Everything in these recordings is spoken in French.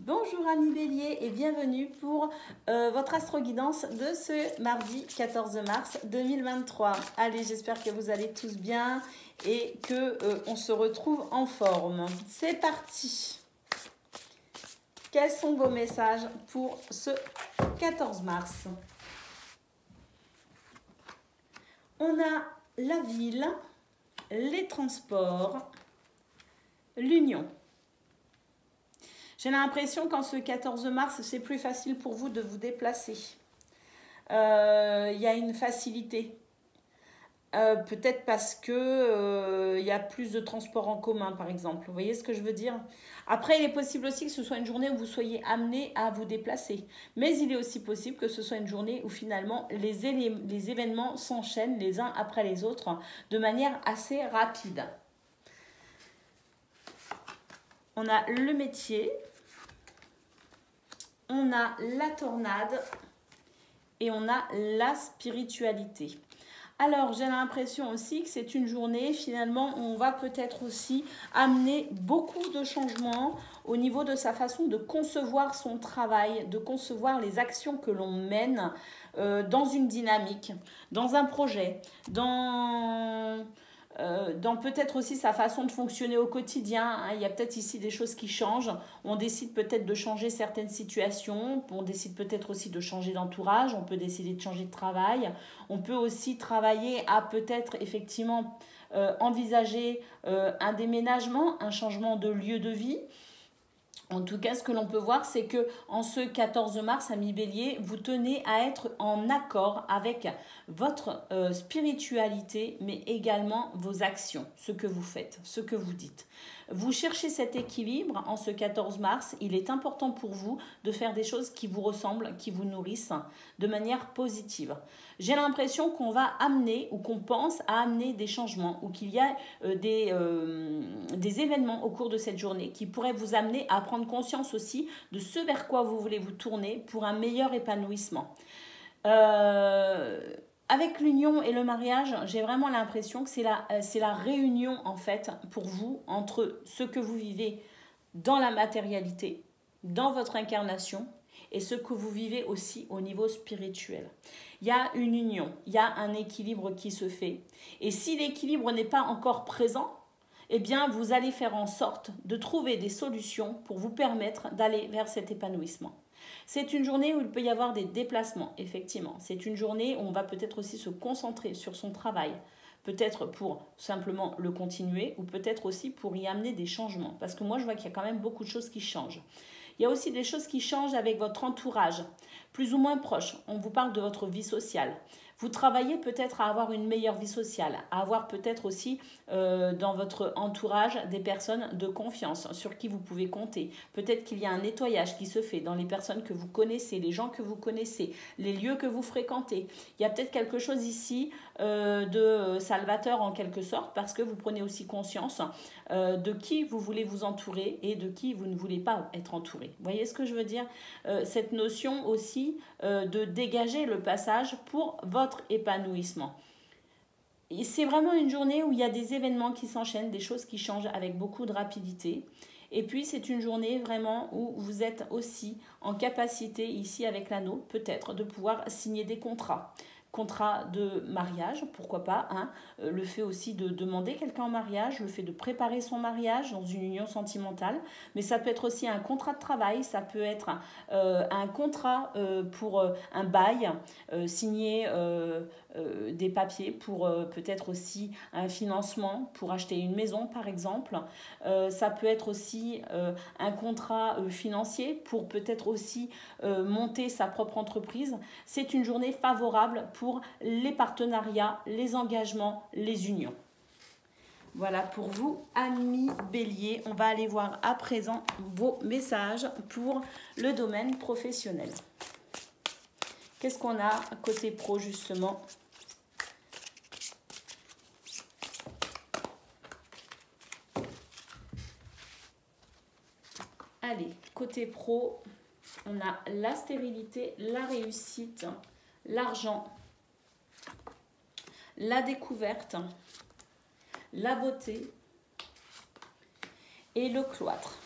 Bonjour amis Bélier et bienvenue pour votre astro-guidance de ce mardi 14 mars 2023. Allez, j'espère que vous allez tous bien et que on se retrouve en forme. C'est parti. Quels sont vos messages pour ce 14 mars? On a la ville, les transports, l'union. J'ai l'impression qu'en ce 14 mars, c'est plus facile pour vous de vous déplacer. Il y a une facilité. Peut-être parce que y a plus de transports en commun, par exemple. Vous voyez ce que je veux dire? Après, il est possible aussi que ce soit une journée où vous soyez amené à vous déplacer. Mais il est aussi possible que ce soit une journée où finalement les événements s'enchaînent les uns après les autres de manière assez rapide. On a le métier, on a la tornade et on a la spiritualité. Alors, j'ai l'impression aussi que c'est une journée, finalement, où on va peut-être aussi amener beaucoup de changements au niveau de sa façon de concevoir son travail, de concevoir les actions que l'on mène dans une dynamique, dans un projet, dans peut-être aussi sa façon de fonctionner au quotidien. Il y a peut-être ici des choses qui changent. On décide peut-être de changer certaines situations. On décide peut-être aussi de changer d'entourage. On peut décider de changer de travail. On peut aussi travailler à peut-être effectivement envisager un déménagement, un changement de lieu de vie. En tout cas, ce que l'on peut voir, c'est que en ce 14 mars, amis Bélier, vous tenez à être en accord avec votre spiritualité, mais également vos actions, ce que vous faites, ce que vous dites. Vous cherchez cet équilibre en ce 14 mars. Il est important pour vous de faire des choses qui vous ressemblent, qui vous nourrissent de manière positive. J'ai l'impression qu'on va amener ou qu'on pense à amener des changements ou qu'il y a des événements au cours de cette journée qui pourraient vous amener à prendre conscience aussi de ce vers quoi vous voulez vous tourner pour un meilleur épanouissement. Avec l'union et le mariage, j'ai vraiment l'impression que c'est la réunion en fait pour vous entre ce que vous vivez dans la matérialité, dans votre incarnation et ce que vous vivez aussi au niveau spirituel. Il y a une union, il y a un équilibre qui se fait. Et si l'équilibre n'est pas encore présent, eh bien vous allez faire en sorte de trouver des solutions pour vous permettre d'aller vers cet épanouissement. C'est une journée où il peut y avoir des déplacements, effectivement. C'est une journée où on va peut-être aussi se concentrer sur son travail, peut-être pour simplement le continuer ou peut-être aussi pour y amener des changements. Parce que moi, je vois qu'il y a quand même beaucoup de choses qui changent. Il y a aussi des choses qui changent avec votre entourage, plus ou moins proche. On vous parle de votre vie sociale. Vous travaillez peut-être à avoir une meilleure vie sociale, à avoir peut-être aussi dans votre entourage des personnes de confiance sur qui vous pouvez compter. Peut-être qu'il y a un nettoyage qui se fait dans les personnes que vous connaissez, les gens que vous connaissez, les lieux que vous fréquentez. Il y a peut-être quelque chose ici de salvateur en quelque sorte parce que vous prenez aussi conscience de qui vous voulez vous entourer et de qui vous ne voulez pas être entouré. Vous voyez ce que je veux dire? Cette notion aussi de dégager le passage pour votre épanouissement. C'est vraiment une journée où il y a des événements qui s'enchaînent, des choses qui changent avec beaucoup de rapidité. Et puis c'est une journée vraiment où vous êtes aussi en capacité, ici avec l'anneau, peut-être de pouvoir signer des contrats. Contrat de mariage, pourquoi pas, hein, le fait aussi de demander quelqu'un en mariage, le fait de préparer son mariage dans une union sentimentale, mais ça peut être aussi un contrat de travail, ça peut être un contrat pour un bail, signer des papiers pour peut-être aussi un financement pour acheter une maison par exemple, ça peut être aussi un contrat financier pour peut-être aussi monter sa propre entreprise. C'est une journée favorable pour les partenariats, les engagements, les unions. Voilà pour vous, amis Bélier. On va aller voir à présent vos messages pour le domaine professionnel. Qu'est-ce qu'on a côté pro justement? Allez, côté pro, on a la stérilité, la réussite, l'argent, la découverte, la beauté et le cloître.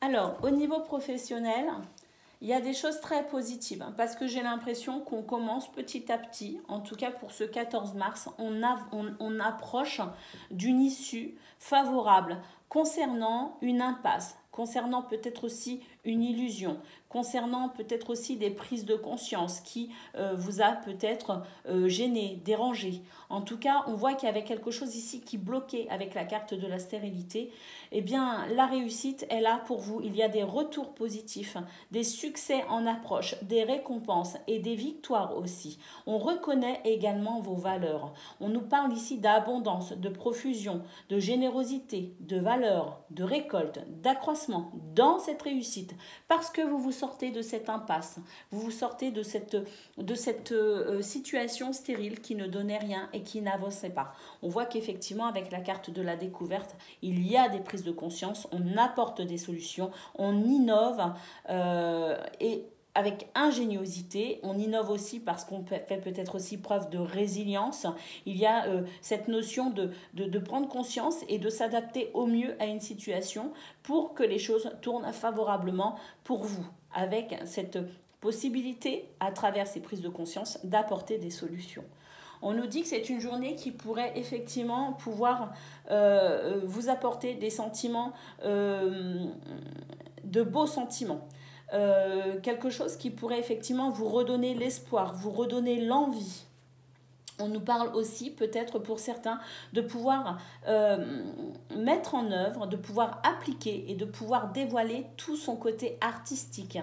Alors, au niveau professionnel, il y a des choses très positives parce que j'ai l'impression qu'on commence petit à petit, en tout cas pour ce 14 mars, on approche d'une issue favorable concernant une impasse, concernant peut-être aussi une illusion, concernant peut-être aussi des prises de conscience qui vous a peut-être gêné, dérangé. En tout cas, on voit qu'il y avait quelque chose ici qui bloquait avec la carte de la stérilité. Eh bien, la réussite est là pour vous. Il y a des retours positifs, des succès en approche, des récompenses et des victoires aussi. On reconnaît également vos valeurs. On nous parle ici d'abondance, de profusion, de générosité, de valeur, de récolte, d'accroissement dans cette réussite. Parce que vous vous sortez de cette impasse, vous vous sortez de cette situation stérile qui ne donnait rien et qui n'avançait pas. On voit qu'effectivement, avec la carte de la découverte, il y a des prises de conscience, on apporte des solutions, on innove et avec ingéniosité, on innove aussi parce qu'on fait peut-être aussi preuve de résilience. Il y a cette notion de prendre conscience et de s'adapter au mieux à une situation pour que les choses tournent favorablement pour vous, avec cette possibilité, à travers ces prises de conscience, d'apporter des solutions. On nous dit que c'est une journée qui pourrait effectivement pouvoir vous apporter des sentiments, de beaux sentiments. Quelque chose qui pourrait effectivement vous redonner l'espoir, vous redonner l'envie. On nous parle aussi, peut-être pour certains, de pouvoir mettre en œuvre, de pouvoir appliquer et de pouvoir dévoiler tout son côté artistique.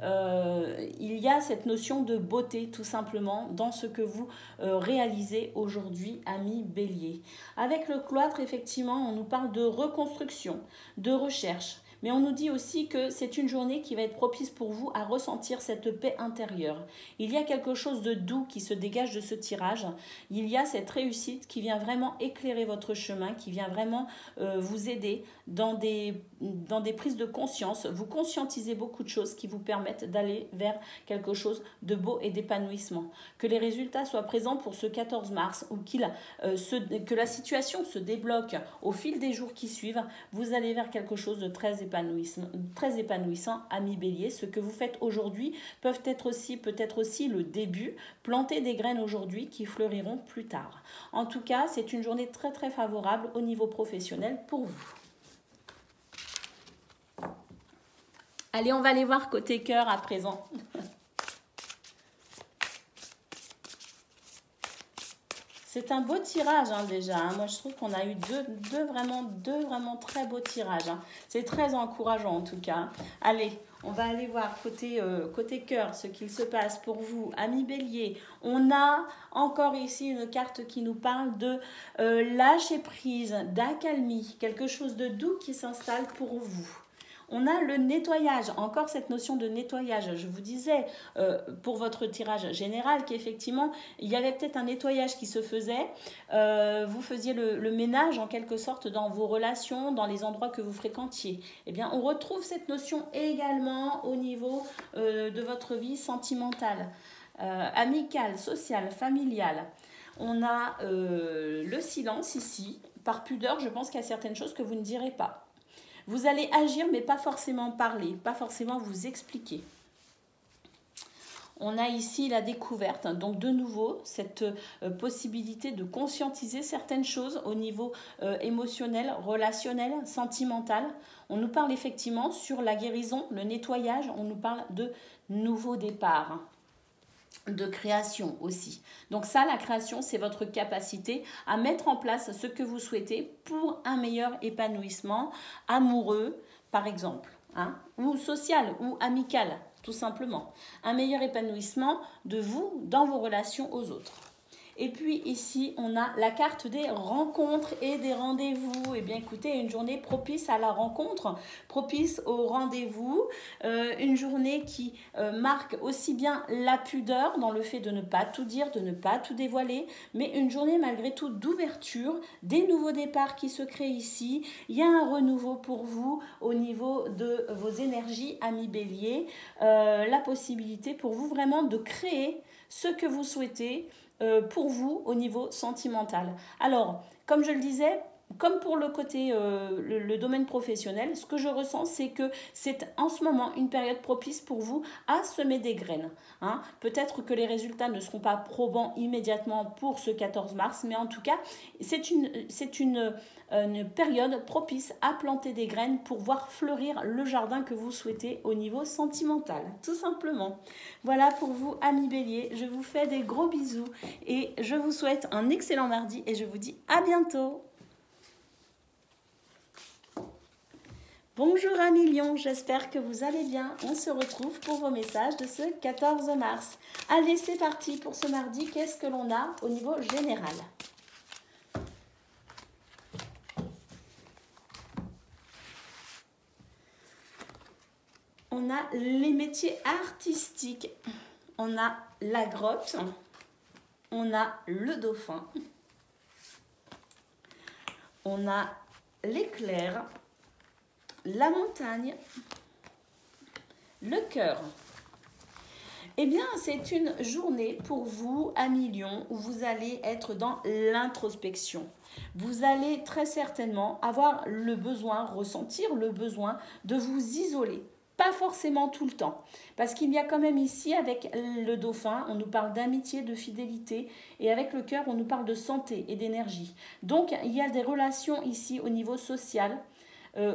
Il y a cette notion de beauté tout simplement dans ce que vous réalisez aujourd'hui, amis Bélier. Avec le cloître, effectivement, on nous parle de reconstruction, de recherche. Mais on nous dit aussi que c'est une journée qui va être propice pour vous à ressentir cette paix intérieure. Il y a quelque chose de doux qui se dégage de ce tirage. Il y a cette réussite qui vient vraiment éclairer votre chemin, qui vient vraiment vous aider dans des prises de conscience. Vous conscientisez beaucoup de choses qui vous permettent d'aller vers quelque chose de beau et d'épanouissement. Que les résultats soient présents pour ce 14 mars ou que la situation se débloque au fil des jours qui suivent, vous allez vers quelque chose de très épanouissant, amis Bélier. Ce que vous faites aujourd'hui peut-être aussi le début. Plantez des graines aujourd'hui qui fleuriront plus tard. En tout cas, c'est une journée très très favorable au niveau professionnel pour vous. Allez, on va aller voir côté cœur à présent. C'est un beau tirage déjà. Moi, je trouve qu'on a eu deux vraiment très beaux tirages. C'est très encourageant en tout cas. Allez, on va aller voir côté cœur ce qu'il se passe pour vous, amis Bélier. On a encore ici une carte qui nous parle de lâcher prise, d'accalmie, quelque chose de doux qui s'installe pour vous. On a le nettoyage, encore cette notion de nettoyage. Je vous disais pour votre tirage général qu'effectivement, il y avait peut-être un nettoyage qui se faisait. Vous faisiez le ménage en quelque sorte dans vos relations, dans les endroits que vous fréquentiez. Eh bien, on retrouve cette notion également au niveau de votre vie sentimentale, amicale, sociale, familiale. On a le silence ici. Par pudeur, je pense qu'il y a certaines choses que vous ne direz pas. Vous allez agir, mais pas forcément parler, pas forcément vous expliquer. On a ici la découverte, donc de nouveau, cette possibilité de conscientiser certaines choses au niveau émotionnel, relationnel, sentimental. On nous parle effectivement sur la guérison, le nettoyage, on nous parle de nouveau départ. De création aussi. Donc ça, la création, c'est votre capacité à mettre en place ce que vous souhaitez pour un meilleur épanouissement amoureux, par exemple, ou social, ou amical, tout simplement. Un meilleur épanouissement de vous dans vos relations aux autres. Et puis ici, on a la carte des rencontres et des rendez-vous. Eh bien, écoutez, une journée propice à la rencontre, propice au rendez-vous. Une journée qui marque aussi bien la pudeur dans le fait de ne pas tout dire, de ne pas tout dévoiler, mais une journée malgré tout d'ouverture, des nouveaux départs qui se créent ici. Il y a un renouveau pour vous au niveau de vos énergies, amis Bélier. La possibilité pour vous vraiment de créer ce que vous souhaitez pour vous au niveau sentimental. Alors, comme je le disais, comme pour le côté, le domaine professionnel, ce que je ressens, c'est que c'est en ce moment une période propice pour vous à semer des graines. Hein. Peut-être que les résultats ne seront pas probants immédiatement pour ce 14 mars, mais en tout cas, c'est une période propice à planter des graines pour voir fleurir le jardin que vous souhaitez au niveau sentimental, tout simplement. Voilà pour vous, amis Bélier. Je vous fais des gros bisous et je vous souhaite un excellent mardi et je vous dis à bientôt. Bonjour amis Lions, j'espère que vous allez bien. On se retrouve pour vos messages de ce 14 mars. Allez, c'est parti pour ce mardi. Qu'est-ce que l'on a au niveau général ? On a les métiers artistiques. On a la grotte. On a le dauphin. On a l'éclair. La montagne, le cœur. Eh bien, c'est une journée pour vous, amis Lions, où vous allez être dans l'introspection. Vous allez très certainement avoir le besoin, ressentir le besoin de vous isoler. Pas forcément tout le temps, parce qu'il y a quand même ici, avec le dauphin, on nous parle d'amitié, de fidélité, et avec le cœur, on nous parle de santé et d'énergie. Donc, il y a des relations ici au niveau social,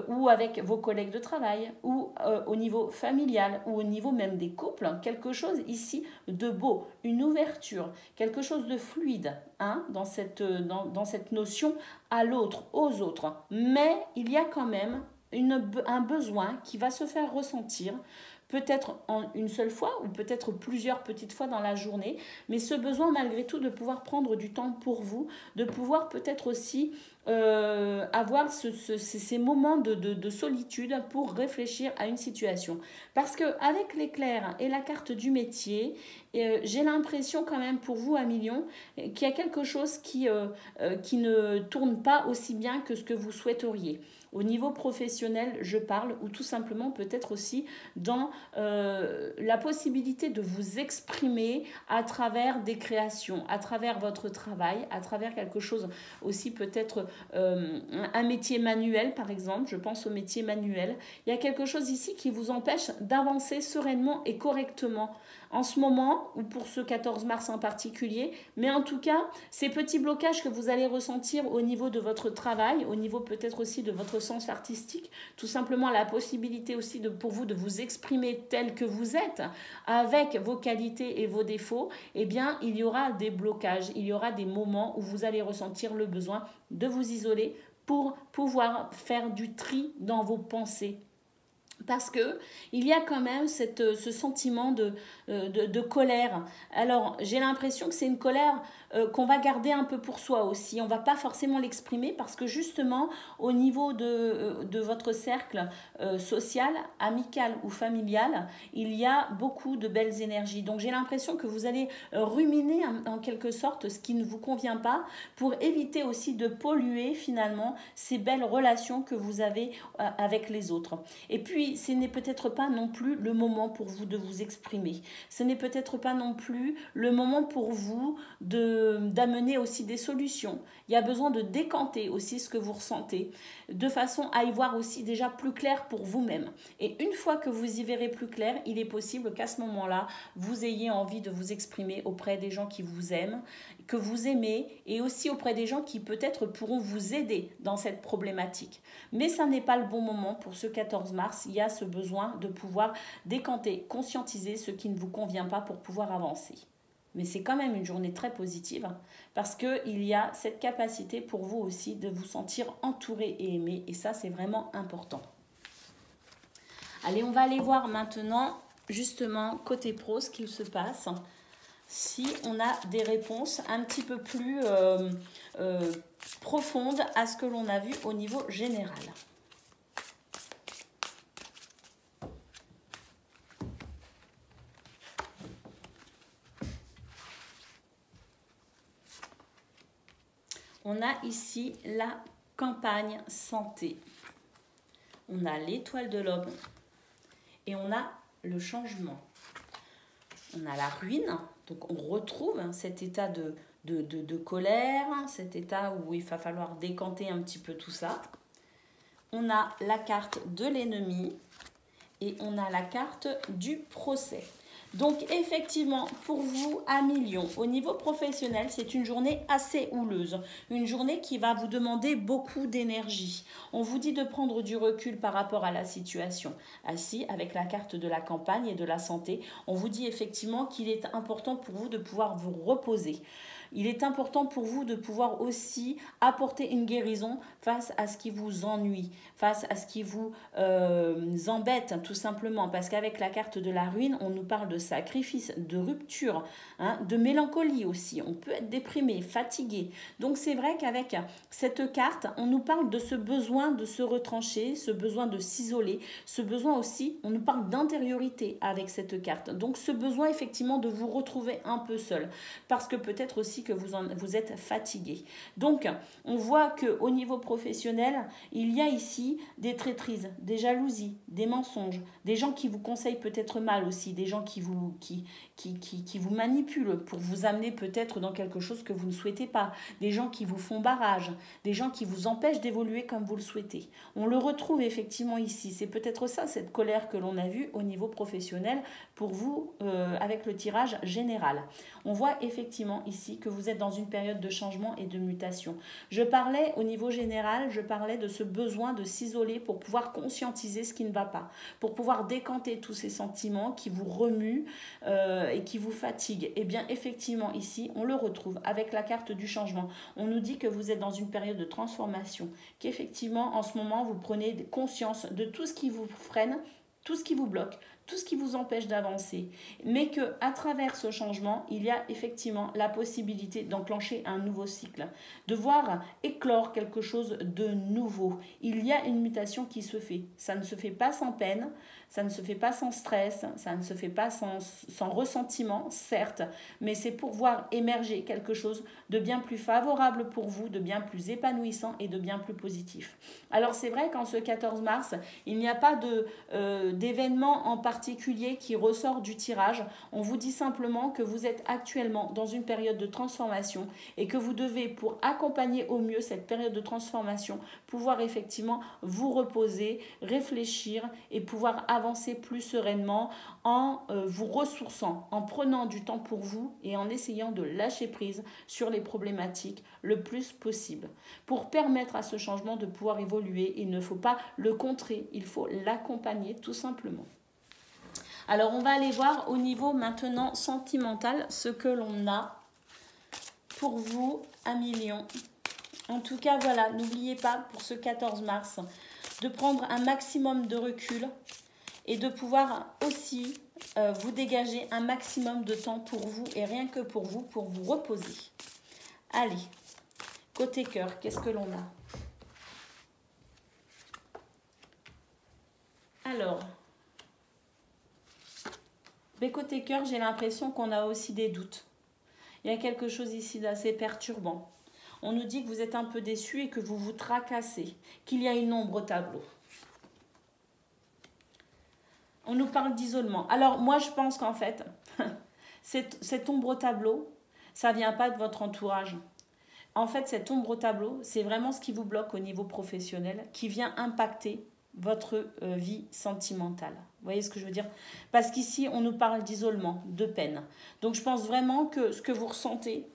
ou avec vos collègues de travail, ou au niveau familial, ou au niveau même des couples, quelque chose ici de beau, une ouverture, quelque chose de fluide hein, dans cette notion à l'autre, aux autres. Mais il y a quand même un besoin qui va se faire ressentir, peut-être en une seule fois ou peut-être plusieurs petites fois dans la journée, mais ce besoin malgré tout de pouvoir prendre du temps pour vous, de pouvoir peut-être aussi avoir ces moments de solitude pour réfléchir à une situation. Parce qu'avec l'éclair et la carte du métier, j'ai l'impression quand même pour vous, amis Lions, qu'il y a quelque chose qui ne tourne pas aussi bien que ce que vous souhaiteriez. Au niveau professionnel, je parle, ou tout simplement peut-être aussi dans la possibilité de vous exprimer à travers des créations, à travers votre travail, à travers quelque chose aussi peut-être un métier manuel par exemple, je pense au métier manuel. Il y a quelque chose ici qui vous empêche d'avancer sereinement et correctement en ce moment ou pour ce 14 mars en particulier, mais en tout cas, ces petits blocages que vous allez ressentir au niveau de votre travail, au niveau peut-être aussi de votre sens artistique, tout simplement la possibilité aussi pour vous de vous exprimer tel que vous êtes, avec vos qualités et vos défauts, eh bien, il y aura des blocages, il y aura des moments où vous allez ressentir le besoin de vous isoler pour pouvoir faire du tri dans vos pensées. Parce que il y a quand même ce sentiment de colère. Alors, j'ai l'impression que c'est une colère qu'on va garder un peu pour soi aussi. On ne va pas forcément l'exprimer parce que justement, au niveau de votre cercle social, amical ou familial, il y a beaucoup de belles énergies. Donc, j'ai l'impression que vous allez ruminer en quelque sorte ce qui ne vous convient pas pour éviter aussi de polluer finalement ces belles relations que vous avez avec les autres. Et puis, ce n'est peut-être pas non plus le moment pour vous de vous exprimer. Ce n'est peut-être pas non plus le moment pour vous d'amener aussi des solutions. Il y a besoin de décanter aussi ce que vous ressentez, de façon à y voir aussi déjà plus clair pour vous-même. Et une fois que vous y verrez plus clair, il est possible qu'à ce moment-là, vous ayez envie de vous exprimer auprès des gens qui vous aiment, que vous aimez, et aussi auprès des gens qui peut-être pourront vous aider dans cette problématique. Mais ça n'est pas le bon moment pour ce 14 mars. Il y a ce besoin de pouvoir décanter, conscientiser ce qui ne vous convient pas pour pouvoir avancer. Mais c'est quand même une journée très positive parce qu'il y a cette capacité pour vous aussi de vous sentir entouré et aimé. Et ça, c'est vraiment important. Allez, on va aller voir maintenant, justement, côté pro, ce qu'il se passe. Si on a des réponses un petit peu plus profondes à ce que l'on a vu au niveau général. On a ici la campagne santé. On a l'étoile de l'homme et on a le changement. On a la ruine, donc on retrouve cet état de de colère, cet état où il va falloir décanter un petit peu tout ça. On a la carte de l'ennemi et on a la carte du procès. Donc effectivement, pour vous, Amis Lion, au niveau professionnel, c'est une journée assez houleuse. Une journée qui va vous demander beaucoup d'énergie. On vous dit de prendre du recul par rapport à la situation. Ainsi, avec la carte de la campagne et de la santé, on vous dit effectivement qu'il est important pour vous de pouvoir vous reposer. Il est important pour vous de pouvoir aussi apporter une guérison face à ce qui vous ennuie, face à ce qui vous embête, tout simplement. Parce qu'avec la carte de la ruine, on nous parle de sacrifice, de rupture, hein, de mélancolie aussi. On peut être déprimé, fatigué. Donc c'est vrai qu'avec cette carte, on nous parle de ce besoin de se retrancher, ce besoin de s'isoler, ce besoin aussi, on nous parle d'intériorité avec cette carte. Donc ce besoin effectivement de vous retrouver un peu seul. Parce que peut-être aussi que vous êtes fatigué. Donc, on voit qu'au niveau professionnel, il y a ici des traîtrises, des jalousies, des mensonges, des gens qui vous conseillent peut-être mal aussi, des gens qui vous manipulent pour vous amener peut-être dans quelque chose que vous ne souhaitez pas, des gens qui vous font barrage, des gens qui vous empêchent d'évoluer comme vous le souhaitez. On le retrouve effectivement ici. C'est peut-être ça, cette colère que l'on a vue au niveau professionnel pour vous avec le tirage général. On voit effectivement ici que vous êtes dans une période de changement et de mutation. Je parlais au niveau général, je parlais de ce besoin de s'isoler pour pouvoir conscientiser ce qui ne va pas, pour pouvoir décanter tous ces sentiments qui vous remuent et qui vous fatiguent. Et bien effectivement ici, on le retrouve avec la carte du changement. On nous dit que vous êtes dans une période de transformation, qu'effectivement en ce moment vous prenez conscience de tout ce qui vous freine, tout ce qui vous bloque, tout ce qui vous empêche d'avancer, mais que à travers ce changement, il y a effectivement la possibilité d'enclencher un nouveau cycle, de voir éclore quelque chose de nouveau. Il y a une mutation qui se fait. Ça ne se fait pas sans peine, ça ne se fait pas sans stress, ça ne se fait pas sans ressentiment, certes, mais c'est pour voir émerger quelque chose de bien plus favorable pour vous, de bien plus épanouissant et de bien plus positif. Alors c'est vrai qu'en ce 14 mars, il n'y a pas d'événement en particulier qui ressort du tirage. On vous dit simplement que vous êtes actuellement dans une période de transformation et que vous devez, pour accompagner au mieux cette période de transformation, pouvoir effectivement vous reposer, réfléchir et pouvoir avancer plus sereinement en vous ressourçant, en prenant du temps pour vous et en essayant de lâcher prise sur les problématiques le plus possible. Pour permettre à ce changement de pouvoir évoluer, il ne faut pas le contrer, il faut l'accompagner tout simplement. Alors, on va aller voir au niveau maintenant sentimental ce que l'on a pour vous, Amis Lion. En tout cas, voilà, n'oubliez pas pour ce 14 mars de prendre un maximum de recul et de pouvoir aussi vous dégager un maximum de temps pour vous et rien que pour vous reposer. Allez, côté cœur, qu'est-ce que l'on a? Alors, mais côté cœur, j'ai l'impression qu'on a aussi des doutes. Il y a quelque chose ici d'assez perturbant. On nous dit que vous êtes un peu déçu et que vous vous tracassez, qu'il y a une ombre au tableau. On nous parle d'isolement. Alors moi, je pense qu'en fait, cette ombre au tableau, ça ne vient pas de votre entourage. En fait, cette ombre au tableau, c'est vraiment ce qui vous bloque au niveau professionnel, qui vient impacter votre vie sentimentale. Vous voyez ce que je veux dire? Parce qu'ici, on nous parle d'isolement, de peine. Donc, je pense vraiment que ce que vous ressentez,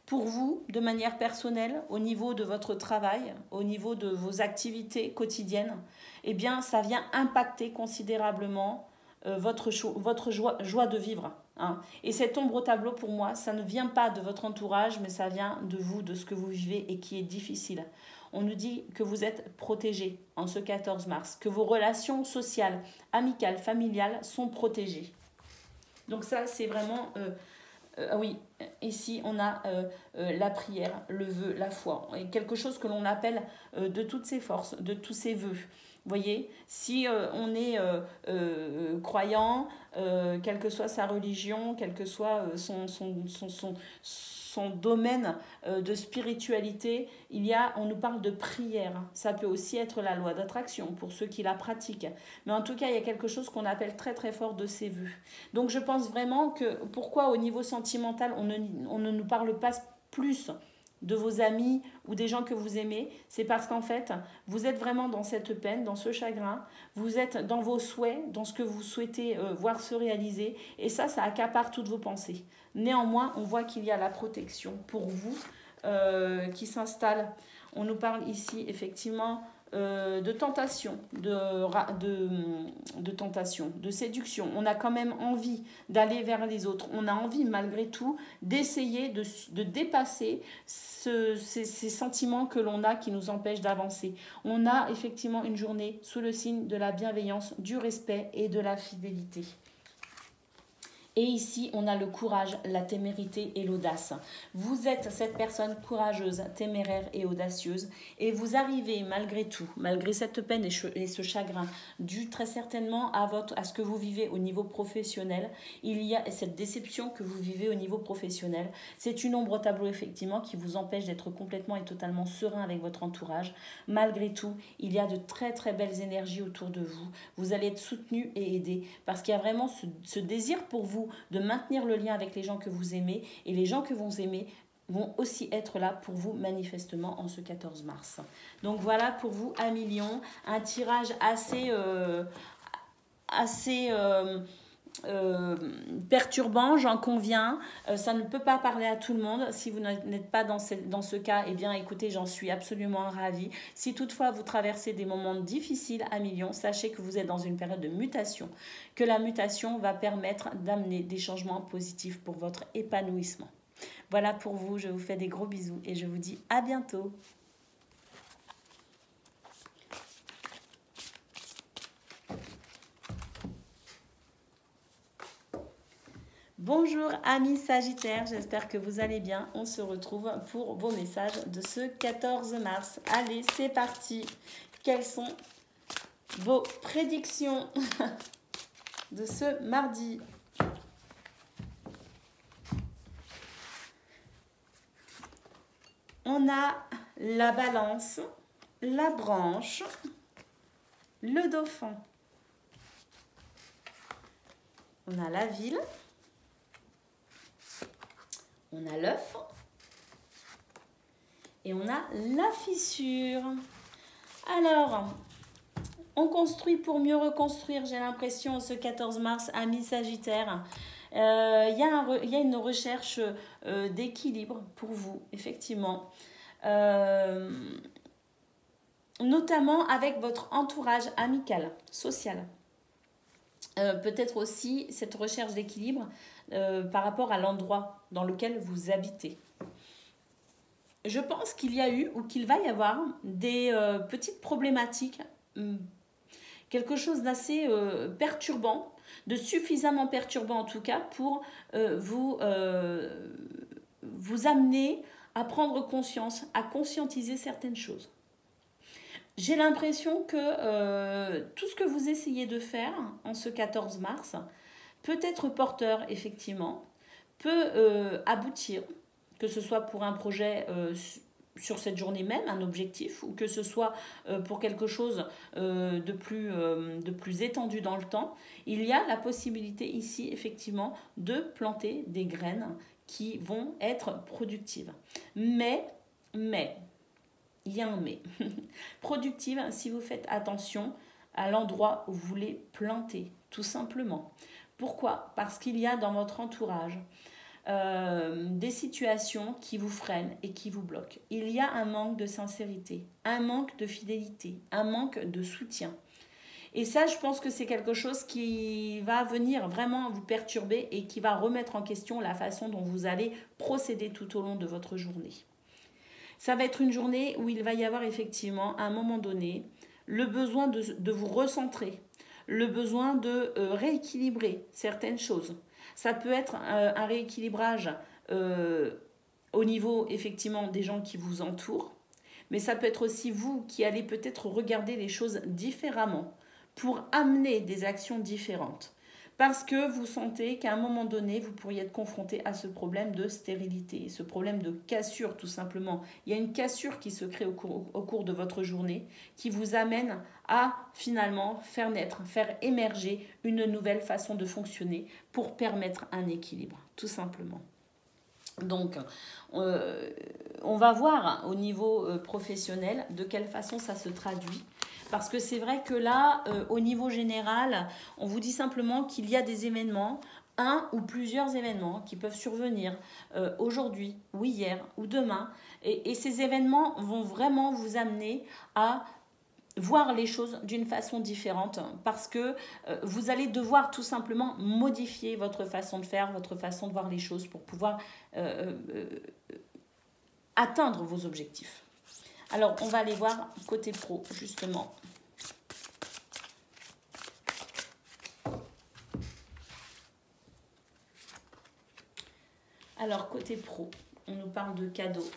pour vous, de manière personnelle, au niveau de votre travail, au niveau de vos activités quotidiennes, eh bien, ça vient impacter considérablement votre joie de vivre. Hein. Et cette ombre au tableau, pour moi, ça ne vient pas de votre entourage, mais ça vient de vous, de ce que vous vivez et qui est difficile. On nous dit que vous êtes protégé en ce 14 mars, que vos relations sociales, amicales, familiales sont protégées. Donc ça, c'est vraiment... oui, ici, on a la prière, le vœu, la foi. Et quelque chose que l'on appelle de toutes ses forces, de tous ses vœux. Vous voyez, si on est croyant, quelle que soit sa religion, quel que soit son domaine de spiritualité, on nous parle de prière. Ça peut aussi être la loi d'attraction pour ceux qui la pratiquent. Mais en tout cas, il y a quelque chose qu'on appelle très très fort de ses vœux. Donc je pense vraiment que pourquoi au niveau sentimental, on ne nous parle pas plus de vos amis ou des gens que vous aimez, c'est parce qu'en fait, vous êtes vraiment dans cette peine, dans ce chagrin, vous êtes dans vos souhaits, dans ce que vous souhaitez voir se réaliser, et ça accapare toutes vos pensées. Néanmoins, on voit qu'il y a la protection pour vous qui s'installe. On nous parle ici effectivement de tentation, de tentation, de séduction. On a quand même envie d'aller vers les autres. On a envie malgré tout d'essayer de dépasser ces sentiments que l'on a qui nous empêchent d'avancer. On a effectivement une journée sous le signe de la bienveillance, du respect et de la fidélité. Et ici, on a le courage, la témérité et l'audace. Vous êtes cette personne courageuse, téméraire et audacieuse. Et vous arrivez malgré tout, malgré cette peine et ce chagrin, dû très certainement à ce que vous vivez au niveau professionnel. Il y a cette déception que vous vivez au niveau professionnel. C'est une ombre au tableau, effectivement, qui vous empêche d'être complètement et totalement serein avec votre entourage. Malgré tout, il y a de très très belles énergies autour de vous. Vous allez être soutenu et aidé parce qu'il y a vraiment ce désir pour vous de maintenir le lien avec les gens que vous aimez, et les gens que vous aimez vont aussi être là pour vous manifestement en ce 14 mars. Donc voilà pour vous 1 million, un tirage assez perturbant, j'en conviens. Ça ne peut pas parler à tout le monde. Si vous n'êtes pas dans ce cas, eh bien écoutez, j'en suis absolument ravie. Si toutefois vous traversez des moments difficiles à millions, sachez que vous êtes dans une période de mutation, que la mutation va permettre d'amener des changements positifs pour votre épanouissement. Voilà pour vous, je vous fais des gros bisous et je vous dis à bientôt. Bonjour amis Sagittaires, j'espère que vous allez bien. On se retrouve pour vos messages de ce 14 mars. Allez, c'est parti. Quelles sont vos prédictions de ce mardi ? On a la balance, la branche, le dauphin. On a la ville. On a l'œuf et on a la fissure. Alors, on construit pour mieux reconstruire, j'ai l'impression, ce 14 mars, amis Sagittaires. Il y a une recherche d'équilibre pour vous, effectivement. Notamment avec votre entourage amical, social. Peut-être aussi cette recherche d'équilibre par rapport à l'endroit dans lequel vous habitez. Je pense qu'il y a eu ou qu'il va y avoir des petites problématiques, quelque chose d'assez perturbant, de suffisamment perturbant en tout cas pour vous amener à prendre conscience, à conscientiser certaines choses. J'ai l'impression que tout ce que vous essayez de faire en ce 14 mars peut être porteur, effectivement, peut aboutir, que ce soit pour un projet sur cette journée même, un objectif, ou que ce soit pour quelque chose de plus étendu dans le temps. Il y a la possibilité ici, effectivement, de planter des graines qui vont être productives. Mais, il y a un mais. Productive si vous faites attention à l'endroit où vous les plantez, tout simplement. Pourquoi ? Parce qu'il y a dans votre entourage des situations qui vous freinent et qui vous bloquent. Il y a un manque de sincérité, un manque de fidélité, un manque de soutien. Et ça, je pense que c'est quelque chose qui va venir vraiment vous perturber et qui va remettre en question la façon dont vous allez procéder tout au long de votre journée. Ça va être une journée où il va y avoir effectivement, à un moment donné, le besoin de vous recentrer, le besoin de rééquilibrer certaines choses. Ça peut être un rééquilibrage au niveau, effectivement, des gens qui vous entourent, mais ça peut être aussi vous qui allez peut-être regarder les choses différemment pour amener des actions différentes. Parce que vous sentez qu'à un moment donné, vous pourriez être confronté à ce problème de stérilité, ce problème de cassure tout simplement. Il y a une cassure qui se crée au cours de votre journée qui vous amène à finalement faire naître, faire émerger une nouvelle façon de fonctionner pour permettre un équilibre, tout simplement. Donc, on va voir au niveau professionnel de quelle façon ça se traduit. Parce que c'est vrai que là, au niveau général, on vous dit simplement qu'il y a des événements, un ou plusieurs événements qui peuvent survenir aujourd'hui ou hier ou demain. Et ces événements vont vraiment vous amener à voir les choses d'une façon différente parce que vous allez devoir tout simplement modifier votre façon de faire, votre façon de voir les choses pour pouvoir atteindre vos objectifs. Alors, on va aller voir côté pro, justement. Alors, côté pro, on nous parle de cadeaux.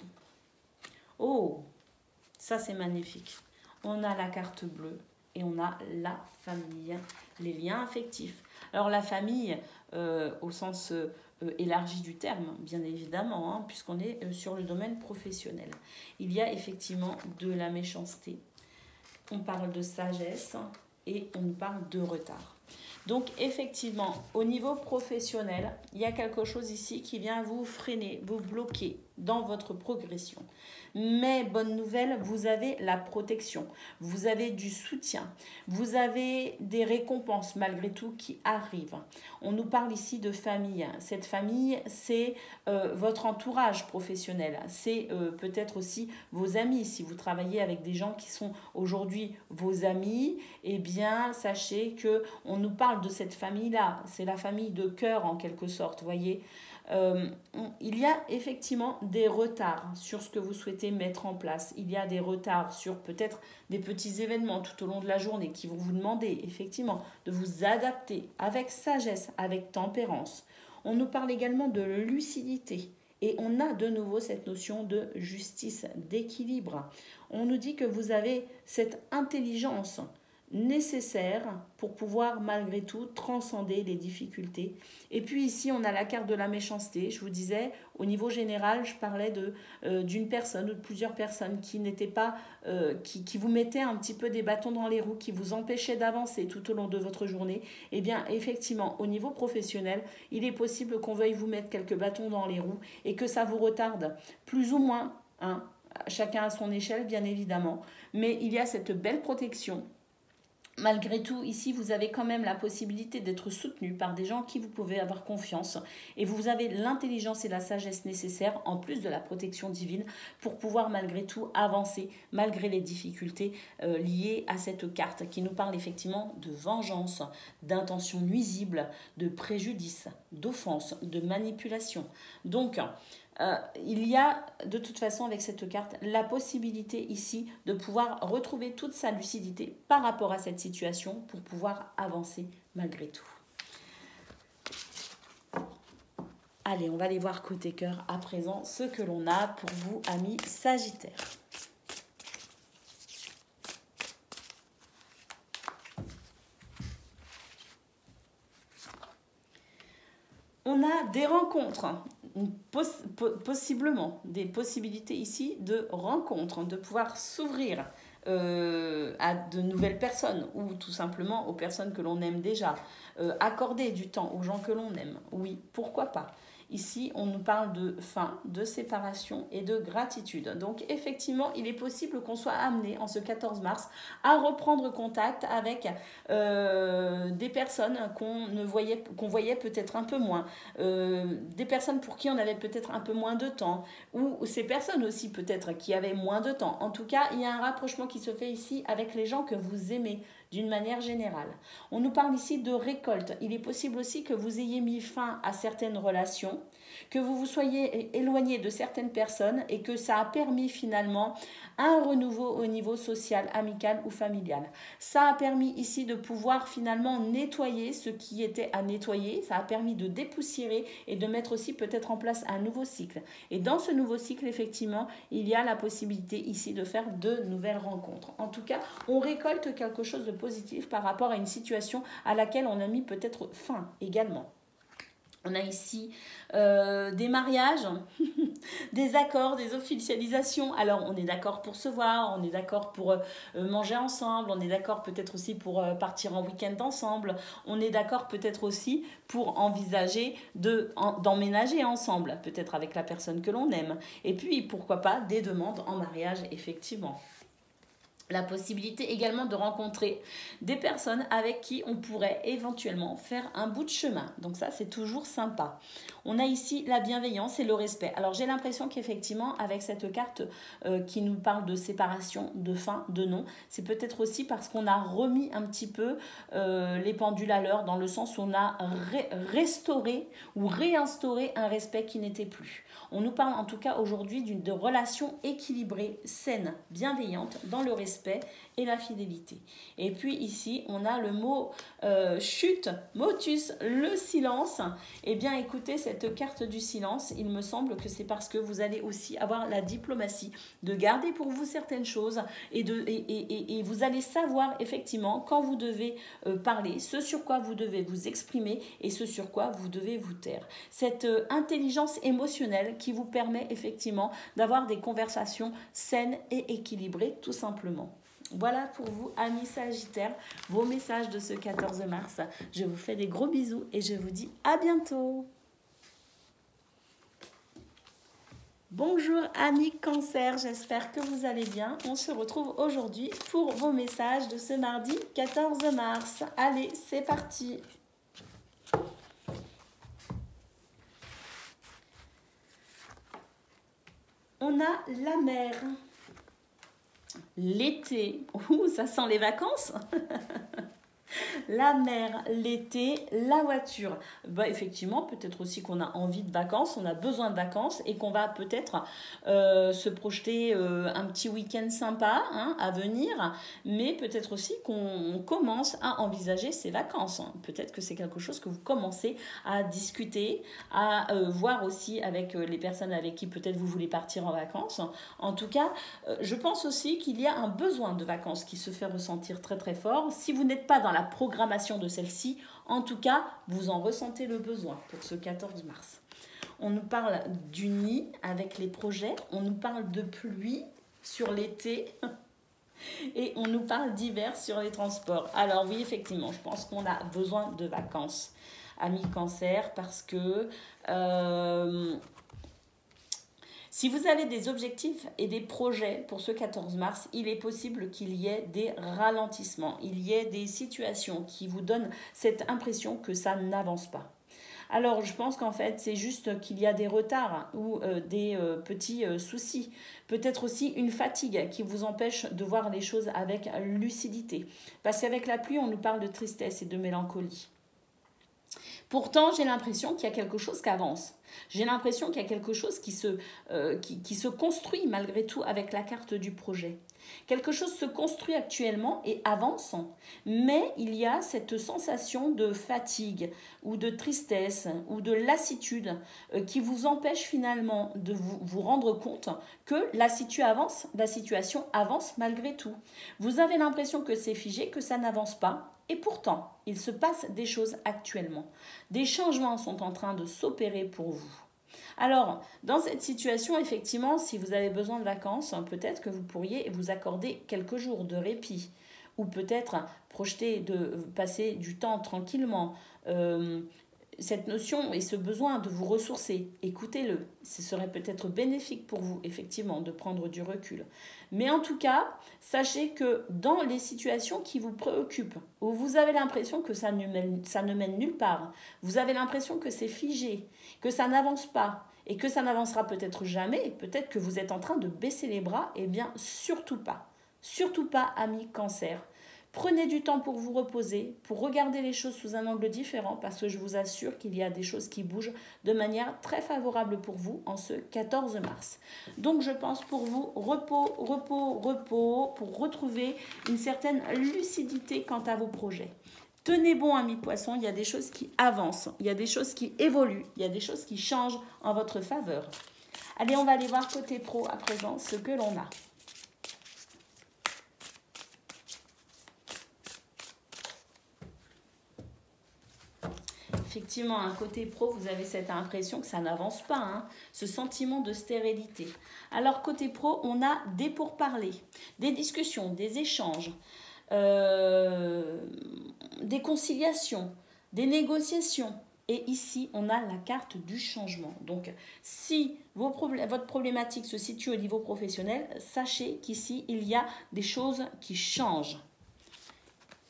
Oh, ça c'est magnifique. On a la carte bleue et on a la famille, les liens affectifs. Alors la famille, au sens élargi du terme, bien évidemment, hein, puisqu'on est sur le domaine professionnel. Il y a effectivement de la méchanceté, on parle de sagesse et on parle de retard. Donc effectivement, au niveau professionnel, il y a quelque chose ici qui vient vous freiner, vous bloquer dans votre progression. Mais bonne nouvelle, vous avez la protection, vous avez du soutien, vous avez des récompenses malgré tout qui arrivent. On nous parle ici de famille. Cette famille, c'est votre entourage professionnel, c'est peut-être aussi vos amis. Si vous travaillez avec des gens qui sont aujourd'hui vos amis, eh bien sachez que on nous parle de cette famille-là. C'est la famille de cœur en quelque sorte, voyez. Il y a effectivement des retards sur ce que vous souhaitez mettre en place. Il y a des retards sur peut-être des petits événements tout au long de la journée qui vont vous demander effectivement de vous adapter avec sagesse, avec tempérance. On nous parle également de lucidité et on a de nouveau cette notion de justice, d'équilibre. On nous dit que vous avez cette intelligence nécessaire pour pouvoir malgré tout transcender les difficultés. Et puis ici on a la carte de la méchanceté. Je vous disais au niveau général, je parlais d'une personne ou de plusieurs personnes qui n'étaient pas qui vous mettaient un petit peu des bâtons dans les roues, qui vous empêchaient d'avancer tout au long de votre journée. Et bien effectivement au niveau professionnel, il est possible qu'on veuille vous mettre quelques bâtons dans les roues et que ça vous retarde plus ou moins, hein, chacun à son échelle bien évidemment, mais il y a cette belle protection. Malgré tout, ici, vous avez quand même la possibilité d'être soutenu par des gens qui vous pouvez avoir confiance et vous avez l'intelligence et la sagesse nécessaires en plus de la protection divine pour pouvoir malgré tout avancer malgré les difficultés liées à cette carte qui nous parle effectivement de vengeance, d'intention nuisible, de préjudice, d'offense, de manipulation. Donc, il y a de toute façon avec cette carte la possibilité ici de pouvoir retrouver toute sa lucidité par rapport à cette situation pour pouvoir avancer malgré tout. Allez, on va aller voir côté cœur à présent ce que l'on a pour vous, amis Sagittaires. On a des rencontres, possiblement des possibilités ici de rencontres, de pouvoir s'ouvrir à de nouvelles personnes ou tout simplement aux personnes que l'on aime déjà. Accorder du temps aux gens que l'on aime, oui, pourquoi pas. Ici, on nous parle de fin, de séparation et de gratitude. Donc, effectivement, il est possible qu'on soit amené en ce 14 mars à reprendre contact avec des personnes qu'on voyait peut-être un peu moins, des personnes pour qui on avait peut-être un peu moins de temps, ou ces personnes aussi peut-être qui avaient moins de temps. En tout cas, il y a un rapprochement qui se fait ici avec les gens que vous aimez d'une manière générale. On nous parle ici de récolte. Il est possible aussi que vous ayez mis fin à certaines relations, que vous vous soyez éloigné de certaines personnes et que ça a permis finalement un renouveau au niveau social, amical ou familial. Ça a permis ici de pouvoir finalement nettoyer ce qui était à nettoyer. Ça a permis de dépoussiérer et de mettre aussi peut-être en place un nouveau cycle. Et dans ce nouveau cycle, effectivement, il y a la possibilité ici de faire de nouvelles rencontres. En tout cas, on récolte quelque chose de positif par rapport à une situation à laquelle on a mis peut-être fin également. On a ici des mariages, des accords, des officialisations. Alors, on est d'accord pour se voir, on est d'accord pour manger ensemble, on est d'accord peut-être aussi pour partir en week-end ensemble, on est d'accord peut-être aussi pour envisager d'emménager ensemble, peut-être avec la personne que l'on aime. Et puis, pourquoi pas, des demandes en mariage, effectivement. La possibilité également de rencontrer des personnes avec qui on pourrait éventuellement faire un bout de chemin. Donc ça, c'est toujours sympa. On a ici la bienveillance et le respect. Alors j'ai l'impression qu'effectivement, avec cette carte qui nous parle de séparation, de fin, de non, c'est peut-être aussi parce qu'on a remis un petit peu les pendules à l'heure, dans le sens où on a restauré ou réinstauré un respect qui n'était plus. On nous parle en tout cas aujourd'hui de relations équilibrées, saines, bienveillantes, dans le respect et la fidélité. Et puis ici, on a le mot chute, motus, le silence. Eh bien, écoutez, cette carte du silence, il me semble que c'est parce que vous allez aussi avoir la diplomatie de garder pour vous certaines choses et vous allez savoir effectivement quand vous devez parler, ce sur quoi vous devez vous exprimer et ce sur quoi vous devez vous taire. Cette intelligence émotionnelle qui vous permet effectivement d'avoir des conversations saines et équilibrées, tout simplement. Voilà pour vous, amis Sagittaires, vos messages de ce 14 mars. Je vous fais des gros bisous et je vous dis à bientôt. Bonjour amis Cancer, j'espère que vous allez bien. On se retrouve aujourd'hui pour vos messages de ce mardi 14 mars. Allez, c'est parti. On a la mer. L'été, ouh, ça sent les vacances. La mer, l'été, la voiture. Bah, effectivement, peut-être aussi qu'on a envie de vacances, on a besoin de vacances et qu'on va peut-être se projeter un petit week-end sympa à venir, mais peut-être aussi qu'on commence à envisager ces vacances. Peut-être que c'est quelque chose que vous commencez à discuter, à voir aussi avec les personnes avec qui peut-être vous voulez partir en vacances. En tout cas, je pense aussi qu'il y a un besoin de vacances qui se fait ressentir très très fort. Si vous n'êtes pas dans la programmation de celle-ci, en tout cas, vous en ressentez le besoin pour ce 14 mars. On nous parle du nid avec les projets, on nous parle de pluie sur l'été et on nous parle d'hiver sur les transports. Alors oui, effectivement, je pense qu'on a besoin de vacances, amis Cancer, parce que si vous avez des objectifs et des projets pour ce 14 mars, il est possible qu'il y ait des ralentissements, il y ait des situations qui vous donnent cette impression que ça n'avance pas. Alors, je pense qu'en fait, c'est juste qu'il y a des retards ou des petits soucis. Peut-être aussi une fatigue qui vous empêche de voir les choses avec lucidité. Parce qu'avec la pluie, on nous parle de tristesse et de mélancolie. Pourtant, j'ai l'impression qu'il y a quelque chose qui avance. J'ai l'impression qu'il y a quelque chose qui se construit malgré tout avec la carte du projet. Quelque chose se construit actuellement et avance, mais il y a cette sensation de fatigue ou de tristesse ou de lassitude qui vous empêche finalement de vous rendre compte que la situation avance malgré tout. Vous avez l'impression que c'est figé, que ça n'avance pas. Et pourtant, il se passe des choses actuellement. Des changements sont en train de s'opérer pour vous. Alors, dans cette situation, effectivement, si vous avez besoin de vacances, peut-être que vous pourriez vous accorder quelques jours de répit ou peut-être projeter de passer du temps tranquillement. Cette notion et ce besoin de vous ressourcer, écoutez-le. Ce serait peut-être bénéfique pour vous, effectivement, de prendre du recul. Mais en tout cas, sachez que dans les situations qui vous préoccupent, où vous avez l'impression que ça ne mène nulle part, vous avez l'impression que c'est figé, que ça n'avance pas, et que ça n'avancera peut-être jamais, peut-être que vous êtes en train de baisser les bras, eh bien, surtout pas. Surtout pas, amis Cancer. Prenez du temps pour vous reposer, pour regarder les choses sous un angle différent, parce que je vous assure qu'il y a des choses qui bougent de manière très favorable pour vous en ce 14 mars. Donc je pense pour vous, repos, repos, repos, pour retrouver une certaine lucidité quant à vos projets. Tenez bon, amis poissons, il y a des choses qui avancent, il y a des choses qui évoluent, il y a des choses qui changent en votre faveur. Allez, on va aller voir côté pro à présent ce que l'on a. effectivement, un côté pro, vous avez cette impression que ça n'avance pas, hein, ce sentiment de stérilité. Alors, côté pro, on a des pourparlers, des discussions, des échanges, des conciliations, des négociations. Et ici, on a la carte du changement. Donc, si votre problématique se situe au niveau professionnel, sachez qu'ici, il y a des choses qui changent.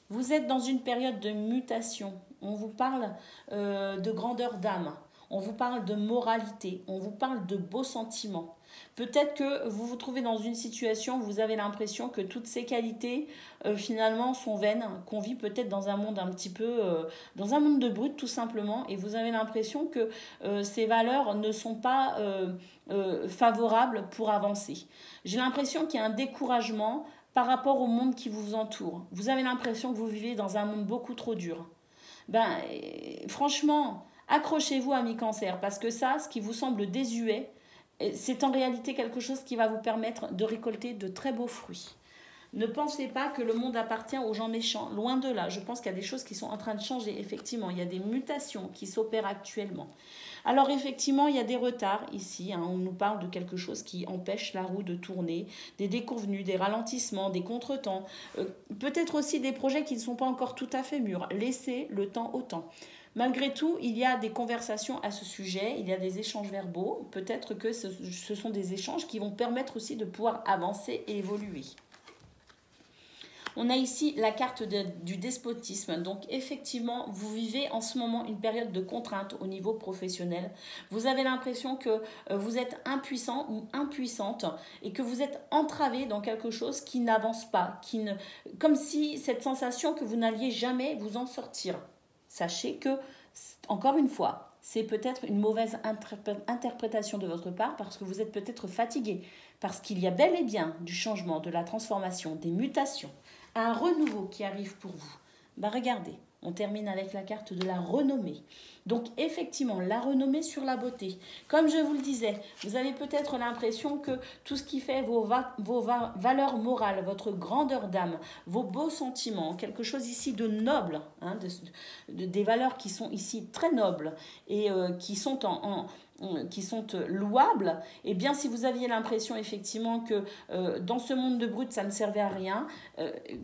Vous êtes dans une période de mutation. On vous parle de grandeur d'âme. On vous parle de moralité. On vous parle de beaux sentiments. Peut-être que vous vous trouvez dans une situation où vous avez l'impression que toutes ces qualités, finalement, sont vaines, qu'on vit peut-être dans un monde un petit peu, dans un monde de brut, tout simplement, et vous avez l'impression que ces valeurs ne sont pas favorables pour avancer. J'ai l'impression qu'il y a un découragement par rapport au monde qui vous entoure. Vous avez l'impression que vous vivez dans un monde beaucoup trop dur. Franchement, accrochez-vous, amis Cancer, parce que ça, ce qui vous semble désuet, c'est en réalité quelque chose qui va vous permettre de récolter de très beaux fruits. Ne pensez pas que le monde appartient aux gens méchants. Loin de là. Je pense qu'il y a des choses qui sont en train de changer. Effectivement, il y a des mutations qui s'opèrent actuellement. Alors effectivement, il y a des retards ici. On nous parle de quelque chose qui empêche la roue de tourner, des déconvenues, des ralentissements, des contretemps. Peut-être aussi des projets qui ne sont pas encore tout à fait mûrs. Laissez le temps au temps. Malgré tout, il y a des conversations à ce sujet, il y a des échanges verbaux. Peut-être que ce sont des échanges qui vont permettre aussi de pouvoir avancer et évoluer. On a ici la carte du despotisme. Donc effectivement, vous vivez en ce moment une période de contrainte au niveau professionnel. Vous avez l'impression que vous êtes impuissant ou impuissante et que vous êtes entravé dans quelque chose qui n'avance pas, comme si cette sensation que vous n'alliez jamais vous en sortir. Sachez que, encore une fois, c'est peut-être une mauvaise interprétation de votre part parce que vous êtes peut-être fatigué, parce qu'il y a bel et bien du changement, de la transformation, des mutations, un renouveau qui arrive pour vous. Regardez, on termine avec la carte de la renommée. Donc effectivement, la renommée sur la beauté. Comme je vous le disais, vous avez peut-être l'impression que tout ce qui fait vos valeurs morales, votre grandeur d'âme, vos beaux sentiments, quelque chose ici de noble, hein, des valeurs qui sont ici très nobles et qui sont qui sont louables, et bien si vous aviez l'impression effectivement que dans ce monde de brut ça ne servait à rien,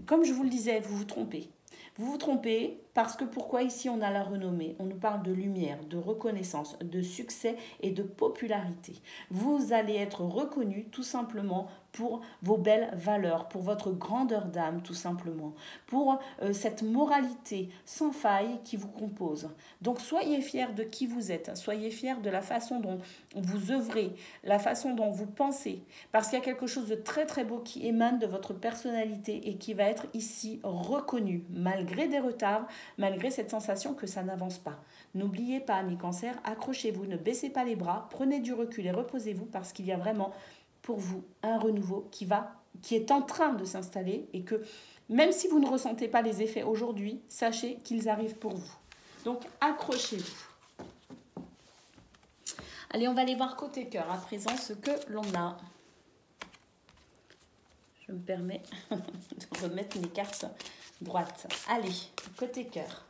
comme je vous le disais, vous vous trompez. Vous vous trompez parce que pourquoi ici on a la renommée? On nous parle de lumière, de reconnaissance, de succès et de popularité. Vous allez être reconnu tout simplement pour vos belles valeurs, pour votre grandeur d'âme tout simplement, pour cette moralité sans faille qui vous compose. Donc soyez fiers de qui vous êtes, soyez fiers de la façon dont vous œuvrez, la façon dont vous pensez, parce qu'il y a quelque chose de très très beau qui émane de votre personnalité et qui va être ici reconnu, malgré des retards, malgré cette sensation que ça n'avance pas. N'oubliez pas, amis Cancer, accrochez-vous, ne baissez pas les bras, prenez du recul et reposez-vous parce qu'il y a vraiment pour vous un renouveau qui est en train de s'installer et que même si vous ne ressentez pas les effets aujourd'hui, sachez qu'ils arrivent pour vous. Donc accrochez-vous. Allez, on va aller voir côté cœur à présent ce que l'on a. Je me permets de remettre mes cartes droites. Allez, côté cœur.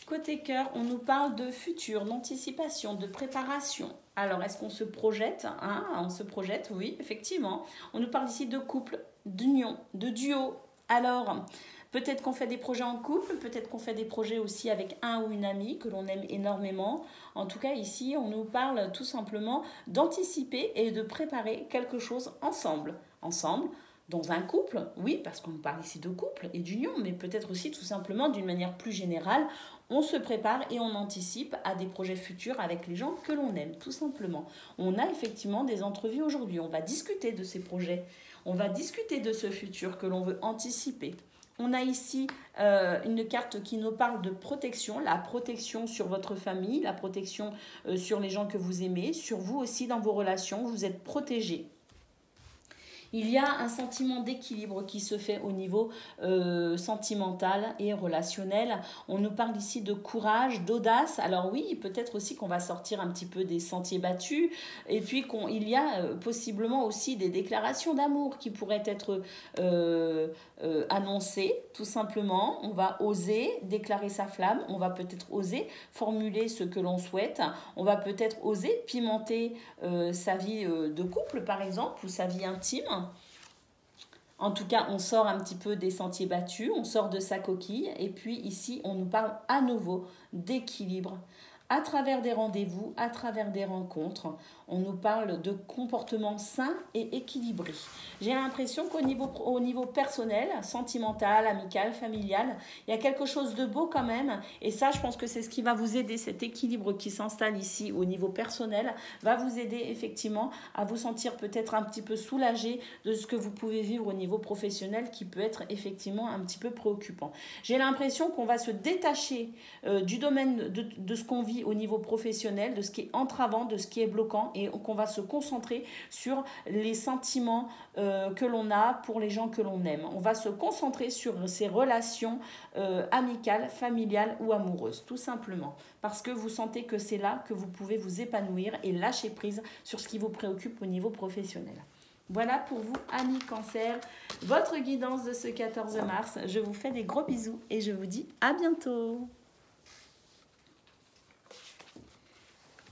Côté cœur, on nous parle de futur, d'anticipation, de préparation. Alors, est-ce qu'on se projette, hein? On se projette, oui, effectivement. On nous parle ici de couple, d'union, de duo. Alors, peut-être qu'on fait des projets en couple, peut-être qu'on fait des projets aussi avec un ou une amie que l'on aime énormément. En tout cas, ici, on nous parle tout simplement d'anticiper et de préparer quelque chose ensemble. Ensemble, dans un couple, oui, parce qu'on parle ici de couple et d'union, mais peut-être aussi tout simplement d'une manière plus générale, on se prépare et on anticipe à des projets futurs avec les gens que l'on aime, tout simplement. On a effectivement des entrevues aujourd'hui, on va discuter de ces projets, on va discuter de ce futur que l'on veut anticiper. On a ici une carte qui nous parle de protection, la protection sur votre famille, la protection sur les gens que vous aimez, sur vous aussi dans vos relations, vous êtes protégés. Il y a un sentiment d'équilibre qui se fait au niveau sentimental et relationnel. On nous parle ici de courage, d'audace. Alors oui, peut-être aussi qu'on va sortir un petit peu des sentiers battus. Et puis il y a possiblement aussi des déclarations d'amour qui pourraient être annoncées, tout simplement. On va oser déclarer sa flamme. On va peut-être oser formuler ce que l'on souhaite. On va peut-être oser pimenter sa vie de couple, par exemple, ou sa vie intime. En tout cas, on sort un petit peu des sentiers battus, on sort de sa coquille. Et puis ici, on nous parle à nouveau d'équilibre. À travers des rendez-vous, à travers des rencontres, on nous parle de comportements sains et équilibrés. J'ai l'impression qu'au niveau personnel, sentimental, amical, familial, il y a quelque chose de beau quand même. Et ça, je pense que c'est ce qui va vous aider. Cet équilibre qui s'installe ici au niveau personnel va vous aider effectivement à vous sentir peut-être un petit peu soulagé de ce que vous pouvez vivre au niveau professionnel qui peut être effectivement un petit peu préoccupant. J'ai l'impression qu'on va se détacher du domaine de ce qu'on vit au niveau professionnel, de ce qui est entravant, de ce qui est bloquant, et qu'on va se concentrer sur les sentiments que l'on a pour les gens que l'on aime. On va se concentrer sur ces relations amicales, familiales ou amoureuses, tout simplement, parce que vous sentez que c'est là que vous pouvez vous épanouir et lâcher prise sur ce qui vous préoccupe au niveau professionnel. Voilà pour vous, amis Cancer, votre guidance de ce 14 mars. Je vous fais des gros bisous et je vous dis à bientôt.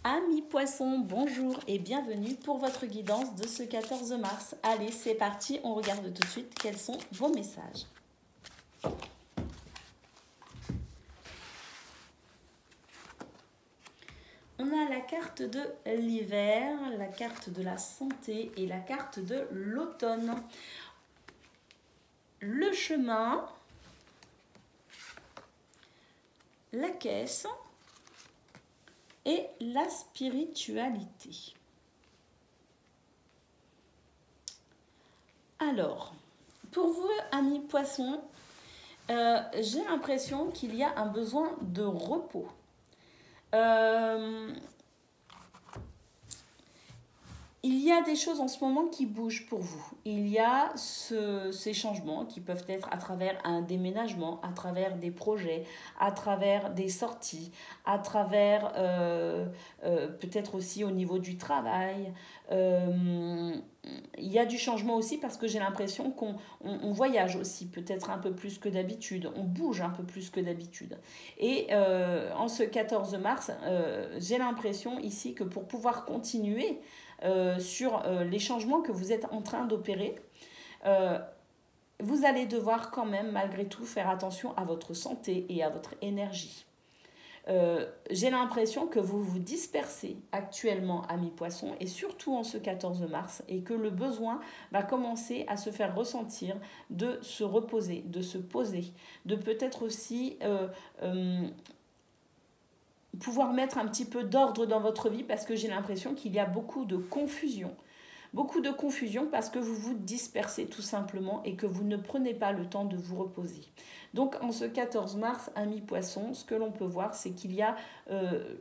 Amis Poissons, bonjour et bienvenue pour votre guidance de ce 14 mars. Allez, c'est parti, on regarde tout de suite quels sont vos messages. On a la carte de l'hiver, la carte de la santé et la carte de l'automne. Le chemin, la caisse et la spiritualité. Alors, pour vous, amis Poissons, j'ai l'impression qu'il y a un besoin de repos. Il y a des choses en ce moment qui bougent pour vous. Il y a ces changements qui peuvent être à travers un déménagement, à travers des projets, à travers des sorties, à travers peut-être aussi au niveau du travail. Il y a du changement aussi parce que j'ai l'impression qu'on voyage aussi peut-être un peu plus que d'habitude, on bouge un peu plus que d'habitude. Et en ce 14 mars, j'ai l'impression ici que pour pouvoir continuer sur les changements que vous êtes en train d'opérer, vous allez devoir quand même malgré tout faire attention à votre santé et à votre énergie. J'ai l'impression que vous vous dispersez actuellement, amis Poissons, et surtout en ce 14 mars, et que le besoin va commencer à se faire ressentir de se reposer, de se poser, de peut-être aussi pouvoir mettre un petit peu d'ordre dans votre vie, parce que j'ai l'impression qu'il y a beaucoup de confusion. Beaucoup de confusion parce que vous vous dispersez tout simplement et que vous ne prenez pas le temps de vous reposer. Donc en ce 14 mars, amis Poissons, ce que l'on peut voir, c'est qu'il y a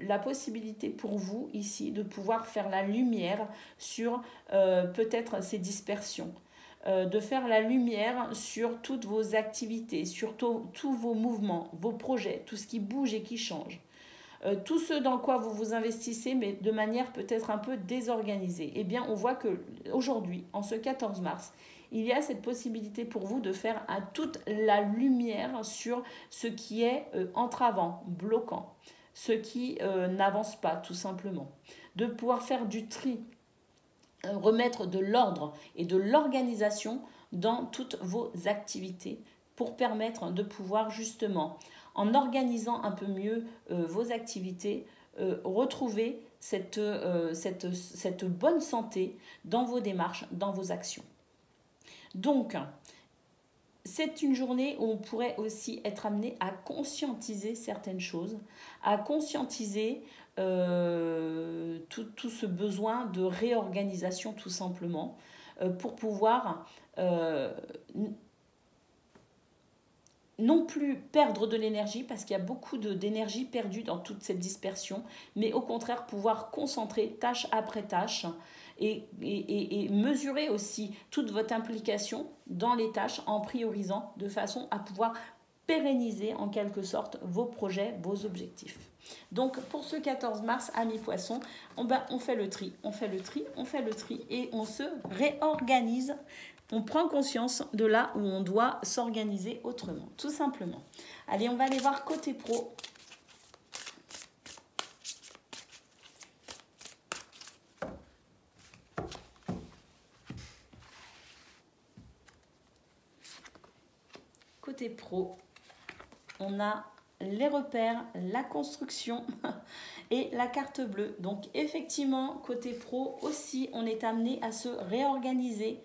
la possibilité pour vous ici de pouvoir faire la lumière sur peut-être ces dispersions. De faire la lumière sur toutes vos activités, sur tous vos mouvements, vos projets, tout ce qui bouge et qui change. Tout ce dans quoi vous vous investissez, mais de manière peut-être un peu désorganisée. Eh bien, on voit qu'aujourd'hui, en ce 14 mars, il y a cette possibilité pour vous de faire toute la lumière sur ce qui est entravant, bloquant, ce qui n'avance pas, tout simplement. De pouvoir faire du tri, remettre de l'ordre et de l'organisation dans toutes vos activités pour permettre de pouvoir justement, en organisant un peu mieux vos activités, retrouver cette bonne santé dans vos démarches, dans vos actions. Donc, c'est une journée où on pourrait aussi être amené à conscientiser certaines choses, à conscientiser tout ce besoin de réorganisation tout simplement, pour pouvoir non plus perdre de l'énergie, parce qu'il y a beaucoup d'énergie perdue dans toute cette dispersion, mais au contraire pouvoir concentrer tâche après tâche et mesurer aussi toute votre implication dans les tâches en priorisant de façon à pouvoir pérenniser en quelque sorte vos projets, vos objectifs. Donc pour ce 14 mars, amis poissons, on fait le tri, on fait le tri, on fait le tri et on se réorganise. On prend conscience de là où on doit s'organiser autrement, tout simplement. Allez, on va aller voir côté pro. Côté pro, on a les repères, la construction et la carte bleue. Donc effectivement, côté pro aussi, on est amené à se réorganiser.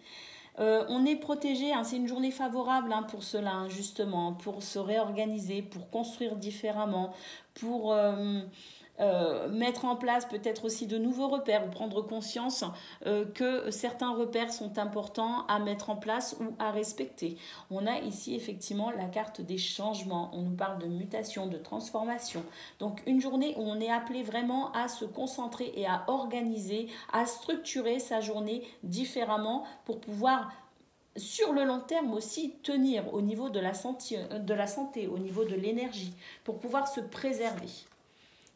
On est protégé, hein, c'est une journée favorable hein, pour cela, hein, justement, pour se réorganiser, pour construire différemment, pour mettre en place peut-être aussi de nouveaux repères ou prendre conscience que certains repères sont importants à mettre en place ou à respecter. On a ici effectivement la carte des changements, on nous parle de mutation, de transformation. Donc une journée où on est appelé vraiment à se concentrer et à organiser, à structurer sa journée différemment pour pouvoir sur le long terme aussi tenir au niveau de la santé, au niveau de l'énergie, pour pouvoir se préserver.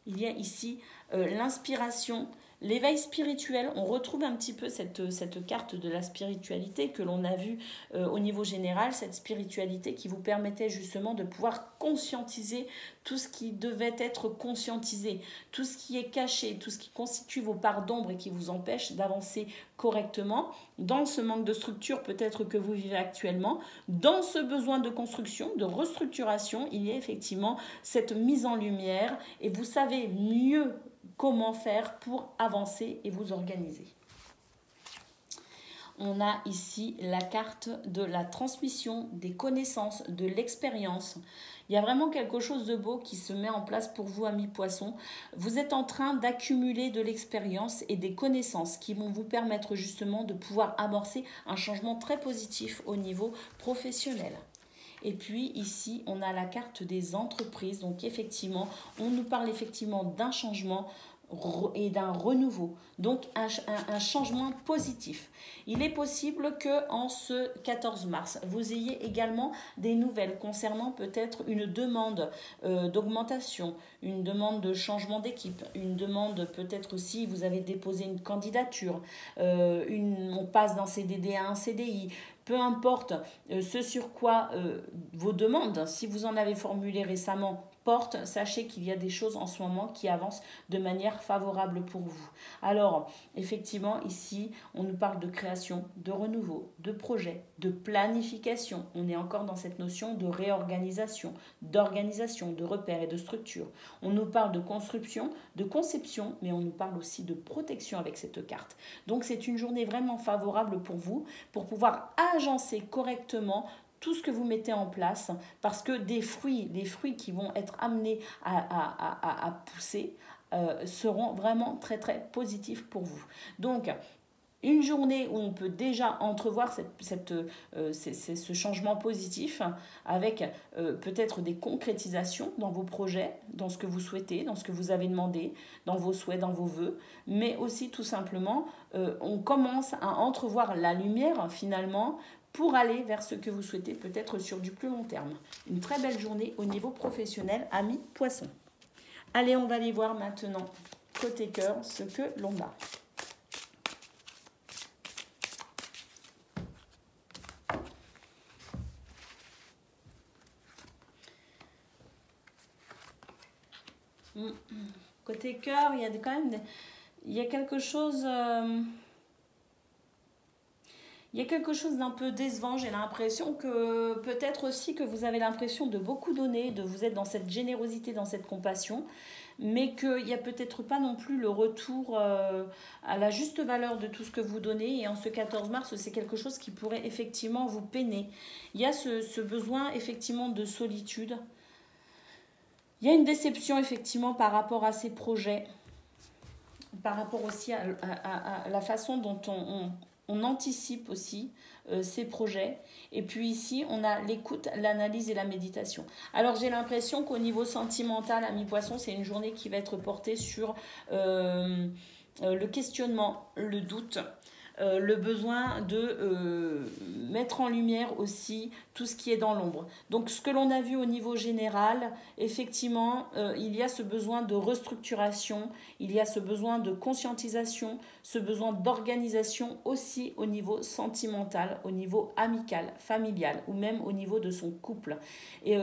Il y a ici l'inspiration, l'éveil spirituel. On retrouve un petit peu cette carte de la spiritualité que l'on a vue au niveau général, cette spiritualité qui vous permettait justement de pouvoir conscientiser tout ce qui devait être conscientisé, tout ce qui est caché, tout ce qui constitue vos parts d'ombre et qui vous empêche d'avancer correctement dans ce manque de structure peut-être que vous vivez actuellement, dans ce besoin de construction, de restructuration, il y a effectivement cette mise en lumière et vous savez mieux comment faire pour avancer et vous organiser. On a ici la carte de la transmission des connaissances, de l'expérience. Il y a vraiment quelque chose de beau qui se met en place pour vous, amis poissons. Vous êtes en train d'accumuler de l'expérience et des connaissances qui vont vous permettre justement de pouvoir amorcer un changement très positif au niveau professionnel. Et puis ici, on a la carte des entreprises. Donc effectivement, on nous parle effectivement d'un changement et d'un renouveau, donc un changement positif. Il est possible que en ce 14 mars, vous ayez également des nouvelles concernant peut-être une demande d'augmentation, une demande de changement d'équipe, une demande peut-être aussi, vous avez déposé une candidature, on passe d'un CDD à un CDI, peu importe ce sur quoi vos demandes, si vous en avez formulé récemment, porte, sachez qu'il y a des choses en ce moment qui avancent de manière favorable pour vous. Alors, effectivement, ici, on nous parle de création, de renouveau, de projet, de planification. On est encore dans cette notion de réorganisation, d'organisation, de repères et de structure. On nous parle de construction, de conception, mais on nous parle aussi de protection avec cette carte. Donc, c'est une journée vraiment favorable pour vous, pour pouvoir agencer correctement tout ce que vous mettez en place, parce que les fruits qui vont être amenés à pousser seront vraiment très très positifs pour vous. Donc, une journée où on peut déjà entrevoir ce changement positif avec peut-être des concrétisations dans vos projets, dans ce que vous souhaitez, dans ce que vous avez demandé, dans vos souhaits, dans vos vœux, mais aussi tout simplement, on commence à entrevoir la lumière finalement pour aller vers ce que vous souhaitez, peut-être sur du plus long terme. Une très belle journée au niveau professionnel, amis poissons. Allez, on va aller voir maintenant, côté cœur, ce que l'on a. Côté cœur, il y a quand même quelque chose... Il y a quelque chose d'un peu décevant, j'ai l'impression que peut-être aussi que vous avez l'impression de beaucoup donner, de vous être dans cette générosité, dans cette compassion, mais qu'il n'y a peut-être pas non plus le retour à la juste valeur de tout ce que vous donnez. Et en ce 14 mars, c'est quelque chose qui pourrait effectivement vous peiner. Il y a ce besoin effectivement de solitude. Il y a une déception effectivement par rapport à ces projets, par rapport aussi à la façon dont on anticipe aussi ces projets. Et puis ici, on a l'écoute, l'analyse et la méditation. Alors, j'ai l'impression qu'au niveau sentimental, amis poissons, c'est une journée qui va être portée sur le questionnement, le doute, le besoin de mettre en lumière aussi tout ce qui est dans l'ombre. Donc ce que l'on a vu au niveau général, effectivement, il y a ce besoin de restructuration, il y a ce besoin de conscientisation, ce besoin d'organisation aussi au niveau sentimental, au niveau amical, familial ou même au niveau de son couple. Et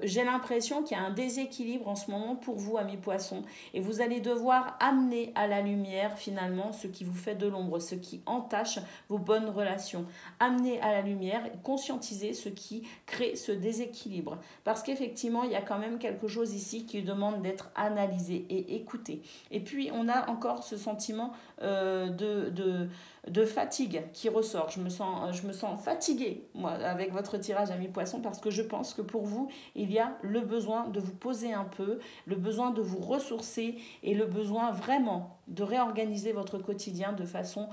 j'ai l'impression qu'il y a un déséquilibre en ce moment pour vous, amis poissons, et vous allez devoir amener à la lumière finalement ce qui vous fait de l'ombre, ce qui entache vos bonnes relations. Amener à la lumière, conscientiser ce qui crée ce déséquilibre. Parce qu'effectivement, il y a quand même quelque chose ici qui demande d'être analysé et écouté. Et puis, on a encore ce sentiment de fatigue qui ressort. Je me sens fatiguée, moi, avec votre tirage, amis poissons, parce que je pense que pour vous, il y a le besoin de vous poser un peu, le besoin de vous ressourcer et le besoin vraiment de réorganiser votre quotidien de façon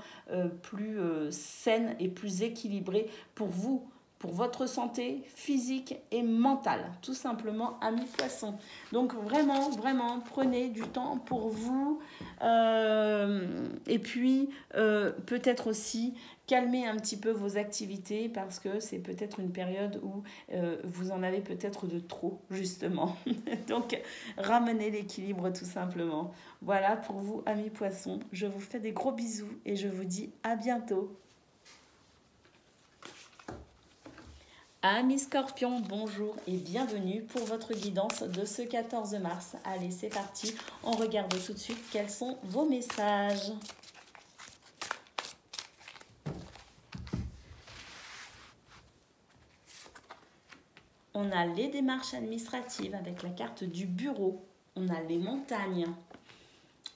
plus saine et plus équilibrée pour vous, pour votre santé physique et mentale, tout simplement, amis poissons. Donc vraiment, vraiment, prenez du temps pour vous et puis peut-être aussi calmer un petit peu vos activités parce que c'est peut-être une période où vous en avez peut-être de trop, justement. Donc, ramenez l'équilibre tout simplement. Voilà pour vous, amis poissons. Je vous fais des gros bisous et je vous dis à bientôt. Amis Scorpions, bonjour et bienvenue pour votre guidance de ce 14 mars. Allez, c'est parti. On regarde tout de suite quels sont vos messages. On a les démarches administratives avec la carte du bureau. On a les montagnes.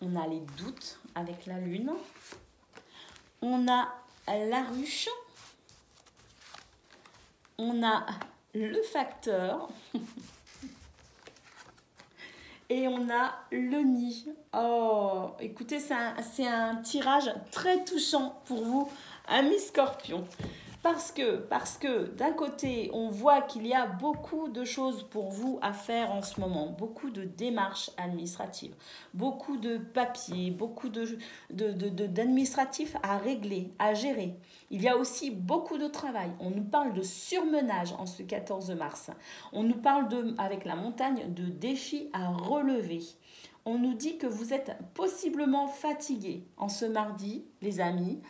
On a les doutes avec la lune. On a la ruche. On a le facteur et on a le nid. Oh, écoutez, c'est un tirage très touchant pour vous, amis Scorpions. Parce que d'un côté, on voit qu'il y a beaucoup de choses pour vous à faire en ce moment, beaucoup de démarches administratives, beaucoup de papiers, beaucoup d'administratifs à régler, à gérer. Il y a aussi beaucoup de travail. On nous parle de surmenage en ce 14 mars. On nous parle, avec la montagne, de défis à relever. On nous dit que vous êtes possiblement fatigués en ce mardi, les amis,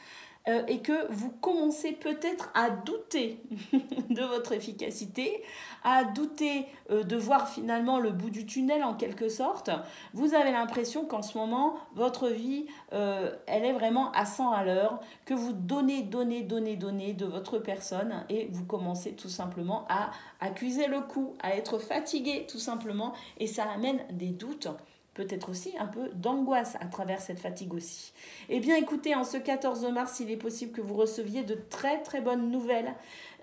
et que vous commencez peut-être à douter de votre efficacité, à douter de voir finalement le bout du tunnel en quelque sorte. Vous avez l'impression qu'en ce moment, votre vie, elle est vraiment à 100 à l'heure, que vous donnez de votre personne et vous commencez tout simplement à accuser le coup, à être fatigué tout simplement et ça amène des doutes. Peut-être aussi un peu d'angoisse à travers cette fatigue aussi. Eh bien écoutez, en ce 14 mars, il est possible que vous receviez de très très bonnes nouvelles.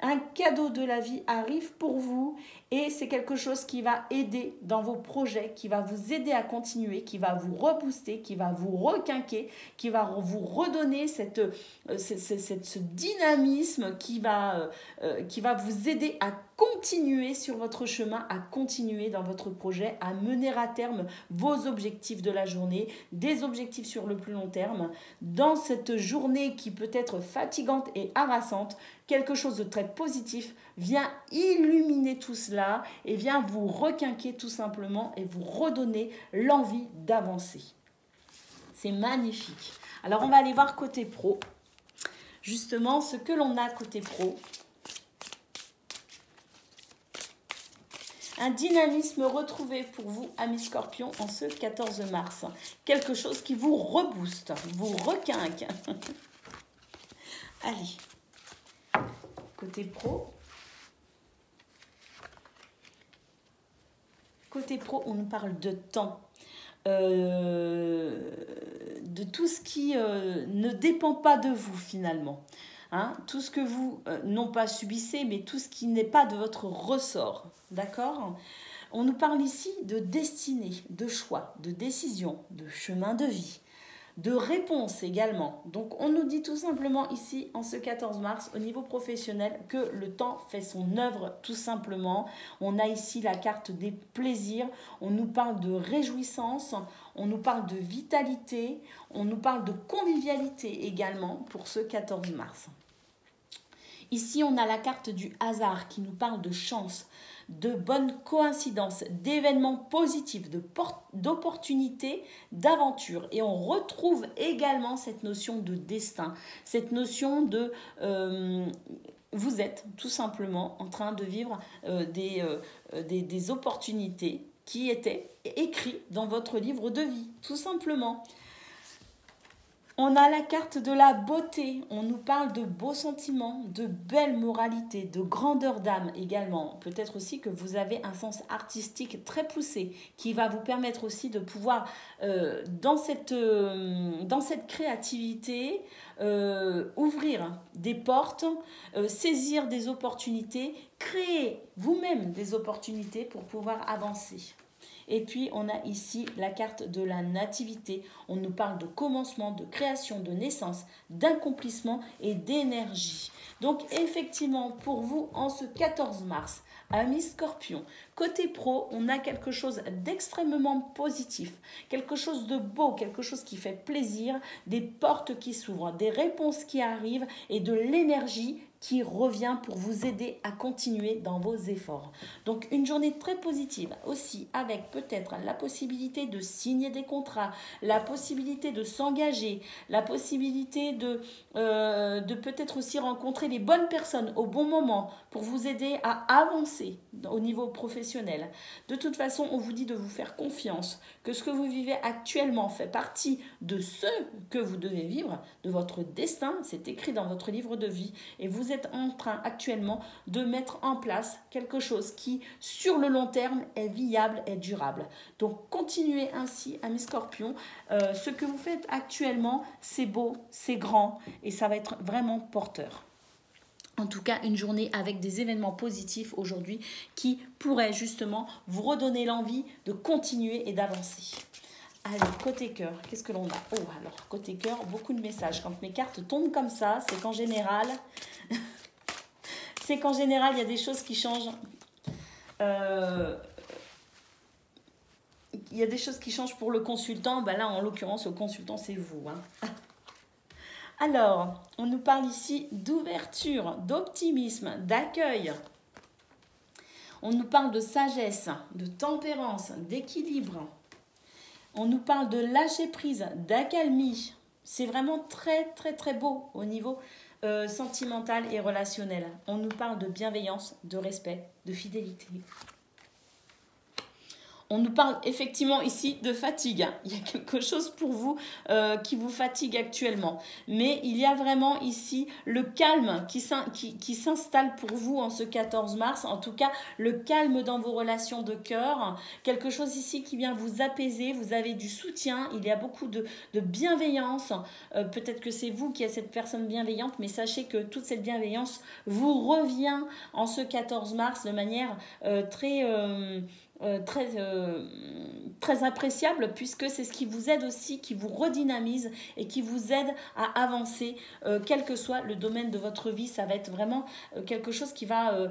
Un cadeau de la vie arrive pour vous et c'est quelque chose qui va aider dans vos projets, qui va vous aider à continuer, qui va vous rebooster, qui va vous requinquer, qui va vous redonner ce dynamisme qui va vous aider à continuer sur votre chemin, à continuer dans votre projet, à mener à terme vos objectifs de la journée, des objectifs sur le plus long terme. Dans cette journée qui peut être fatigante et harassante, quelque chose de très positif vient illuminer tout cela et vient vous requinquer tout simplement et vous redonner l'envie d'avancer. C'est magnifique. Alors on va aller voir côté pro. Justement, ce que l'on a côté pro. Un dynamisme retrouvé pour vous, amis Scorpions, en ce 14 mars. Quelque chose qui vous rebooste, vous requinque. Allez. Côté pro. Côté pro, on nous parle de temps. De tout ce qui ne dépend pas de vous finalement. Hein, tout ce que vous, non pas subissez, mais tout ce qui n'est pas de votre ressort. D'accord ? On nous parle ici de destinée, de choix, de décision, de chemin de vie. de réponses également. Donc on nous dit tout simplement ici en ce 14 mars au niveau professionnel que le temps fait son œuvre tout simplement. On a ici la carte des plaisirs, on nous parle de réjouissance, on nous parle de vitalité, on nous parle de convivialité également pour ce 14 mars. Ici on a la carte du hasard qui nous parle de chance, de bonnes coïncidences, d'événements positifs, d'opportunités, d'aventures. Et on retrouve également cette notion de destin, cette notion de... vous êtes tout simplement en train de vivre des opportunités qui étaient écrites dans votre livre de vie, tout simplement. On a la carte de la beauté, on nous parle de beaux sentiments, de belle moralité, de grandeur d'âme également. Peut-être aussi que vous avez un sens artistique très poussé qui va vous permettre aussi de pouvoir, dans cette créativité, ouvrir des portes, saisir des opportunités, créer vous-même des opportunités pour pouvoir avancer. Et puis, on a ici la carte de la nativité. On nous parle de commencement, de création, de naissance, d'accomplissement et d'énergie. Donc, effectivement, pour vous, en ce 14 mars, amis Scorpion, côté pro, on a quelque chose d'extrêmement positif, quelque chose de beau, quelque chose qui fait plaisir, des portes qui s'ouvrent, des réponses qui arrivent et de l'énergie qui revient pour vous aider à continuer dans vos efforts. Donc une journée très positive aussi avec peut-être la possibilité de signer des contrats, la possibilité de s'engager, la possibilité de peut-être aussi rencontrer les bonnes personnes au bon moment pour vous aider à avancer au niveau professionnel. De toute façon, on vous dit de vous faire confiance, que ce que vous vivez actuellement fait partie de ce que vous devez vivre, de votre destin, c'est écrit dans votre livre de vie et vous êtes en train actuellement de mettre en place quelque chose qui, sur le long terme, est viable et durable. Donc, continuez ainsi, amis Scorpions. Ce que vous faites actuellement, c'est beau, c'est grand et ça va être vraiment porteur. En tout cas, une journée avec des événements positifs aujourd'hui qui pourraient justement vous redonner l'envie de continuer et d'avancer. Allez, côté cœur, qu'est-ce que l'on a? Oh, alors, côté cœur, beaucoup de messages. Quand mes cartes tombent comme ça, c'est qu'en général, il y a des choses qui changent. Il y a des choses qui changent pour le consultant. Ben là, en l'occurrence, le consultant, c'est vous. Hein. Alors, on nous parle ici d'ouverture, d'optimisme, d'accueil. On nous parle de sagesse, de tempérance, d'équilibre. On nous parle de lâcher prise, d'accalmie. C'est vraiment très, très, très beau au niveau sentimental et relationnel. On nous parle de bienveillance, de respect, de fidélité. On nous parle effectivement ici de fatigue. Il y a quelque chose pour vous qui vous fatigue actuellement. Mais il y a vraiment ici le calme qui s'installe pour vous en ce 14 mars. En tout cas, le calme dans vos relations de cœur. Quelque chose ici qui vient vous apaiser. Vous avez du soutien. Il y a beaucoup de bienveillance. Peut-être que c'est vous qui êtes cette personne bienveillante. Mais sachez que toute cette bienveillance vous revient en ce 14 mars de manière très appréciable puisque c'est ce qui vous aide aussi, qui vous redynamise et qui vous aide à avancer, quel que soit le domaine de votre vie. Ça va être vraiment quelque chose qui va...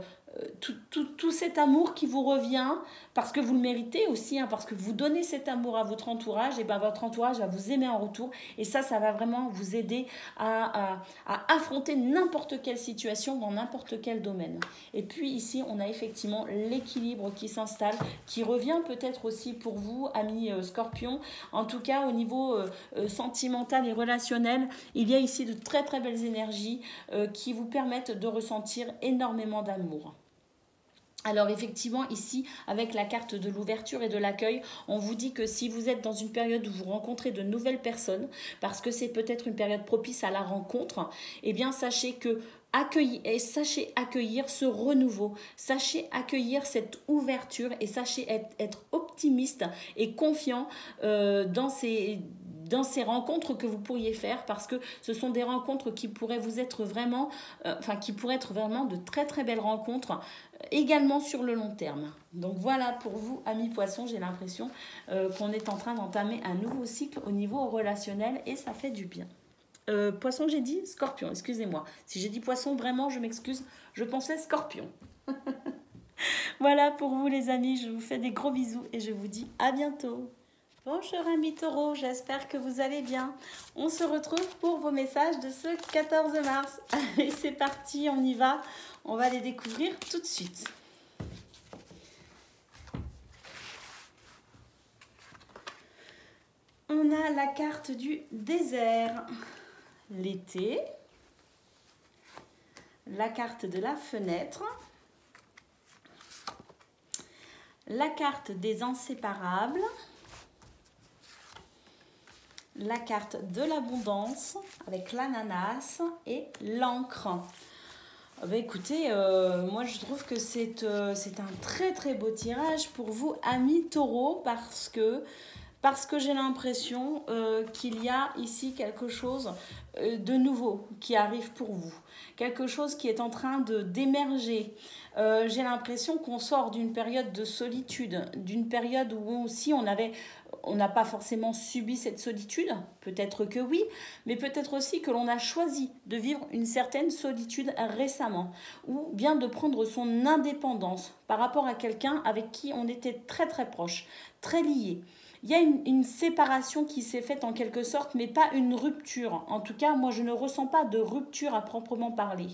tout cet amour qui vous revient parce que vous le méritez aussi, hein, parce que vous donnez cet amour à votre entourage, et ben votre entourage va vous aimer en retour et ça va vraiment vous aider à affronter n'importe quelle situation dans n'importe quel domaine. Et puis ici, on a effectivement l'équilibre qui s'installe, qui revient peut-être aussi pour vous, amis Scorpions. En tout cas, au niveau sentimental et relationnel, il y a ici de très très belles énergies qui vous permettent de ressentir énormément d'amour. Alors effectivement, ici, avec la carte de l'ouverture et de l'accueil, on vous dit que si vous êtes dans une période où vous rencontrez de nouvelles personnes, parce que c'est peut-être une période propice à la rencontre, eh bien sachez que sachez accueillir ce renouveau, sachez accueillir cette ouverture et sachez être optimiste et confiant dans ces rencontres que vous pourriez faire, parce que ce sont des rencontres qui pourraient vous être vraiment, qui pourraient être vraiment de très très belles rencontres, également sur le long terme. Donc voilà pour vous, amis poissons, j'ai l'impression qu'on est en train d'entamer un nouveau cycle au niveau relationnel et ça fait du bien. Poisson, j'ai dit scorpion, excusez-moi. Si j'ai dit poisson, vraiment, je m'excuse, je pensais scorpion. Voilà pour vous les amis, je vous fais des gros bisous et je vous dis à bientôt. Bonjour amis taureaux, j'espère que vous allez bien. On se retrouve pour vos messages de ce 14 mars. Allez, c'est parti, on y va. On va les découvrir tout de suite. On a la carte du désert, l'été, la carte de la fenêtre, la carte des inséparables, la carte de l'abondance avec l'ananas et l'encre. Écoutez, moi je trouve que c'est un très très beau tirage pour vous, amis taureaux, parce que j'ai l'impression qu'il y a ici quelque chose de nouveau qui arrive pour vous. Quelque chose qui est en train d'émerger. J'ai l'impression qu'on sort d'une période de solitude, d'une période où aussi on n'a pas forcément subi cette solitude, peut-être que oui, mais peut-être aussi que l'on a choisi de vivre une certaine solitude récemment, ou bien de prendre son indépendance par rapport à quelqu'un avec qui on était très très proche, très lié. Il y a une séparation qui s'est faite en quelque sorte, mais pas une rupture. En tout cas, moi, je ne ressens pas de rupture à proprement parler.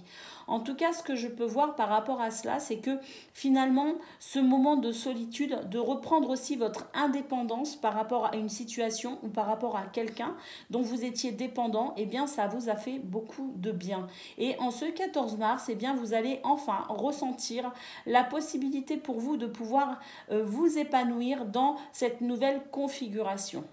En tout cas, ce que je peux voir par rapport à cela, c'est que finalement, ce moment de solitude, de reprendre aussi votre indépendance par rapport à une situation ou par rapport à quelqu'un dont vous étiez dépendant, eh bien, ça vous a fait beaucoup de bien. Et en ce 14 mars, eh bien, vous allez enfin ressentir la possibilité pour vous de pouvoir vous épanouir dans cette nouvelle configuration.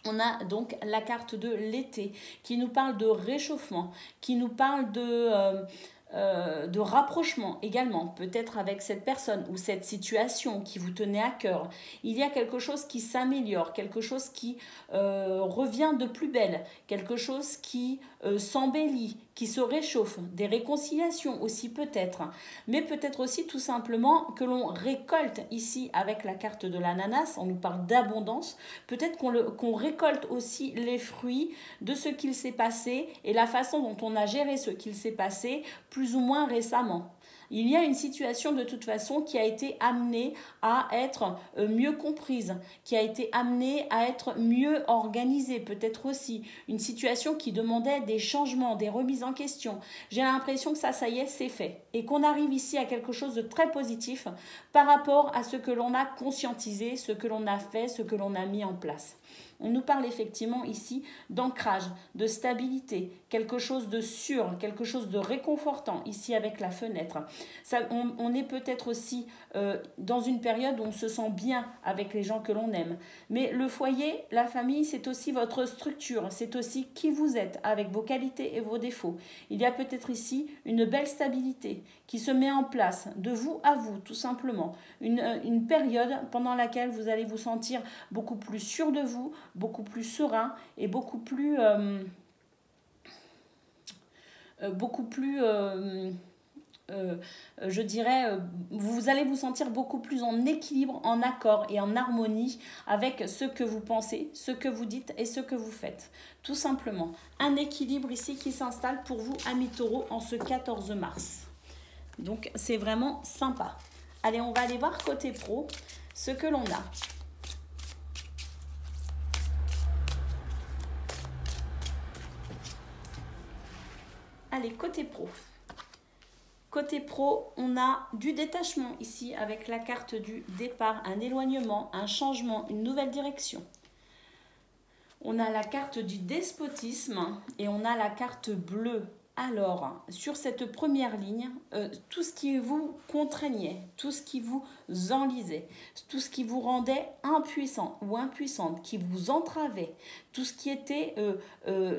On a donc la carte de l'été qui nous parle de réchauffement, qui nous parle de rapprochement également, peut-être avec cette personne ou cette situation qui vous tenait à cœur. Il y a quelque chose qui s'améliore, quelque chose qui revient de plus belle, quelque chose qui s'embellit, qui se réchauffe, des réconciliations aussi peut-être, mais peut-être aussi tout simplement que l'on récolte ici avec la carte de l'ananas, on nous parle d'abondance, peut-être qu'on récolte aussi les fruits de ce qu'il s'est passé et la façon dont on a géré ce qu'il s'est passé plus ou moins récemment. Il y a une situation de toute façon qui a été amenée à être mieux comprise, qui a été amenée à être mieux organisée, peut-être aussi. Une situation qui demandait des changements, des remises en question. J'ai l'impression que ça y est, c'est fait. Et qu'on arrive ici à quelque chose de très positif par rapport à ce que l'on a conscientisé, ce que l'on a fait, ce que l'on a mis en place. On nous parle effectivement ici d'ancrage, de stabilité, quelque chose de sûr, quelque chose de réconfortant ici avec la fenêtre. On est peut-être aussi dans une période où on se sent bien avec les gens que l'on aime. Mais le foyer, la famille, c'est aussi votre structure, c'est aussi qui vous êtes avec vos qualités et vos défauts. Il y a peut-être ici une belle stabilité qui se met en place de vous à vous, tout simplement. Une période pendant laquelle vous allez vous sentir beaucoup plus sûr de vous, beaucoup plus serein et beaucoup plus je dirais, vous allez vous sentir beaucoup plus en équilibre, en accord et en harmonie avec ce que vous pensez, ce que vous dites et ce que vous faites. Tout simplement, un équilibre ici qui s'installe pour vous, amis taureaux, en ce 14 mars. Donc, c'est vraiment sympa. Allez, on va aller voir côté pro ce que l'on a. Allez, côté pro. Côté pro, on a du détachement ici avec la carte du départ, un éloignement, un changement, une nouvelle direction. On a la carte du despotisme et on a la carte bleue. Alors, sur cette première ligne, tout ce qui vous contraignait, tout ce qui vous enlisait, tout ce qui vous rendait impuissant ou impuissante, qui vous entravait, tout ce qui était,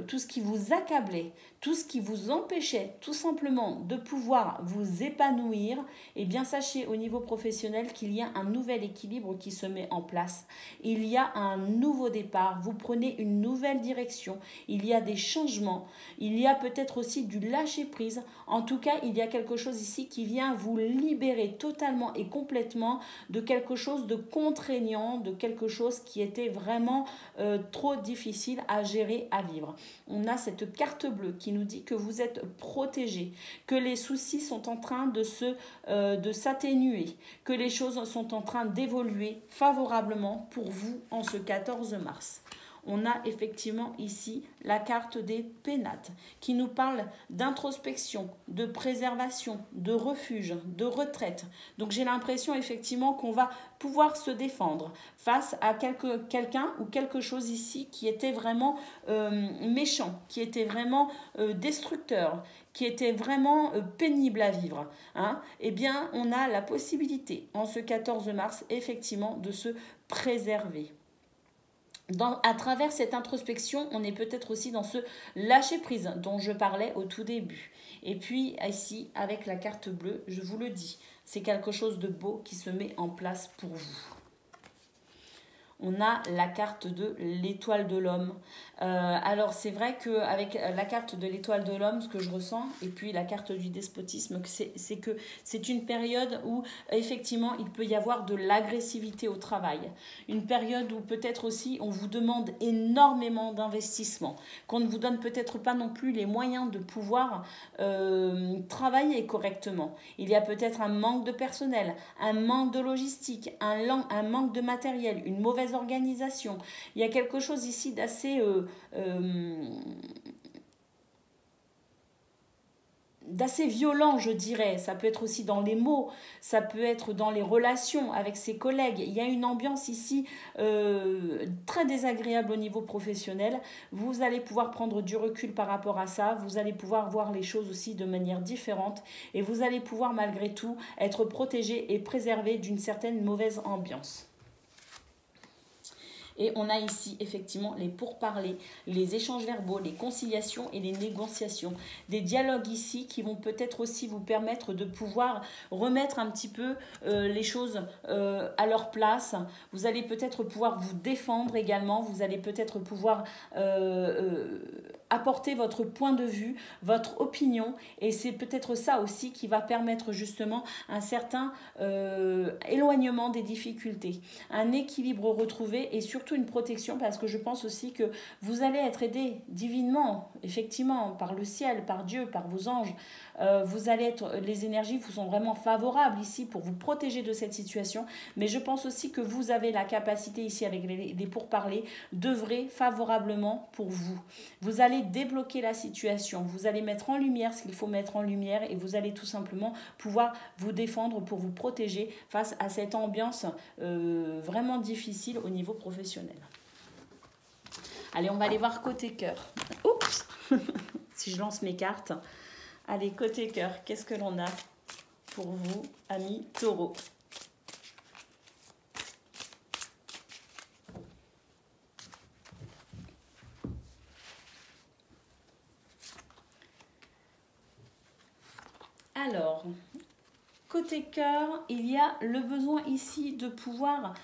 tout ce qui vous accablait, tout ce qui vous empêchait tout simplement de pouvoir vous épanouir, eh bien sachez au niveau professionnel qu'il y a un nouvel équilibre qui se met en place. Il y a un nouveau départ, vous prenez une nouvelle direction, il y a des changements, il y a peut-être aussi du lâcher-prise. En tout cas, il y a quelque chose ici qui vient vous libérer totalement et complètement de quelque chose de contraignant, de quelque chose qui était vraiment trop difficile à gérer, à vivre. On a cette carte bleue qui nous dit que vous êtes protégé, que les soucis sont en train de s'atténuer, que les choses sont en train d'évoluer favorablement pour vous en ce 14 mars. On a effectivement ici la carte des pénates qui nous parle d'introspection, de préservation, de refuge, de retraite. Donc j'ai l'impression effectivement qu'on va pouvoir se défendre face à quelqu'un ou quelque chose ici qui était vraiment méchant, qui était vraiment destructeur, qui était vraiment pénible à vivre. Eh bien, on a la possibilité en ce 14 mars effectivement de se préserver. À travers cette introspection, on est peut-être aussi dans ce lâcher-prise dont je parlais au tout début. Et puis ici, avec la carte bleue, je vous le dis, c'est quelque chose de beau qui se met en place pour vous. On a la carte de l'étoile de l'homme. Alors c'est vrai qu'avec la carte de l'étoile de l'homme, ce que je ressens, et puis la carte du despotisme, c'est que c'est une période où effectivement il peut y avoir de l'agressivité au travail. Une période où peut-être aussi on vous demande énormément d'investissement, qu'on ne vous donne peut-être pas non plus les moyens de pouvoir travailler correctement. Il y a peut-être un manque de personnel, un manque de logistique, un manque de matériel, une mauvaise organisation. Il y a quelque chose ici d'assez violent, je dirais. Ça peut être aussi dans les mots, ça peut être dans les relations avec ses collègues. Il y a une ambiance ici très désagréable au niveau professionnel. Vous allez pouvoir prendre du recul par rapport à ça. Vous allez pouvoir voir les choses aussi de manière différente. Et vous allez pouvoir malgré tout être protégé et préservé d'une certaine mauvaise ambiance. Et on a ici effectivement les pourparlers, les échanges verbaux, les conciliations et les négociations. Des dialogues ici qui vont peut-être aussi vous permettre de pouvoir remettre un petit peu les choses à leur place. Vous allez peut-être pouvoir vous défendre également. Vous allez peut-être pouvoir apporter votre point de vue, votre opinion. Et c'est peut-être ça aussi qui va permettre justement un certain éloignement des difficultés, un équilibre retrouvé et surtout une protection, parce que je pense aussi que vous allez être aidé divinement, effectivement, par le ciel, par Dieu, par vos anges. Vous allez être, les énergies vous sont vraiment favorables ici pour vous protéger de cette situation, mais je pense aussi que vous avez la capacité ici avec les pourparlers d'œuvrer favorablement pour vous. Vous allez débloquer la situation, vous allez mettre en lumière ce qu'il faut mettre en lumière et vous allez tout simplement pouvoir vous défendre pour vous protéger face à cette ambiance vraiment difficile au niveau professionnel. Allez, on va aller voir côté cœur. Oups si je lance mes cartes. Allez, côté cœur, qu'est-ce que l'on a pour vous, amis taureaux? Alors, côté cœur, il y a le besoin ici de pouvoir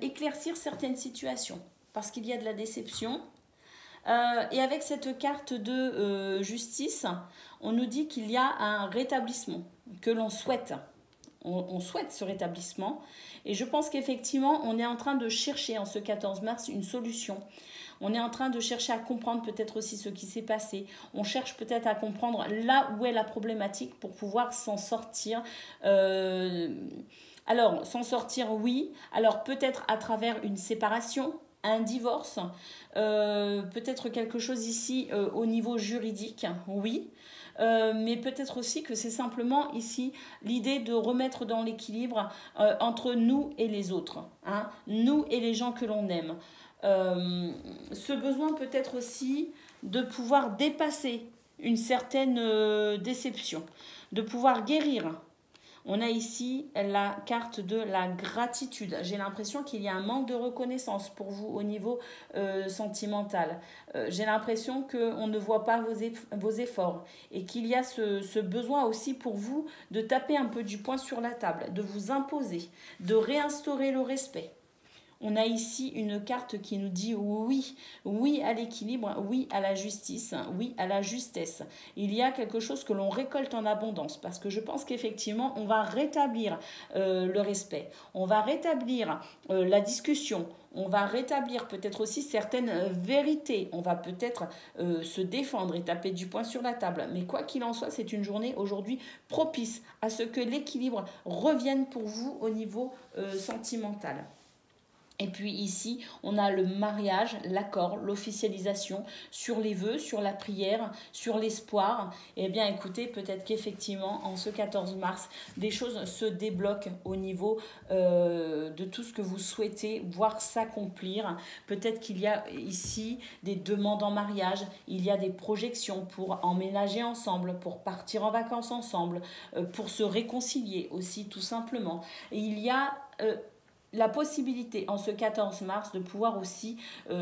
éclaircir certaines situations parce qu'il y a de la déception. Et avec cette carte de justice, on nous dit qu'il y a un rétablissement que l'on souhaite. On souhaite ce rétablissement. Et je pense qu'effectivement, on est en train de chercher en ce 14 mars une solution. On est en train de chercher à comprendre peut-être aussi ce qui s'est passé. On cherche peut-être à comprendre là où est la problématique pour pouvoir s'en sortir. Alors, s'en sortir, oui. Alors, peut-être à travers une séparation, un divorce, peut-être quelque chose ici au niveau juridique, oui. Mais peut-être aussi que c'est simplement ici l'idée de remettre dans l'équilibre entre nous et les autres, hein, nous et les gens que l'on aime. Ce besoin peut-être aussi de pouvoir dépasser une certaine déception, de pouvoir guérir. On a ici la carte de la gratitude. J'ai l'impression qu'il y a un manque de reconnaissance pour vous au niveau sentimental. J'ai l'impression qu'on ne voit pas vos efforts et qu'il y a ce besoin aussi pour vous de taper un peu du poing sur la table, de vous imposer, de réinstaurer le respect. On a ici une carte qui nous dit oui, oui à l'équilibre, oui à la justice, oui à la justesse. Il y a quelque chose que l'on récolte en abondance parce que je pense qu'effectivement, on va rétablir le respect, on va rétablir la discussion, on va rétablir peut-être aussi certaines vérités, on va peut-être se défendre et taper du poing sur la table. Mais quoi qu'il en soit, c'est une journée aujourd'hui propice à ce que l'équilibre revienne pour vous au niveau sentimental. Et puis ici, on a le mariage, l'accord, l'officialisation sur les vœux, sur la prière, sur l'espoir. Eh bien, écoutez, peut-être qu'effectivement, en ce 14 mars, des choses se débloquent au niveau de tout ce que vous souhaitez voir s'accomplir. Peut-être qu'il y a ici des demandes en mariage, il y a des projections pour emménager ensemble, pour partir en vacances ensemble, pour se réconcilier aussi, tout simplement. Et il y a la possibilité en ce 14 mars de pouvoir aussi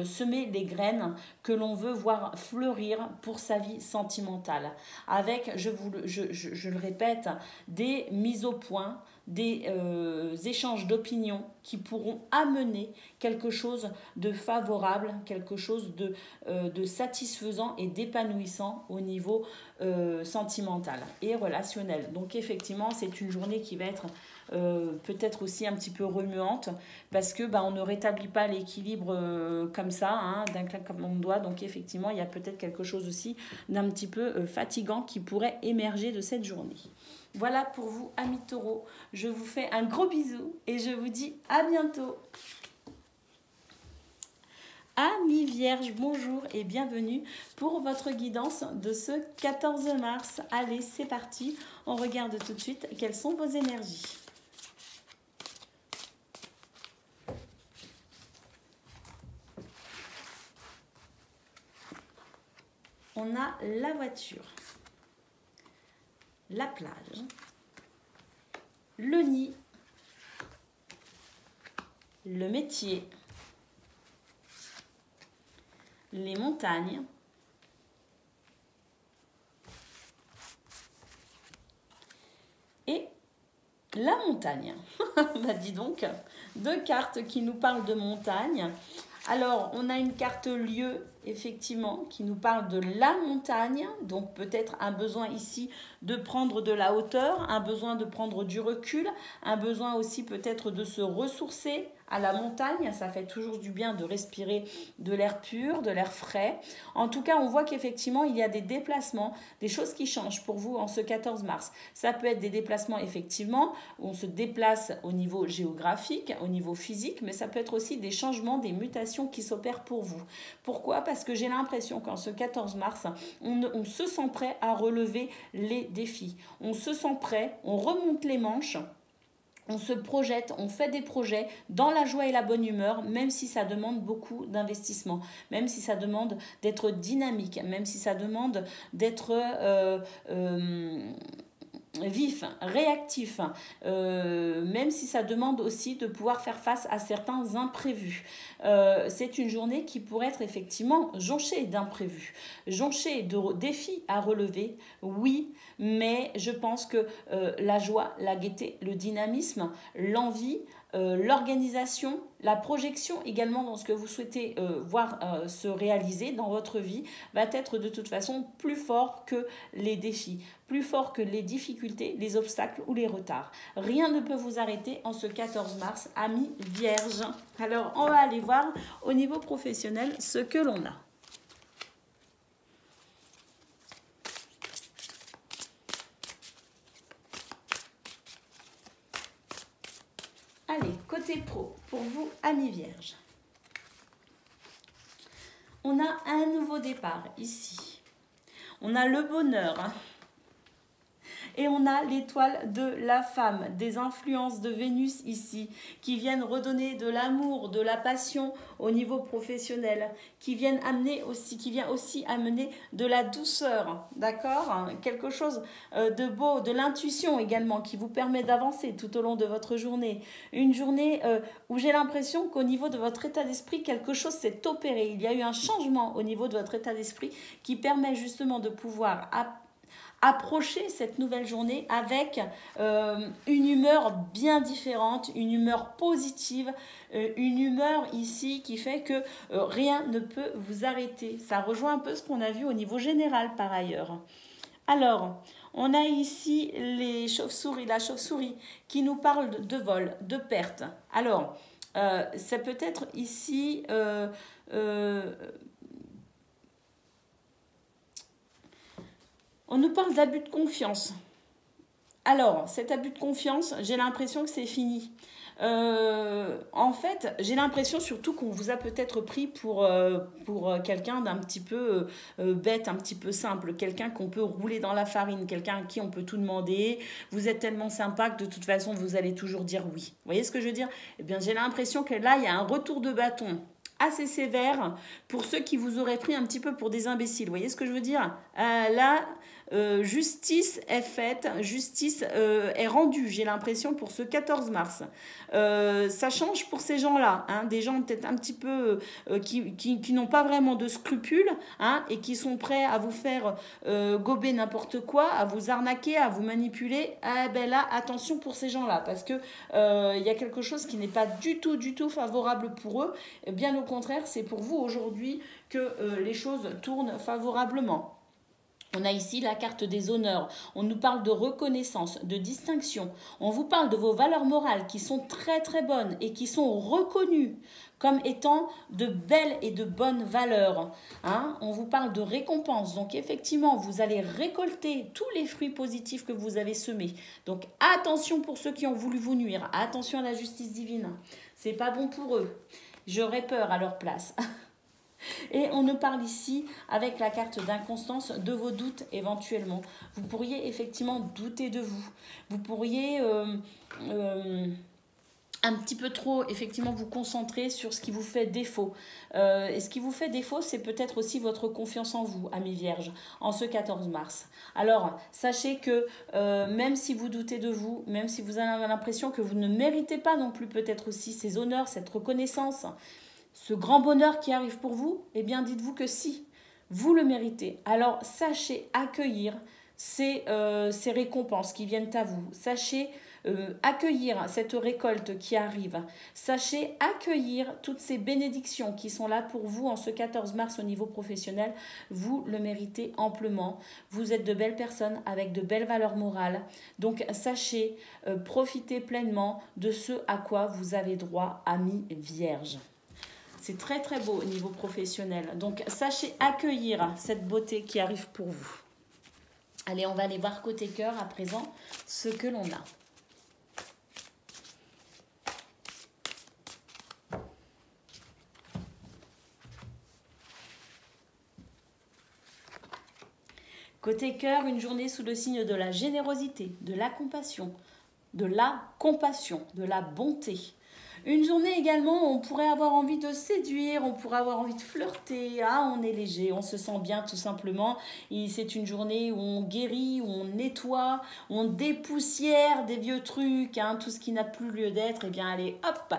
semer les graines que l'on veut voir fleurir pour sa vie sentimentale. Avec, je le répète, des mises au point, des échanges d'opinions qui pourront amener quelque chose de favorable, quelque chose de satisfaisant et d'épanouissant au niveau sentimental et relationnel. Donc effectivement, c'est une journée qui va être peut-être aussi un petit peu remuante parce que on ne rétablit pas l'équilibre comme ça, d'un claquement de doigts. Donc effectivement, il y a peut-être quelque chose aussi d'un petit peu fatigant qui pourrait émerger de cette journée. Voilà pour vous, amis taureaux. Je vous fais un gros bisou et je vous dis à bientôt. Amis vierges, bonjour et bienvenue pour votre guidance de ce 14 mars. Allez, c'est parti. On regarde tout de suite quelles sont vos énergies. On a la voiture, la plage, le nid, le métier, les montagnes, et la montagne. Bah dis donc, deux cartes qui nous parlent de montagne. Alors, on a une carte lieu, effectivement, qui nous parle de la montagne. Donc, peut-être un besoin ici de prendre de la hauteur, un besoin de prendre du recul, un besoin aussi peut-être de se ressourcer à la montagne. Ça fait toujours du bien de respirer de l'air pur, de l'air frais. En tout cas, on voit qu'effectivement, il y a des déplacements, des choses qui changent pour vous en ce 14 mars. Ça peut être des déplacements, effectivement, où on se déplace au niveau géographique, au niveau physique, mais ça peut être aussi des changements, des mutations qui s'opèrent pour vous. Pourquoi ? Parce que j'ai l'impression qu'en ce 14 mars, on se sent prêt à relever les défis. On se sent prêt, on remonte les manches. On se projette, on fait des projets dans la joie et la bonne humeur, même si ça demande beaucoup d'investissement, même si ça demande d'être dynamique, même si ça demande d'être vif, réactif, même si ça demande aussi de pouvoir faire face à certains imprévus. C'est une journée qui pourrait être effectivement jonchée d'imprévus, jonchée de défis à relever, oui, mais je pense que la joie, la gaieté, le dynamisme, l'envie, l'organisation, la projection également dans ce que vous souhaitez voir se réaliser dans votre vie va être de toute façon plus fort que les défis, plus fort que les difficultés, les obstacles ou les retards. Rien ne peut vous arrêter en ce 14 mars, amis vierges. Alors, on va aller voir au niveau professionnel ce que l'on a. Allez, côté pro, pour vous, amis vierges. On a un nouveau départ ici. On a le bonheur Et on a l'étoile de la femme, des influences de Vénus ici, qui viennent redonner de l'amour, de la passion au niveau professionnel, qui viennent amener aussi, qui vient aussi amener de la douceur, d'accord? Quelque chose de beau, de l'intuition également, qui vous permet d'avancer tout au long de votre journée. Une journée où j'ai l'impression qu'au niveau de votre état d'esprit, quelque chose s'est opéré. Il y a eu un changement au niveau de votre état d'esprit qui permet justement de pouvoir approcher cette nouvelle journée avec une humeur bien différente, une humeur positive, une humeur ici qui fait que rien ne peut vous arrêter. Ça rejoint un peu ce qu'on a vu au niveau général par ailleurs. Alors, on a ici les chauves-souris, la chauve-souris qui nous parle de vol, de perte. Alors, ça peut être ici... on nous parle d'abus de confiance. Alors, cet abus de confiance, j'ai l'impression que c'est fini. En fait, j'ai l'impression surtout qu'on vous a peut-être pris pour quelqu'un d'un petit peu bête, un petit peu simple, quelqu'un qu'on peut rouler dans la farine, quelqu'un à qui on peut tout demander. Vous êtes tellement sympa que de toute façon, vous allez toujours dire oui. Vous voyez ce que je veux dire? Eh bien, j'ai l'impression que là, il y a un retour de bâton assez sévère pour ceux qui vous auraient pris un petit peu pour des imbéciles. Vous voyez ce que je veux dire? Là, justice est faite, justice est rendue, j'ai l'impression, pour ce 14 mars. Ça change pour ces gens-là, hein, des gens peut-être un petit peu qui n'ont pas vraiment de scrupules, hein, et qui sont prêts à vous faire gober n'importe quoi, à vous arnaquer, à vous manipuler. Ah ben là, attention pour ces gens-là, parce que y a quelque chose qui n'est pas du tout favorable pour eux. Bien au contraire, c'est pour vous aujourd'hui que les choses tournent favorablement. On a ici la carte des honneurs. On nous parle de reconnaissance, de distinction. On vous parle de vos valeurs morales qui sont très bonnes et qui sont reconnues comme étant de belles et de bonnes valeurs. Hein? On vous parle de récompense. Donc effectivement, vous allez récolter tous les fruits positifs que vous avez semés. Donc attention pour ceux qui ont voulu vous nuire. Attention à la justice divine. C'est pas bon pour eux. J'aurais peur à leur place. Et on nous parle ici, avec la carte d'inconstance, de vos doutes éventuellement. Vous pourriez effectivement douter de vous. Vous pourriez un petit peu trop, effectivement, vous concentrer sur ce qui vous fait défaut. Et ce qui vous fait défaut, c'est peut-être aussi votre confiance en vous, amis vierges, en ce 14 mars. Alors, sachez que même si vous doutez de vous, même si vous avez l'impression que vous ne méritez pas non plus peut-être aussi ces honneurs, cette reconnaissance, ce grand bonheur qui arrive pour vous, eh bien dites-vous que si, vous le méritez. Alors sachez accueillir ces récompenses qui viennent à vous. Sachez accueillir cette récolte qui arrive. Sachez accueillir toutes ces bénédictions qui sont là pour vous en ce 14 mars au niveau professionnel. Vous le méritez amplement. Vous êtes de belles personnes avec de belles valeurs morales. Donc sachez profiter pleinement de ce à quoi vous avez droit, amis vierges. C'est très beau au niveau professionnel. Donc, sachez accueillir cette beauté qui arrive pour vous. Allez, on va aller voir côté cœur à présent ce que l'on a. Côté cœur, une journée sous le signe de la générosité, de la compassion, de la bonté. Une journée également où on pourrait avoir envie de séduire, on pourrait avoir envie de flirter. Ah, on est léger, on se sent bien tout simplement. C'est une journée où on guérit, où on nettoie, où on dépoussière des vieux trucs, hein, tout ce qui n'a plus lieu d'être. Eh bien, allez, hop,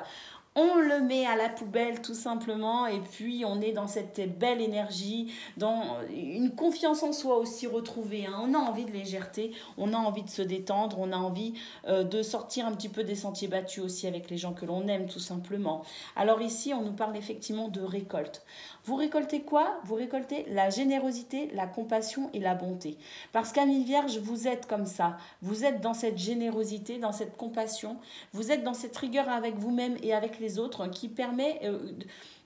on le met à la poubelle tout simplement et puis on est dans cette belle énergie, dans une confiance en soi aussi retrouvée. Hein. On a envie de légèreté, on a envie de se détendre, on a envie de sortir un petit peu des sentiers battus aussi avec les gens que l'on aime tout simplement. Alors ici, on nous parle effectivement de récolte. Vous récoltez quoi? Vous récoltez la générosité, la compassion et la bonté. Parce qu'amis vierges, vous êtes comme ça. Vous êtes dans cette générosité, dans cette compassion. Vous êtes dans cette rigueur avec vous-même et avec les autres, qui permet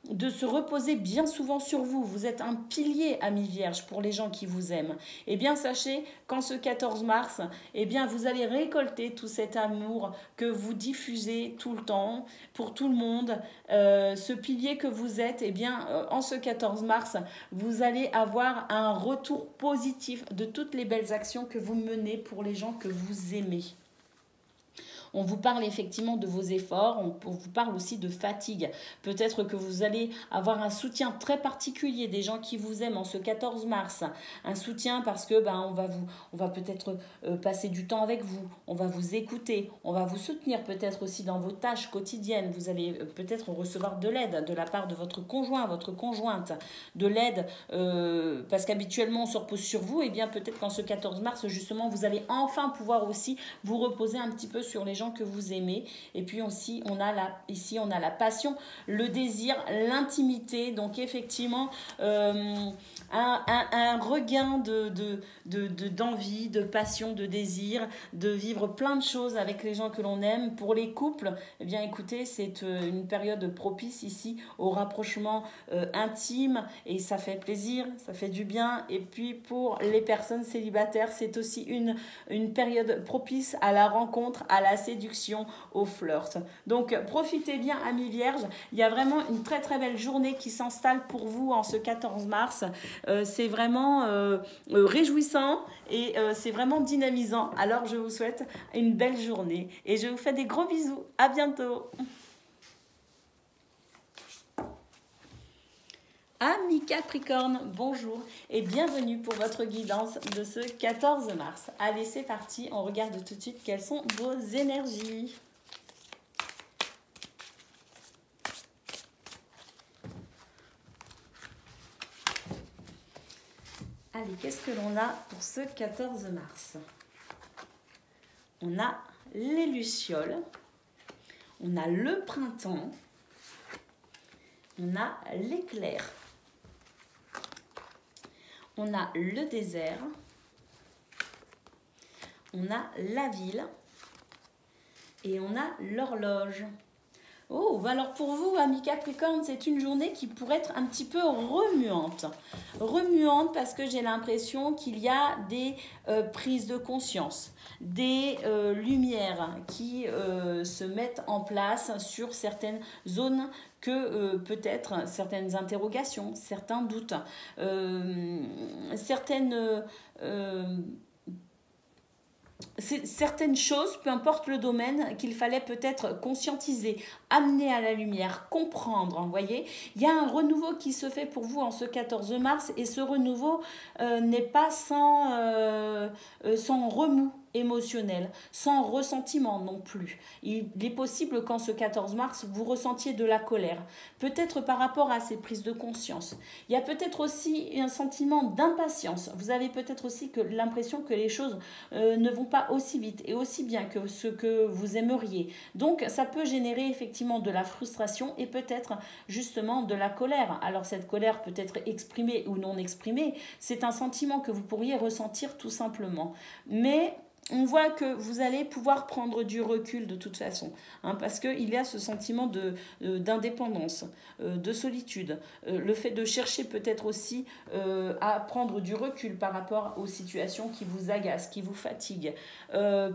de se reposer bien souvent sur vous. Vous êtes un pilier, ami Vierge, pour les gens qui vous aiment. Eh bien, sachez qu'en ce 14 mars, eh bien, vous allez récolter tout cet amour que vous diffusez tout le temps, pour tout le monde. Ce pilier que vous êtes, eh bien, en ce 14 mars, vous allez avoir un retour positif de toutes les belles actions que vous menez pour les gens que vous aimez. On vous parle effectivement de vos efforts, on vous parle aussi de fatigue. Peut-être que vous allez avoir un soutien très particulier des gens qui vous aiment en ce 14 mars. Un soutien parce que on va peut-être passer du temps avec vous, on va vous écouter, on va vous soutenir peut-être aussi dans vos tâches quotidiennes. Vous allez peut-être recevoir de l'aide de la part de votre conjoint, votre conjointe, de l'aide parce qu'habituellement on se repose sur vous. Et bien peut-être qu'en ce 14 mars justement vous allez enfin pouvoir aussi vous reposer un petit peu sur les gens que vous aimez. Et puis aussi ici on a la passion, le désir, l'intimité. Donc effectivement un regain d'envie, de passion, de désir, de vivre plein de choses avec les gens que l'on aime. Pour les couples, eh bien écoutez, c'est une période propice ici au rapprochement intime, et ça fait plaisir, ça fait du bien. Et puis pour les personnes célibataires, c'est aussi une période propice à la rencontre, à la séduction, au flirt. Donc profitez bien, amis vierges. Il y a vraiment une très très belle journée qui s'installe pour vous en ce 14 mars. C'est vraiment réjouissant et c'est vraiment dynamisant. Alors je vous souhaite une belle journée et je vous fais des gros bisous. À bientôt. Amis Capricorne, bonjour et bienvenue pour votre guidance de ce 14 mars. Allez, c'est parti, on regarde tout de suite quelles sont vos énergies. Allez, qu'est-ce que l'on a pour ce 14 mars? On a les lucioles, on a le printemps, on a l'éclair. On a le désert, on a la ville et on a l'horloge. Oh, alors pour vous, amis Capricorne, c'est une journée qui pourrait être un petit peu remuante. Remuante parce que j'ai l'impression qu'il y a des prises de conscience, des lumières qui se mettent en place sur certaines zones que peut-être certaines interrogations, certains doutes, certaines choses, peu importe le domaine, qu'il fallait peut-être conscientiser, amener à la lumière, comprendre, vous voyez. Il y a un renouveau qui se fait pour vous en ce 14 mars et ce renouveau n'est pas sans remous émotionnel, sans ressentiment non plus. Il est possible qu'en ce 14 mars, vous ressentiez de la colère, peut-être par rapport à ces prises de conscience. Il y a peut-être aussi un sentiment d'impatience. Vous avez peut-être aussi l'impression que les choses ne vont pas aussi vite et aussi bien que ce que vous aimeriez. Donc, ça peut générer effectivement de la frustration et peut-être justement de la colère. Alors, cette colère peut être exprimée ou non exprimée. C'est un sentiment que vous pourriez ressentir tout simplement. Mais on voit que vous allez pouvoir prendre du recul de toute façon, hein, parce qu'il y a ce sentiment d'indépendance, de solitude, le fait de chercher peut-être aussi à prendre du recul par rapport aux situations qui vous agacent, qui vous fatiguent,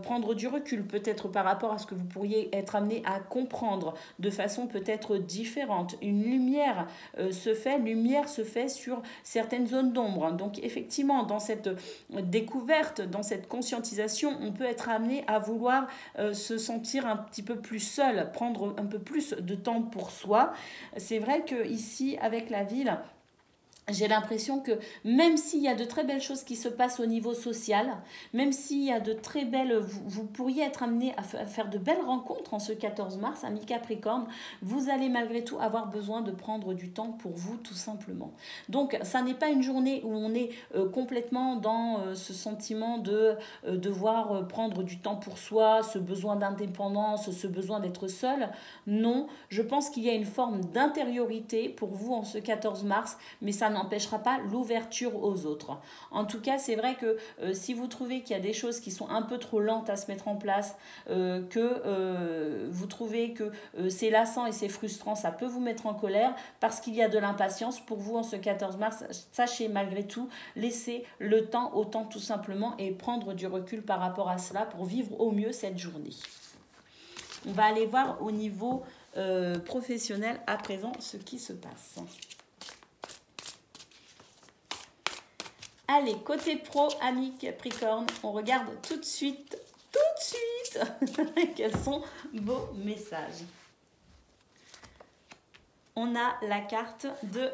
prendre du recul peut-être par rapport à ce que vous pourriez être amené à comprendre de façon peut-être différente. Une lumière se fait sur certaines zones d'ombre. Donc effectivement, dans cette découverte, dans cette conscientisation, on peut être amené à vouloir se sentir un petit peu plus seul, prendre un peu plus de temps pour soi. C'est vrai que ici, avec la ville, j'ai l'impression que même s'il y a de très belles choses qui se passent au niveau social, même s'il y a de très belles... Vous pourriez être amené à faire de belles rencontres en ce 14 mars, amis Capricorne, vous allez malgré tout avoir besoin de prendre du temps pour vous, tout simplement. Donc, ça n'est pas une journée où on est complètement dans ce sentiment de devoir prendre du temps pour soi, ce besoin d'indépendance, ce besoin d'être seul. Non, je pense qu'il y a une forme d'intériorité pour vous en ce 14 mars, mais ça n'empêchera pas l'ouverture aux autres. En tout cas, c'est vrai que si vous trouvez qu'il y a des choses qui sont un peu trop lentes à se mettre en place, que vous trouvez que c'est lassant et c'est frustrant, ça peut vous mettre en colère parce qu'il y a de l'impatience pour vous en ce 14 mars. Sachez malgré tout laisser le temps au temps tout simplement et prendre du recul par rapport à cela pour vivre au mieux cette journée. On va aller voir au niveau professionnel à présent ce qui se passe. Allez, côté pro, amis Capricorne, on regarde tout de suite, quels sont vos messages. On a la carte de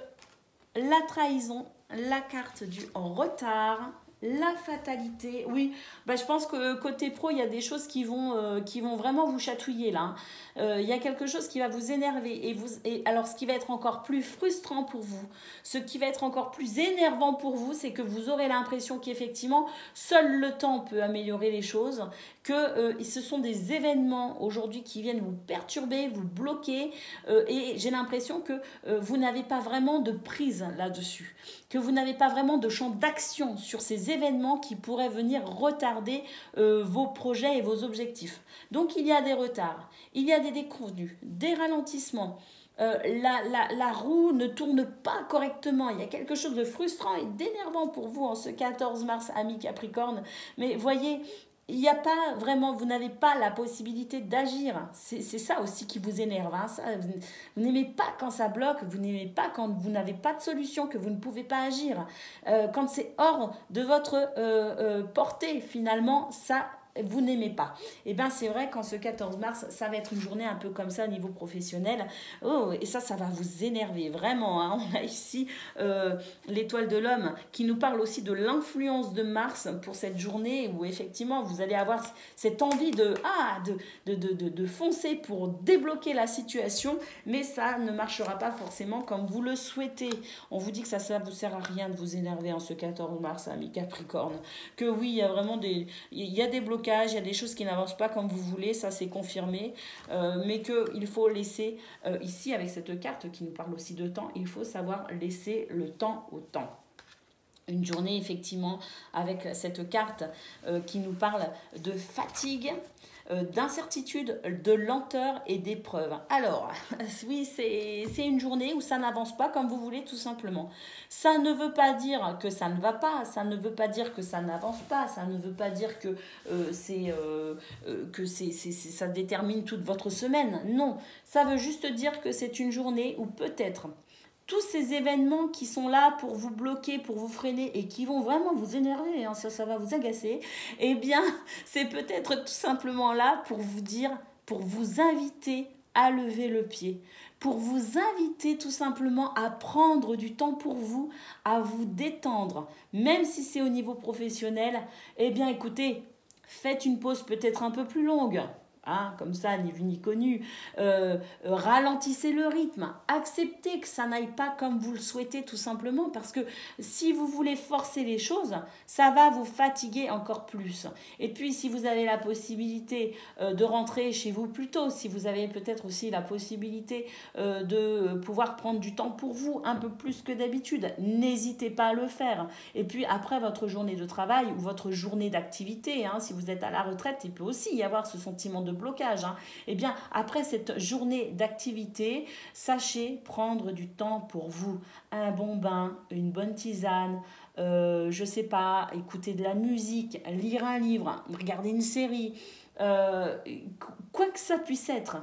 la trahison, la carte du retard, la fatalité. Oui, bah, je pense que côté pro, il y a des choses qui vont vraiment vous chatouiller là. Il y a quelque chose qui va vous énerver. Et alors, ce qui va être encore plus frustrant pour vous, ce qui va être encore plus énervant pour vous, c'est que vous aurez l'impression qu'effectivement, seul le temps peut améliorer les choses, que ce sont des événements aujourd'hui qui viennent vous perturber, vous bloquer. Et j'ai l'impression que vous n'avez pas vraiment de prise là-dessus, que vous n'avez pas vraiment de champ d'action sur ces événements qui pourraient venir retarder vos projets et vos objectifs. Donc il y a des retards, il y a des déconvenus, des ralentissements. La roue ne tourne pas correctement. Il y a quelque chose de frustrant et d'énervant pour vous en ce 14 mars, amis Capricorne. Mais voyez, il n'y a pas vraiment, vous n'avez pas la possibilité d'agir. C'est ça aussi qui vous énerve. Hein. Ça, vous n'aimez pas quand ça bloque, vous n'aimez pas quand vous n'avez pas de solution, que vous ne pouvez pas agir. Quand c'est hors de votre portée, finalement, ça, vous n'aimez pas. Et bien c'est vrai qu'en ce 14 mars, ça va être une journée un peu comme ça au niveau professionnel. Oh, et ça va vous énerver vraiment. Hein. On a ici l'étoile de l'homme qui nous parle aussi de l'influence de Mars pour cette journée où effectivement vous allez avoir cette envie de foncer pour débloquer la situation, mais ça ne marchera pas forcément comme vous le souhaitez. On vous dit que ça ne vous sert à rien de vous énerver en ce 14 mars, amis Capricorne. Que oui, il y a vraiment des blocages, il y a des choses qui n'avancent pas comme vous voulez, ça c'est confirmé, mais qu'il faut laisser, ici avec cette carte qui nous parle aussi de temps, il faut savoir laisser le temps au temps. Une journée effectivement avec cette carte qui nous parle de fatigue, d'incertitude, de lenteur et d'épreuve. Alors, oui, c'est une journée où ça n'avance pas comme vous voulez tout simplement. Ça ne veut pas dire que ça ne va pas, ça ne veut pas dire que ça n'avance pas, ça ne veut pas dire que ça détermine toute votre semaine. Non, ça veut juste dire que c'est une journée où peut-être tous ces événements qui sont là pour vous bloquer, pour vous freiner et qui vont vraiment vous énerver, hein, ça va vous agacer, eh bien, c'est peut-être tout simplement là pour vous dire, pour vous inviter à lever le pied, pour vous inviter tout simplement à prendre du temps pour vous, à vous détendre, même si c'est au niveau professionnel, eh bien, écoutez, faites une pause peut-être un peu plus longue. Hein, comme ça, ni vu ni connu, ralentissez le rythme, acceptez que ça n'aille pas comme vous le souhaitez tout simplement, parce que si vous voulez forcer les choses, ça va vous fatiguer encore plus. Et puis si vous avez la possibilité de rentrer chez vous plus tôt, si vous avez peut-être aussi la possibilité de pouvoir prendre du temps pour vous, un peu plus que d'habitude, n'hésitez pas à le faire. Et puis après votre journée de travail ou votre journée d'activité, hein, si vous êtes à la retraite, il peut aussi y avoir ce sentiment de blocage. Hein. Eh bien, après cette journée d'activité, sachez prendre du temps pour vous. Un bon bain, une bonne tisane, je sais pas, écouter de la musique, lire un livre, regarder une série, quoi que ça puisse être.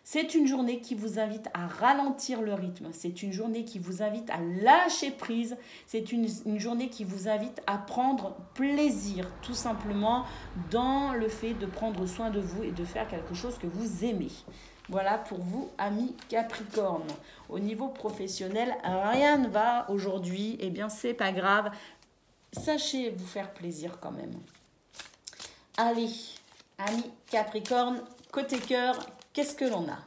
C'est une journée qui vous invite à ralentir le rythme. C'est une journée qui vous invite à lâcher prise. C'est une journée qui vous invite à prendre plaisir, tout simplement, dans le fait de prendre soin de vous et de faire quelque chose que vous aimez. Voilà pour vous, amis Capricorne. Au niveau professionnel, rien ne va aujourd'hui. Eh bien, c'est pas grave. Sachez vous faire plaisir quand même. Allez, amis Capricorne, côté cœur, qu'est-ce que l'on a?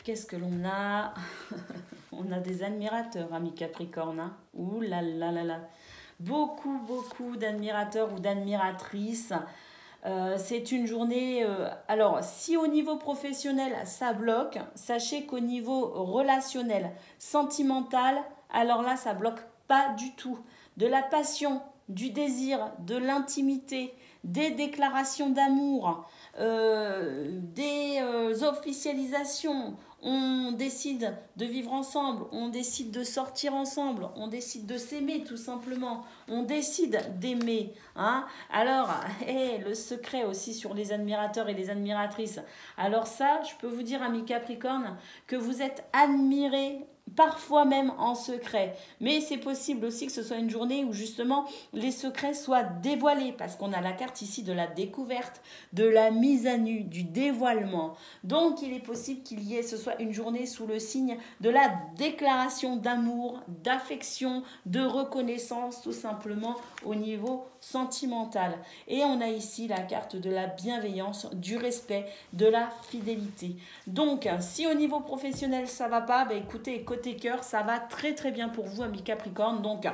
Qu'est-ce que l'on a? On a des admirateurs, amis Capricorne. Hein. Ouh là là là là. Beaucoup d'admirateurs ou d'admiratrices. C'est une journée... alors, si au niveau professionnel, ça bloque, sachez qu'au niveau relationnel, sentimental, alors là, ça bloque pas du tout. De la passion, du désir, de l'intimité, des déclarations d'amour, des officialisations, on décide de vivre ensemble, on décide de sortir ensemble, on décide de s'aimer tout simplement, on décide d'aimer. Hein. Alors, le secret aussi sur les admirateurs et les admiratrices. Alors ça, je peux vous dire, amis Capricorne, que vous êtes admirés parfois même en secret. Mais c'est possible aussi que ce soit une journée où justement les secrets soient dévoilés, parce qu'on a la carte ici de la découverte, de la mise à nu, du dévoilement. Donc il est possible qu'il y ait, ce soit une journée sous le signe de la déclaration d'amour, d'affection, de reconnaissance, tout simplement au niveau sentimental. Et on a ici la carte de la bienveillance, du respect, de la fidélité. Donc si au niveau professionnel ça va pas, bah écoutez, côté cœur, ça va très très bien pour vous, amis Capricorne. Donc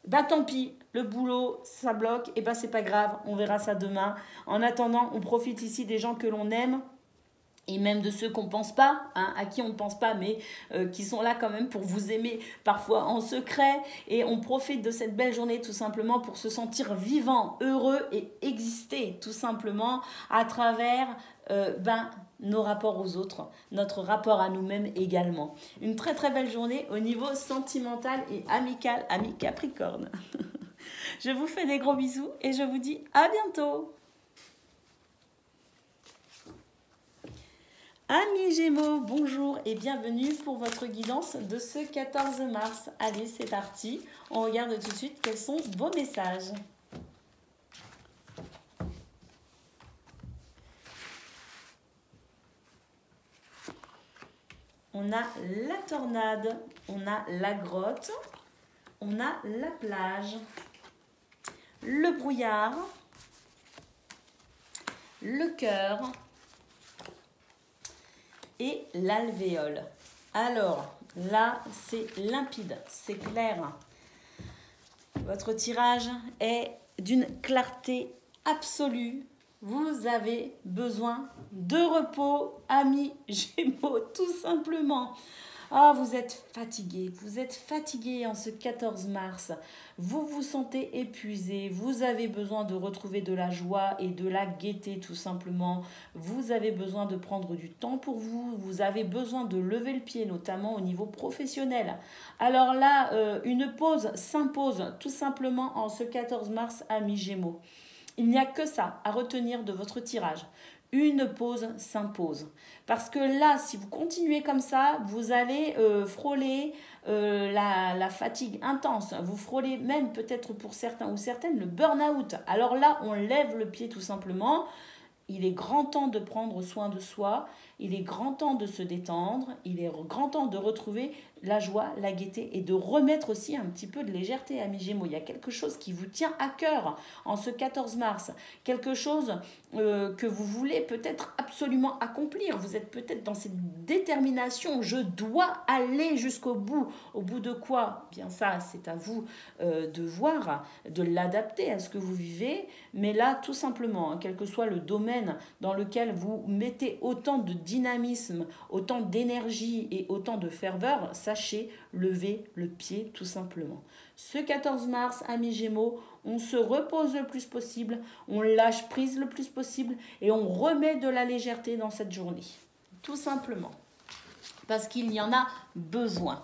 bah tant pis, le boulot ça bloque, et bah c'est pas grave, on verra ça demain. En attendant, on profite ici des gens que l'on aime, et même de ceux qu'on ne pense pas, hein, à qui on ne pense pas, mais qui sont là quand même pour vous aimer, parfois en secret. Et on profite de cette belle journée tout simplement pour se sentir vivant, heureux et exister tout simplement à travers nos rapports aux autres, notre rapport à nous-mêmes également. Une très très belle journée au niveau sentimental et amical, amis Capricorne. Je vous fais des gros bisous et je vous dis à bientôt. Amis Gémeaux, bonjour et bienvenue pour votre guidance de ce 14 mars. Allez, c'est parti. On regarde tout de suite quels sont vos messages. On a la tornade, on a la grotte, on a la plage, le brouillard, le cœur et l'alvéole. Alors, là, c'est limpide, c'est clair. Votre tirage est d'une clarté absolue. Vous avez besoin de repos, amis Gémeaux, tout simplement. Ah, vous êtes fatigué en ce 14 mars. Vous vous sentez épuisé, vous avez besoin de retrouver de la joie et de la gaieté tout simplement. Vous avez besoin de prendre du temps pour vous, vous avez besoin de lever le pied, notamment au niveau professionnel. Alors là, une pause s'impose tout simplement en ce 14 mars, amis Gémeaux. Il n'y a que ça à retenir de votre tirage. Une pause s'impose. Parce que là, si vous continuez comme ça, vous allez frôler la fatigue intense. Vous frôlez même peut-être pour certains ou certaines le burn-out. Alors là, on lève le pied tout simplement. Il est grand temps de prendre soin de soi. Il est grand temps de se détendre. Il est grand temps de retrouver la joie, la gaieté et de remettre aussi un petit peu de légèreté, amis Gémeaux. Il y a quelque chose qui vous tient à cœur en ce 14 mars. Quelque chose que vous voulez peut-être absolument accomplir. Vous êtes peut-être dans cette détermination. Je dois aller jusqu'au bout. Au bout de quoi? Bien ça, c'est à vous de voir, de l'adapter à ce que vous vivez. Mais là, tout simplement, quel que soit le domaine dans lequel vous mettez autant de dynamisme, autant d'énergie et autant de ferveur, sachez lever le pied tout simplement. Ce 14 mars, amis Gémeaux, on se repose le plus possible, on lâche prise le plus possible et on remet de la légèreté dans cette journée. Tout simplement. Parce qu'il y en a besoin.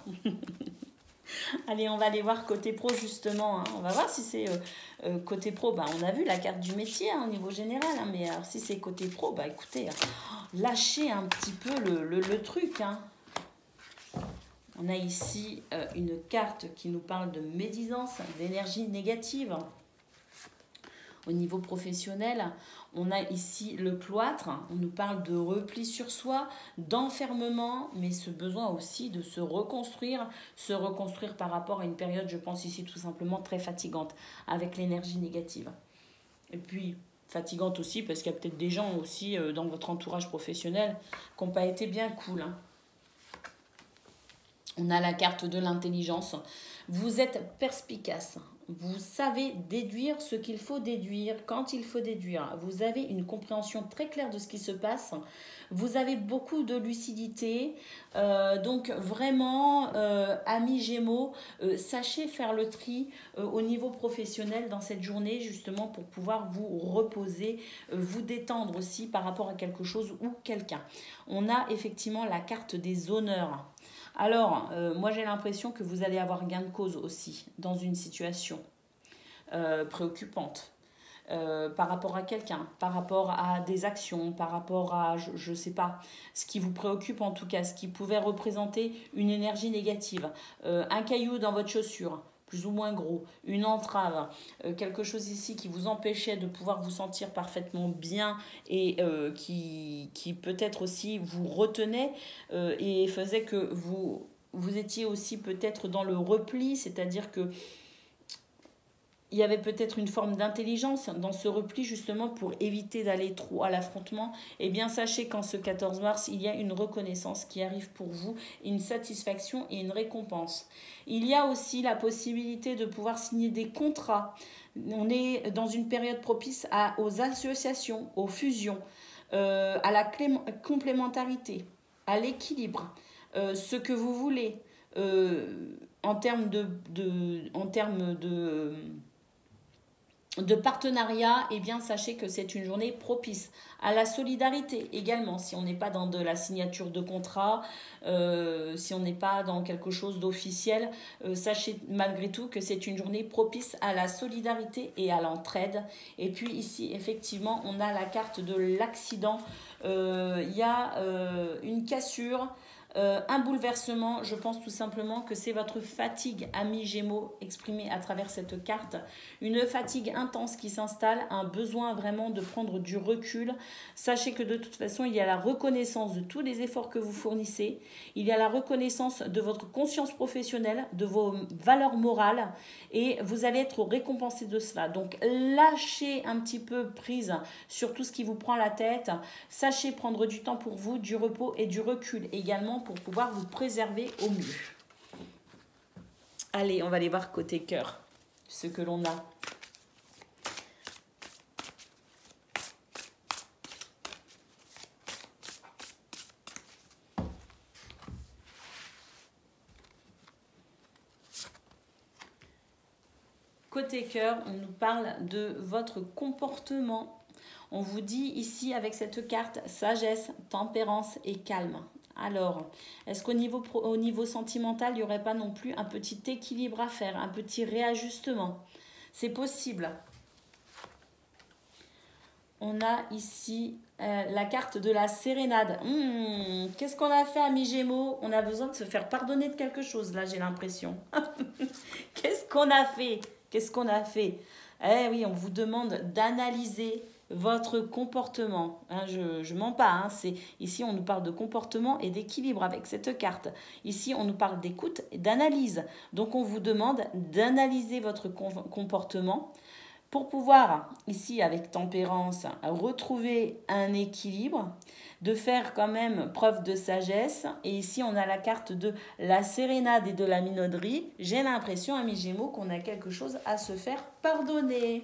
Allez, on va aller voir côté pro justement. Hein. On va voir si c'est côté pro. Bah, on a vu la carte du métier au niveau général. Hein, mais alors, si c'est côté pro, bah écoutez, lâchez un petit peu le truc. Hein. On a ici une carte qui nous parle de médisance, d'énergie négative. Au niveau professionnel, on a ici le cloître, on nous parle de repli sur soi, d'enfermement, mais ce besoin aussi de se reconstruire par rapport à une période, je pense ici tout simplement très fatigante, avec l'énergie négative. Et puis, fatigante aussi, parce qu'il y a peut-être des gens aussi dans votre entourage professionnel qui n'ont pas été bien cool. Hein. On a la carte de l'intelligence. Vous êtes perspicace. Vous savez déduire ce qu'il faut déduire, quand il faut déduire. Vous avez une compréhension très claire de ce qui se passe. Vous avez beaucoup de lucidité. Donc vraiment, amis Gémeaux, sachez faire le tri au niveau professionnel dans cette journée, justement pour pouvoir vous reposer, vous détendre aussi par rapport à quelque chose ou quelqu'un. On a effectivement la carte des honneurs. Alors, moi j'ai l'impression que vous allez avoir gain de cause aussi dans une situation préoccupante. Par rapport à quelqu'un, par rapport à des actions, par rapport à, je ne sais pas, ce qui vous préoccupe en tout cas, ce qui pouvait représenter une énergie négative, un caillou dans votre chaussure, plus ou moins gros, une entrave, quelque chose ici qui vous empêchait de pouvoir vous sentir parfaitement bien et qui peut-être aussi vous retenait et faisait que vous étiez aussi peut-être dans le repli, c'est-à-dire que il y avait peut-être une forme d'intelligence dans ce repli justement pour éviter d'aller trop à l'affrontement. Eh bien, sachez qu'en ce 14 mars, il y a une reconnaissance qui arrive pour vous, une satisfaction et une récompense. Il y a aussi la possibilité de pouvoir signer des contrats. On est dans une période propice aux associations, aux fusions, à la complémentarité, à l'équilibre, ce que vous voulez en termes de partenariat, eh bien, sachez que c'est une journée propice à la solidarité également. Si on n'est pas dans de la signature de contrat, si on n'est pas dans quelque chose d'officiel, sachez malgré tout que c'est une journée propice à la solidarité et à l'entraide. Et puis ici, effectivement, on a la carte de l'accident. Il y a une cassure. Un bouleversement, je pense tout simplement que c'est votre fatigue, amis Gémeaux, exprimée à travers cette carte. Une fatigue intense qui s'installe, un besoin vraiment de prendre du recul. Sachez que de toute façon, il y a la reconnaissance de tous les efforts que vous fournissez. Il y a la reconnaissance de votre conscience professionnelle, de vos valeurs morales et vous allez être récompensé de cela. Donc, lâchez un petit peu prise sur tout ce qui vous prend la tête. Sachez prendre du temps pour vous, du repos et du recul également pour pouvoir vous préserver au mieux. Allez, on va aller voir côté cœur, ce que l'on a. Côté cœur, on nous parle de votre comportement. On vous dit ici avec cette carte sagesse, tempérance et calme. Alors, est-ce qu'au niveau sentimental, il n'y aurait pas non plus un petit équilibre à faire, un petit réajustement? C'est possible. On a ici la carte de la sérénade. Qu'est-ce qu'on a fait, amis Gémeaux? On a besoin de se faire pardonner de quelque chose, là, j'ai l'impression. Qu'est-ce qu'on a fait? Qu'est-ce qu'on a fait? Eh oui, on vous demande d'analyser votre comportement. Hein, je mens pas. Hein, ici, on nous parle de comportement et d'équilibre avec cette carte. Ici, on nous parle d'écoute et d'analyse. Donc, on vous demande d'analyser votre comportement pour pouvoir, ici, avec tempérance, retrouver un équilibre, de faire quand même preuve de sagesse. Et ici, on a la carte de la sérénade et de la minauderie. J'ai l'impression, amis Gémeaux, qu'on a quelque chose à se faire pardonner.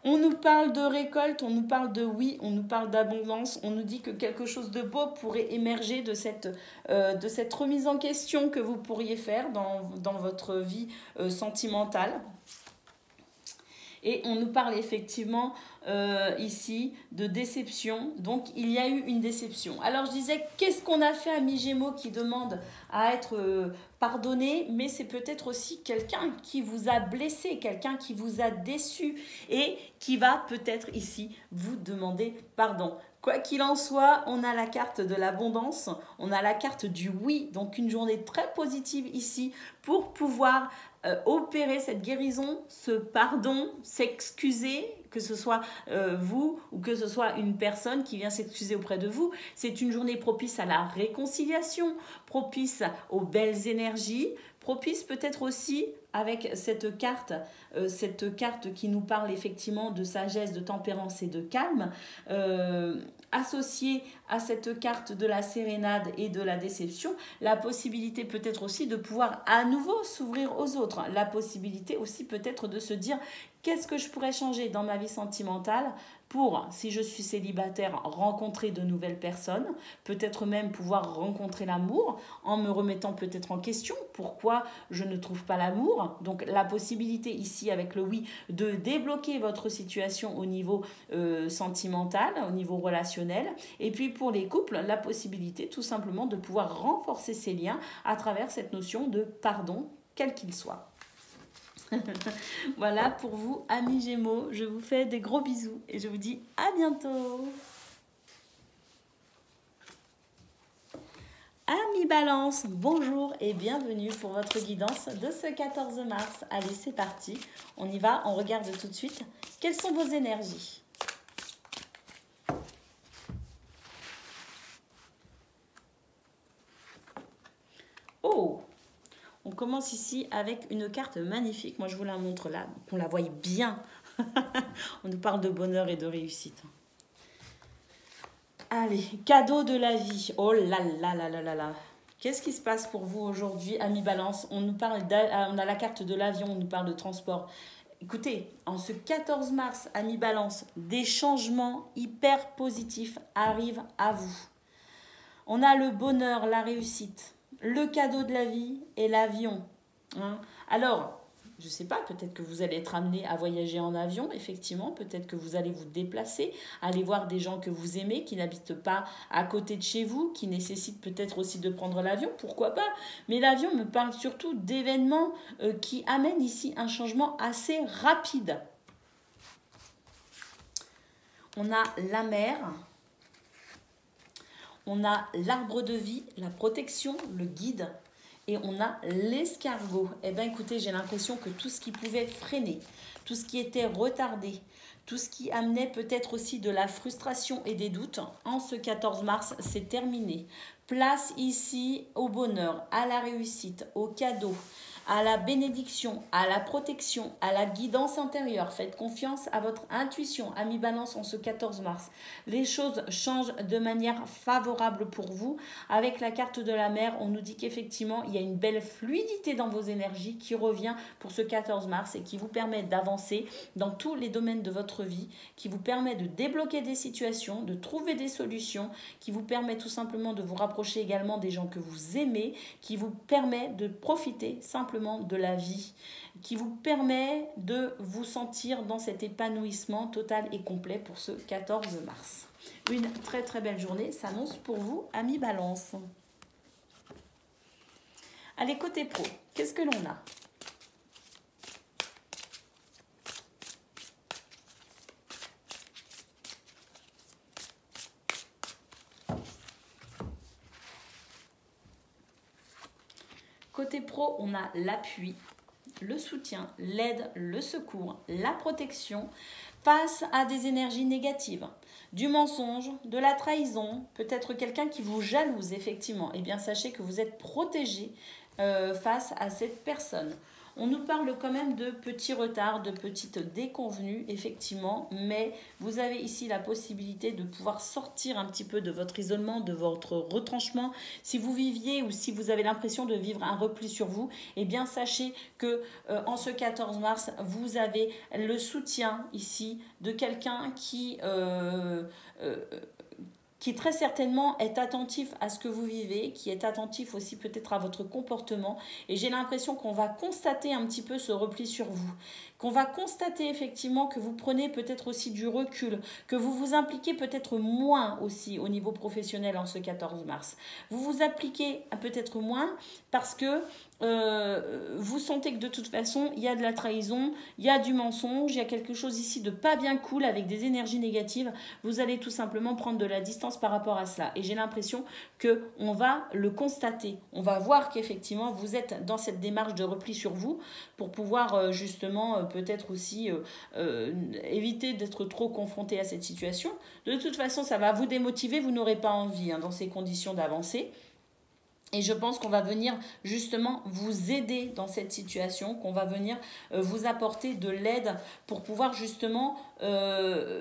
On nous parle de récolte, on nous parle de oui, on nous parle d'abondance, on nous dit que quelque chose de beau pourrait émerger de cette remise en question que vous pourriez faire dans votre vie sentimentale. Et on nous parle effectivement ici de déception. Donc, il y a eu une déception. Alors, je disais, qu'est-ce qu'on a fait, amis Gémeaux, qui demande à être pardonné? Mais c'est peut-être aussi quelqu'un qui vous a blessé, quelqu'un qui vous a déçu et qui va peut-être ici vous demander pardon. Quoi qu'il en soit, on a la carte de l'abondance, on a la carte du oui, donc une journée très positive ici pour pouvoir opérer cette guérison, ce pardon, s'excuser, que ce soit vous ou que ce soit une personne qui vient s'excuser auprès de vous. C'est une journée propice à la réconciliation, propice aux belles énergies, propice peut-être aussi avec cette carte qui nous parle effectivement de sagesse, de tempérance et de calme, associée à cette carte de la sérénade et de la déception, la possibilité peut-être aussi de pouvoir à nouveau s'ouvrir aux autres. La possibilité aussi peut-être de se dire qu'est-ce que je pourrais changer dans ma vie sentimentale pour, si je suis célibataire, rencontrer de nouvelles personnes, peut-être même pouvoir rencontrer l'amour en me remettant peut-être en question pourquoi je ne trouve pas l'amour. Donc la possibilité ici avec le oui de débloquer votre situation au niveau sentimental, au niveau relationnel. Et puis pour les couples, la possibilité tout simplement de pouvoir renforcer ces liens à travers cette notion de pardon, quel qu'il soit. Voilà pour vous, amis Gémeaux. Je vous fais des gros bisous et je vous dis à bientôt. Amis Balance, bonjour et bienvenue pour votre guidance de ce 14 mars. Allez, c'est parti. On y va, on regarde tout de suite. Quelles sont vos énergies ? Oh! On commence ici avec une carte magnifique. Moi, je vous la montre là, qu'on la voie bien. On nous parle de bonheur et de réussite. Allez, cadeau de la vie. Oh là là là là là là. Qu'est-ce qui se passe pour vous aujourd'hui, amis Balance? On nous parle, on a la carte de l'avion, on nous parle de transport. Écoutez, en ce 14 mars, amis Balance, des changements hyper positifs arrivent à vous. On a le bonheur, la réussite, le cadeau de la vie et l'avion. Hein. Alors, je ne sais pas, peut-être que vous allez être amené à voyager en avion, effectivement. Peut-être que vous allez vous déplacer, aller voir des gens que vous aimez, qui n'habitent pas à côté de chez vous, qui nécessitent peut-être aussi de prendre l'avion, pourquoi pas. Mais l'avion me parle surtout d'événements qui amènent ici un changement assez rapide. On a la mer. On a l'arbre de vie, la protection, le guide. Et on a l'escargot. Eh bien, écoutez, j'ai l'impression que tout ce qui pouvait freiner, tout ce qui était retardé, tout ce qui amenait peut-être aussi de la frustration et des doutes, en ce 14 mars, c'est terminé. Place ici au bonheur, à la réussite, au cadeau, à la bénédiction, à la protection, à la guidance intérieure. Faites confiance à votre intuition, amis Balance, en ce 14 mars. Les choses changent de manière favorable pour vous. Avec la carte de la mer, on nous dit qu'effectivement, il y a une belle fluidité dans vos énergies qui revient pour ce 14 mars et qui vous permet d'avancer dans tous les domaines de votre vie, qui vous permet de débloquer des situations, de trouver des solutions, qui vous permet tout simplement de vous rapprocher également des gens que vous aimez, qui vous permet de profiter simplement de la vie, qui vous permet de vous sentir dans cet épanouissement total et complet pour ce 14 mars. Une très très belle journée s'annonce pour vous, amis Balance. Allez, côté pro, qu'est-ce que l'on a ? Côté pro, on a l'appui, le soutien, l'aide, le secours, la protection face à des énergies négatives, du mensonge, de la trahison, peut-être quelqu'un qui vous jalouse effectivement. Eh bien, sachez que vous êtes protégé face à cette personne. On nous parle quand même de petits retards, de petites déconvenues, effectivement, mais vous avez ici la possibilité de pouvoir sortir un petit peu de votre isolement, de votre retranchement. Si vous viviez ou si vous avez l'impression de vivre un repli sur vous, eh bien sachez que en ce 14 mars, vous avez le soutien ici de quelqu'un qui très certainement est attentif à ce que vous vivez, qui est attentif aussi peut-être à votre comportement. Et j'ai l'impression qu'on va constater un petit peu ce repli sur vous, qu'on va constater effectivement que vous prenez peut-être aussi du recul, que vous vous impliquez peut-être moins aussi au niveau professionnel en ce 14 mars. Vous vous appliquez peut-être moins parce que vous sentez que de toute façon, il y a de la trahison, il y a du mensonge, il y a quelque chose ici de pas bien cool avec des énergies négatives. Vous allez tout simplement prendre de la distance par rapport à cela. Et j'ai l'impression qu'on va le constater. On va voir qu'effectivement, vous êtes dans cette démarche de repli sur vous pour pouvoir justement peut-être aussi éviter d'être trop confronté à cette situation. De toute façon, ça va vous démotiver, vous n'aurez pas envie dans ces conditions d'avancer. Et je pense qu'on va venir justement vous aider dans cette situation, qu'on va venir vous apporter de l'aide pour pouvoir justement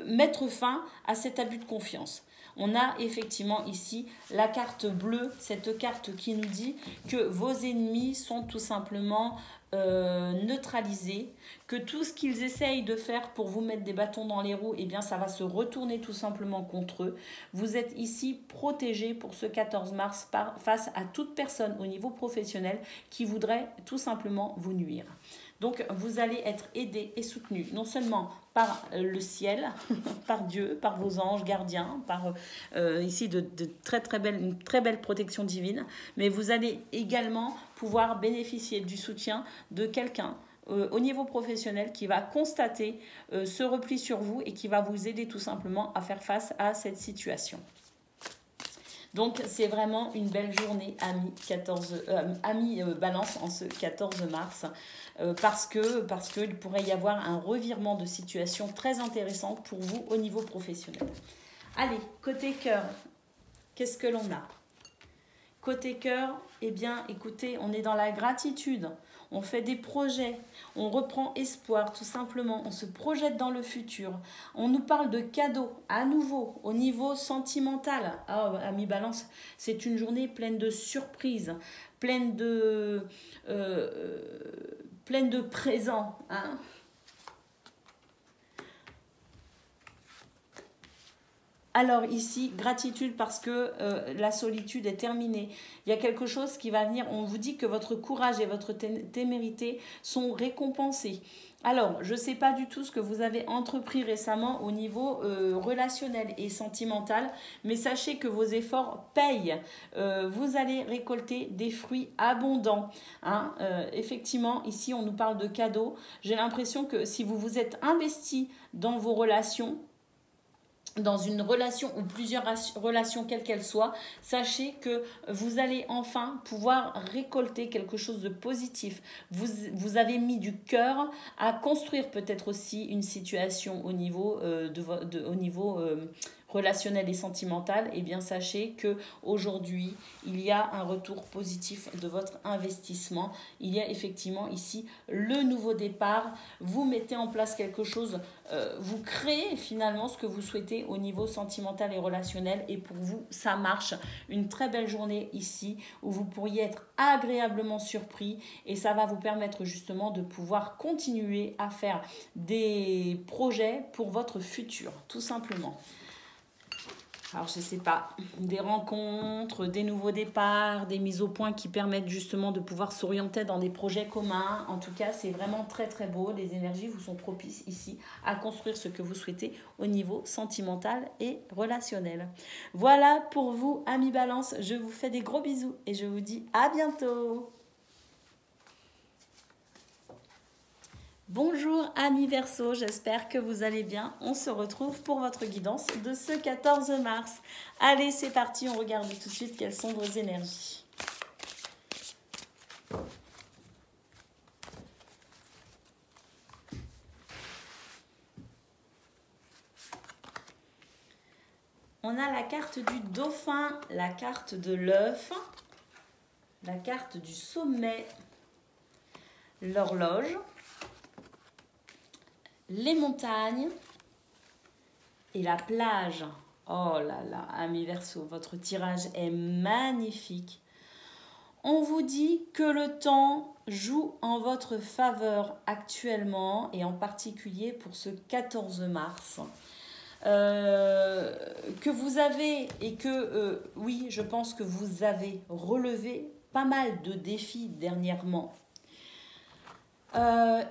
mettre fin à cet abus de confiance. on a effectivement ici la carte bleue, cette carte qui nous dit que vos ennemis sont tout simplement neutralisés, que tout ce qu'ils essayent de faire pour vous mettre des bâtons dans les roues, eh bien ça va se retourner tout simplement contre eux. Vous êtes ici protégé pour ce 14 mars face à toute personne au niveau professionnel qui voudrait tout simplement vous nuire. Donc, vous allez être aidé et soutenu, non seulement par le ciel, par Dieu, par vos anges gardiens, par ici une très belle protection divine, mais vous allez également pouvoir bénéficier du soutien de quelqu'un au niveau professionnel qui va constater ce repli sur vous et qui va vous aider tout simplement à faire face à cette situation. Donc, c'est vraiment une belle journée, amis Balance, en ce 14 mars, parce qu'il pourrait y avoir un revirement de situation très intéressant pour vous au niveau professionnel. Allez, côté cœur, qu'est-ce que l'on a? Côté cœur, eh bien, écoutez, on est dans la gratitude. On fait des projets, on reprend espoir tout simplement, on se projette dans le futur. On nous parle de cadeaux à nouveau au niveau sentimental. Ah, amis Balance, c'est une journée pleine de surprises, pleine de présents. Hein. Alors ici, gratitude parce que la solitude est terminée. Il y a quelque chose qui va venir. On vous dit que votre courage et votre témérité sont récompensés. Alors, je ne sais pas du tout ce que vous avez entrepris récemment au niveau relationnel et sentimental, mais sachez que vos efforts payent. Vous allez récolter des fruits abondants. Hein. Effectivement, ici, on nous parle de cadeaux. J'ai l'impression que si vous vous êtes investi dans vos relations, dans une relation ou plusieurs relations quelles qu'elles soient, sachez que vous allez enfin pouvoir récolter quelque chose de positif. Vous avez mis du cœur à construire peut-être aussi une situation au niveau, relationnel et sentimental. Et bien sachez que aujourd'hui il y a un retour positif de votre investissement. Il y a effectivement ici le nouveau départ. Vous mettez en place quelque chose, vous créez finalement ce que vous souhaitez au niveau sentimental et relationnel, et pour vous ça marche. Une très belle journée ici où vous pourriez être agréablement surpris, et ça va vous permettre justement de pouvoir continuer à faire des projets pour votre futur, tout simplement. Alors, je ne sais pas, des rencontres, des nouveaux départs, des mises au point qui permettent justement de pouvoir s'orienter dans des projets communs. En tout cas, c'est vraiment très très beau. Les énergies vous sont propices ici à construire ce que vous souhaitez au niveau sentimental et relationnel. Voilà pour vous, amis Balance. Je vous fais des gros bisous et je vous dis à bientôt. Bonjour amis Verseau, j'espère que vous allez bien. On se retrouve pour votre guidance de ce 14 mars. Allez, c'est parti, on regarde tout de suite quelles sont vos énergies. On a la carte du dauphin, la carte de l'œuf, la carte du sommet, l'horloge, les montagnes et la plage. Oh là là, amis Verseau, votre tirage est magnifique. On vous dit que le temps joue en votre faveur actuellement, et en particulier pour ce 14 mars. Que vous avez, et que oui, je pense que vous avez relevé pas mal de défis dernièrement.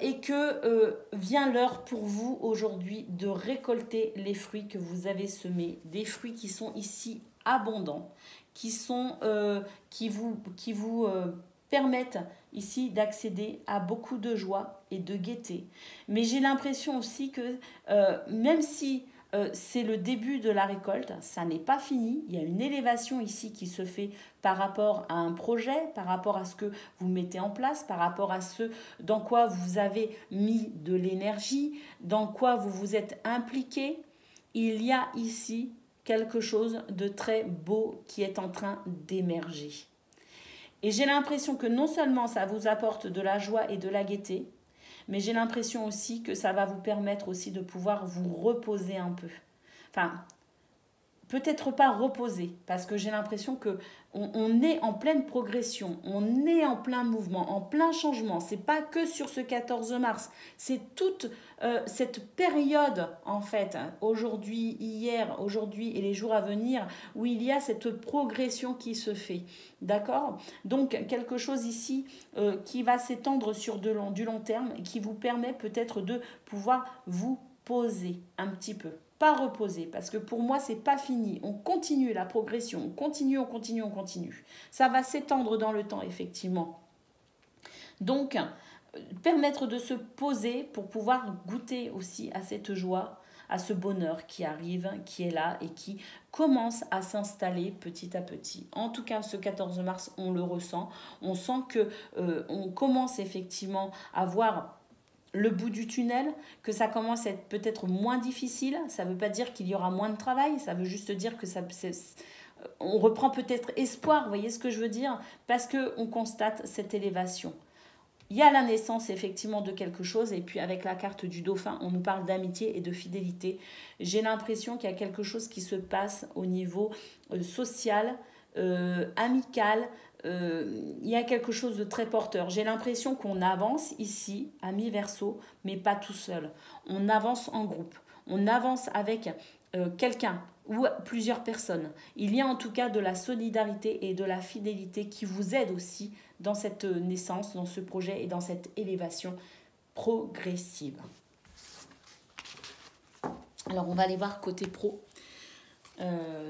Et que vient l'heure pour vous aujourd'hui de récolter les fruits que vous avez semés, des fruits qui sont ici abondants, qui vous permettent ici d'accéder à beaucoup de joie et de gaieté. Mais j'ai l'impression aussi que même si c'est le début de la récolte, ça n'est pas fini. Il y a une élévation ici qui se fait par rapport à un projet, par rapport à ce que vous mettez en place, par rapport à ce dans quoi vous avez mis de l'énergie, dans quoi vous vous êtes impliqué. Il y a ici quelque chose de très beau qui est en train d'émerger. Et j'ai l'impression que non seulement ça vous apporte de la joie et de la gaieté, mais j'ai l'impression aussi que ça va vous permettre aussi de pouvoir vous reposer un peu. Enfin, peut-être pas reposer, parce que j'ai l'impression que on est en pleine progression, on est en plein mouvement, en plein changement. C'est pas que sur ce 14 mars, c'est toute cette période en fait, aujourd'hui, hier, aujourd'hui et les jours à venir, où il y a cette progression qui se fait. D'accord? Donc quelque chose ici qui va s'étendre sur du long terme, qui vous permet peut-être de pouvoir vous poser un petit peu. Pas reposer, parce que pour moi, c'est pas fini. On continue la progression, on continue, on continue, on continue. Ça va s'étendre dans le temps, effectivement. Donc, permettre de se poser pour pouvoir goûter aussi à cette joie, à ce bonheur qui arrive, qui est là et qui commence à s'installer petit à petit. En tout cas, ce 14 mars, on le ressent. On sent que on commence effectivement à voir le bout du tunnel, que ça commence à être peut-être moins difficile. Ça ne veut pas dire qu'il y aura moins de travail, ça veut juste dire que on reprend peut-être espoir, vous voyez ce que je veux dire? Parce qu'on constate cette élévation. Il y a la naissance effectivement de quelque chose, et puis avec la carte du dauphin, on nous parle d'amitié et de fidélité. J'ai l'impression qu'il y a quelque chose qui se passe au niveau social, amical. Il y a quelque chose de très porteur. J'ai l'impression qu'on avance ici, à mi-verso, mais pas tout seul. On avance en groupe. On avance avec quelqu'un ou plusieurs personnes. Il y a en tout cas de la solidarité et de la fidélité qui vous aident aussi dans cette naissance, dans ce projet et dans cette élévation progressive. Alors, on va aller voir côté pro.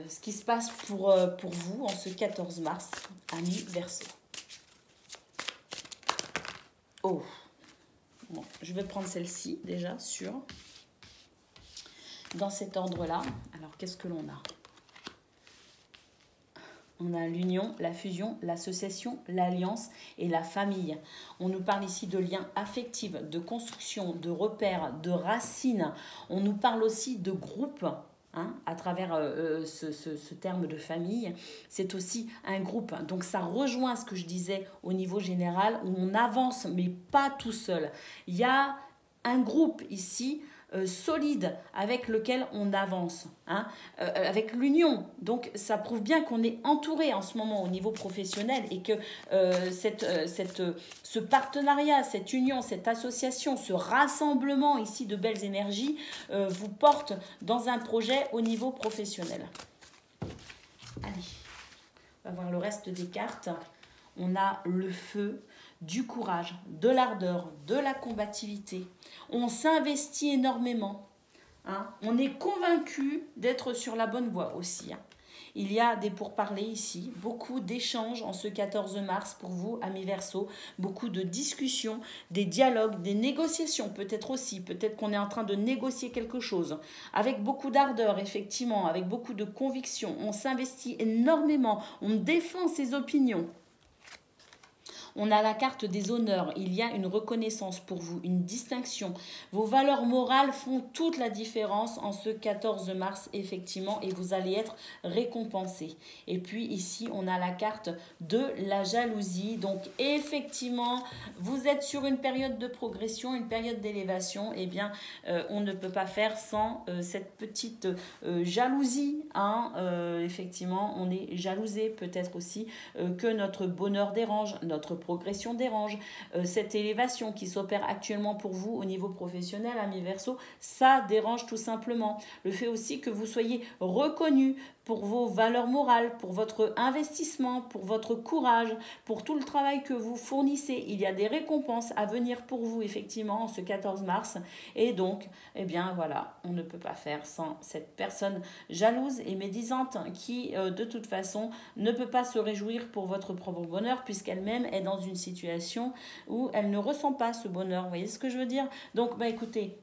Ce qui se passe pour vous en ce 14 mars à mi-verso. Oh, bon, je vais prendre celle-ci déjà, dans cet ordre-là. Alors, qu'est-ce que l'on a? On a l'union, la fusion, l'association, l'alliance et la famille. On nous parle ici de liens affectifs, de construction, de repères, de racines. On nous parle aussi de groupe. À travers ce terme de famille, c'est aussi un groupe. Donc ça rejoint ce que je disais au niveau général, où on avance, mais pas tout seul. Il y a un groupe ici solide avec lequel on avance, avec l'union. Donc ça prouve bien qu'on est entouré en ce moment au niveau professionnel et que ce partenariat, cette union, cette association, ce rassemblement ici de belles énergies vous porte dans un projet au niveau professionnel. Allez, on va voir le reste des cartes. On a le feu, du courage, de l'ardeur, de la combativité. On s'investit énormément. On est convaincu d'être sur la bonne voie aussi. Il y a des pourparlers ici, beaucoup d'échanges en ce 14 mars pour vous, amis Verseau, beaucoup de discussions, des dialogues, des négociations peut-être aussi, peut-être qu'on est en train de négocier quelque chose, avec beaucoup d'ardeur effectivement, avec beaucoup de conviction. On s'investit énormément, on défend ses opinions. On a la carte des honneurs, il y a une reconnaissance pour vous, une distinction. Vos valeurs morales font toute la différence en ce 14 mars, effectivement, et vous allez être récompensé. Et puis ici, on a la carte de la jalousie. Donc effectivement, vous êtes sur une période de progression, une période d'élévation. Eh bien, on ne peut pas faire sans cette petite jalousie. Effectivement, on est jalousé peut-être aussi que notre bonheur dérange, notre progression dérange, cette élévation qui s'opère actuellement pour vous au niveau professionnel, amis Verseau, ça dérange tout simplement. Le fait aussi que vous soyez reconnu pour vos valeurs morales, pour votre investissement, pour votre courage, pour tout le travail que vous fournissez. Il y a des récompenses à venir pour vous, effectivement, en ce 14 mars. Et donc, eh bien, voilà, on ne peut pas faire sans cette personne jalouse et médisante qui, de toute façon, ne peut pas se réjouir pour votre propre bonheur puisqu'elle-même est dans une situation où elle ne ressent pas ce bonheur. Vous voyez ce que je veux dire? Donc, écoutez,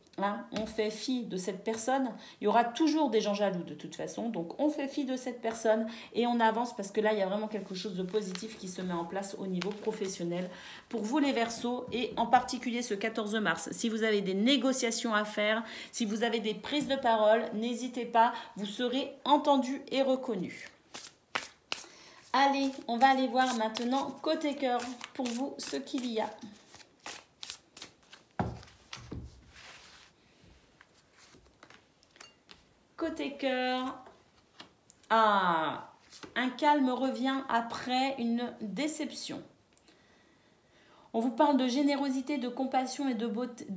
on fait fi de cette personne. Il y aura toujours des gens jaloux de toute façon. Donc, on fait fi de cette personne et on avance parce que là, il y a vraiment quelque chose de positif qui se met en place au niveau professionnel. Pour vous, les Verseaux, et en particulier ce 14 mars, si vous avez des négociations à faire, si vous avez des prises de parole, n'hésitez pas, vous serez entendu et reconnu. Allez, on va aller voir maintenant côté cœur pour vous ce qu'il y a. Côté cœur, Ah, un calme revient après une déception. On vous parle de générosité, de compassion et de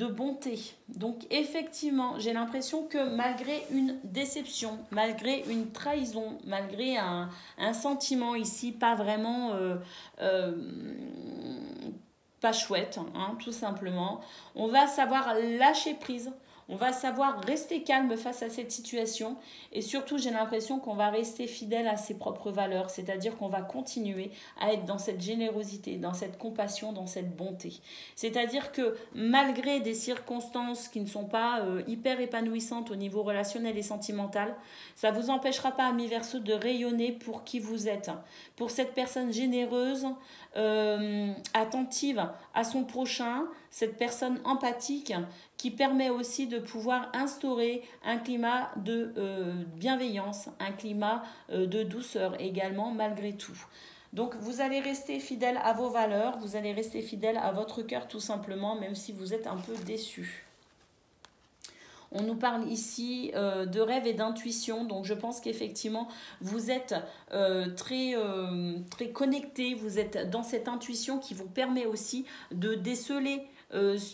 bonté. Donc effectivement, j'ai l'impression que malgré une déception, malgré une trahison, malgré un sentiment ici pas vraiment pas chouette, hein, tout simplement, on va savoir lâcher prise. On va savoir rester calme face à cette situation et surtout j'ai l'impression qu'on va rester fidèle à ses propres valeurs, c'est-à-dire qu'on va continuer à être dans cette générosité, dans cette compassion, dans cette bonté. C'est-à-dire que malgré des circonstances qui ne sont pas hyper épanouissantes au niveau relationnel et sentimental, ça ne vous empêchera pas, amis Verseau, de rayonner pour qui vous êtes, pour cette personne généreuse, attentive à son prochain, cette personne empathique qui permet aussi de pouvoir instaurer un climat de bienveillance, un climat de douceur également malgré tout. Donc vous allez rester fidèle à vos valeurs, vous allez rester fidèle à votre cœur tout simplement, même si vous êtes un peu déçu. On nous parle ici de rêve et d'intuition, donc je pense qu'effectivement vous êtes très connecté, vous êtes dans cette intuition qui vous permet aussi de déceler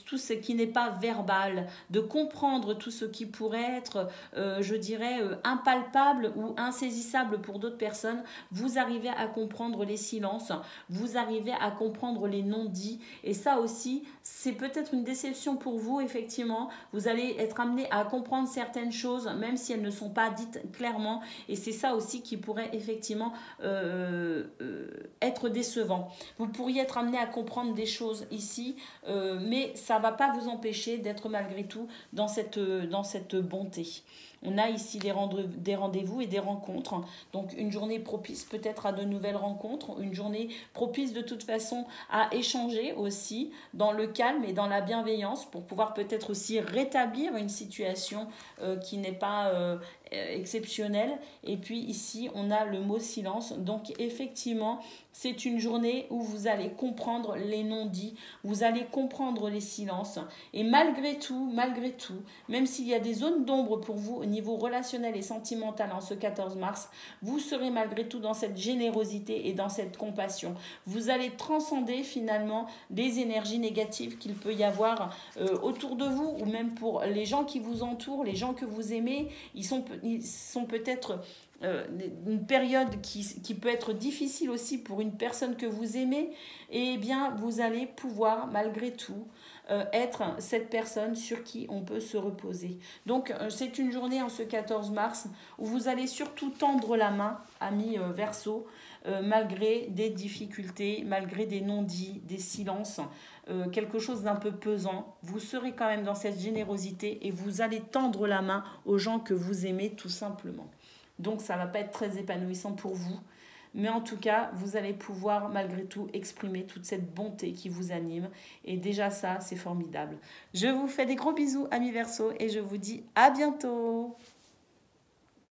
tout ce qui n'est pas verbal, de comprendre tout ce qui pourrait être, je dirais, impalpable ou insaisissable pour d'autres personnes. Vous arrivez à comprendre les silences, vous arrivez à comprendre les non-dits. Et ça aussi, c'est peut-être une déception pour vous, effectivement. Vous allez être amené à comprendre certaines choses, même si elles ne sont pas dites clairement. Et c'est ça aussi qui pourrait effectivement être décevant. Vous pourriez être amené à comprendre des choses ici, mais ça ne va pas vous empêcher d'être malgré tout dans cette bonté. On a ici des rendez-vous et des rencontres. Donc une journée propice peut-être à de nouvelles rencontres, une journée propice de toute façon à échanger aussi dans le calme et dans la bienveillance pour pouvoir peut-être aussi rétablir une situation qui n'est pas exceptionnelle. Et puis ici on a le mot silence. Donc effectivement c'est une journée où vous allez comprendre les non-dits, vous allez comprendre les silences. Et malgré tout, même s'il y a des zones d'ombre pour vous au niveau relationnel et sentimental en ce 14 mars, vous serez malgré tout dans cette générosité et dans cette compassion. Vous allez transcender finalement les énergies négatives qu'il peut y avoir autour de vous ou même pour les gens qui vous entourent, les gens que vous aimez. Ils sont peut-être une période qui peut être difficile aussi pour une personne que vous aimez, et bien vous allez pouvoir malgré tout être cette personne sur qui on peut se reposer. Donc c'est une journée en ce 14 mars où vous allez surtout tendre la main, amis Verseau, malgré des difficultés, malgré des non-dits, des silences, quelque chose d'un peu pesant. Vous serez quand même dans cette générosité et vous allez tendre la main aux gens que vous aimez tout simplement. Donc ça ne va pas être très épanouissant pour vous. Mais en tout cas, vous allez pouvoir malgré tout exprimer toute cette bonté qui vous anime. Et déjà ça, c'est formidable. Je vous fais des gros bisous, amis Verseau, et je vous dis à bientôt.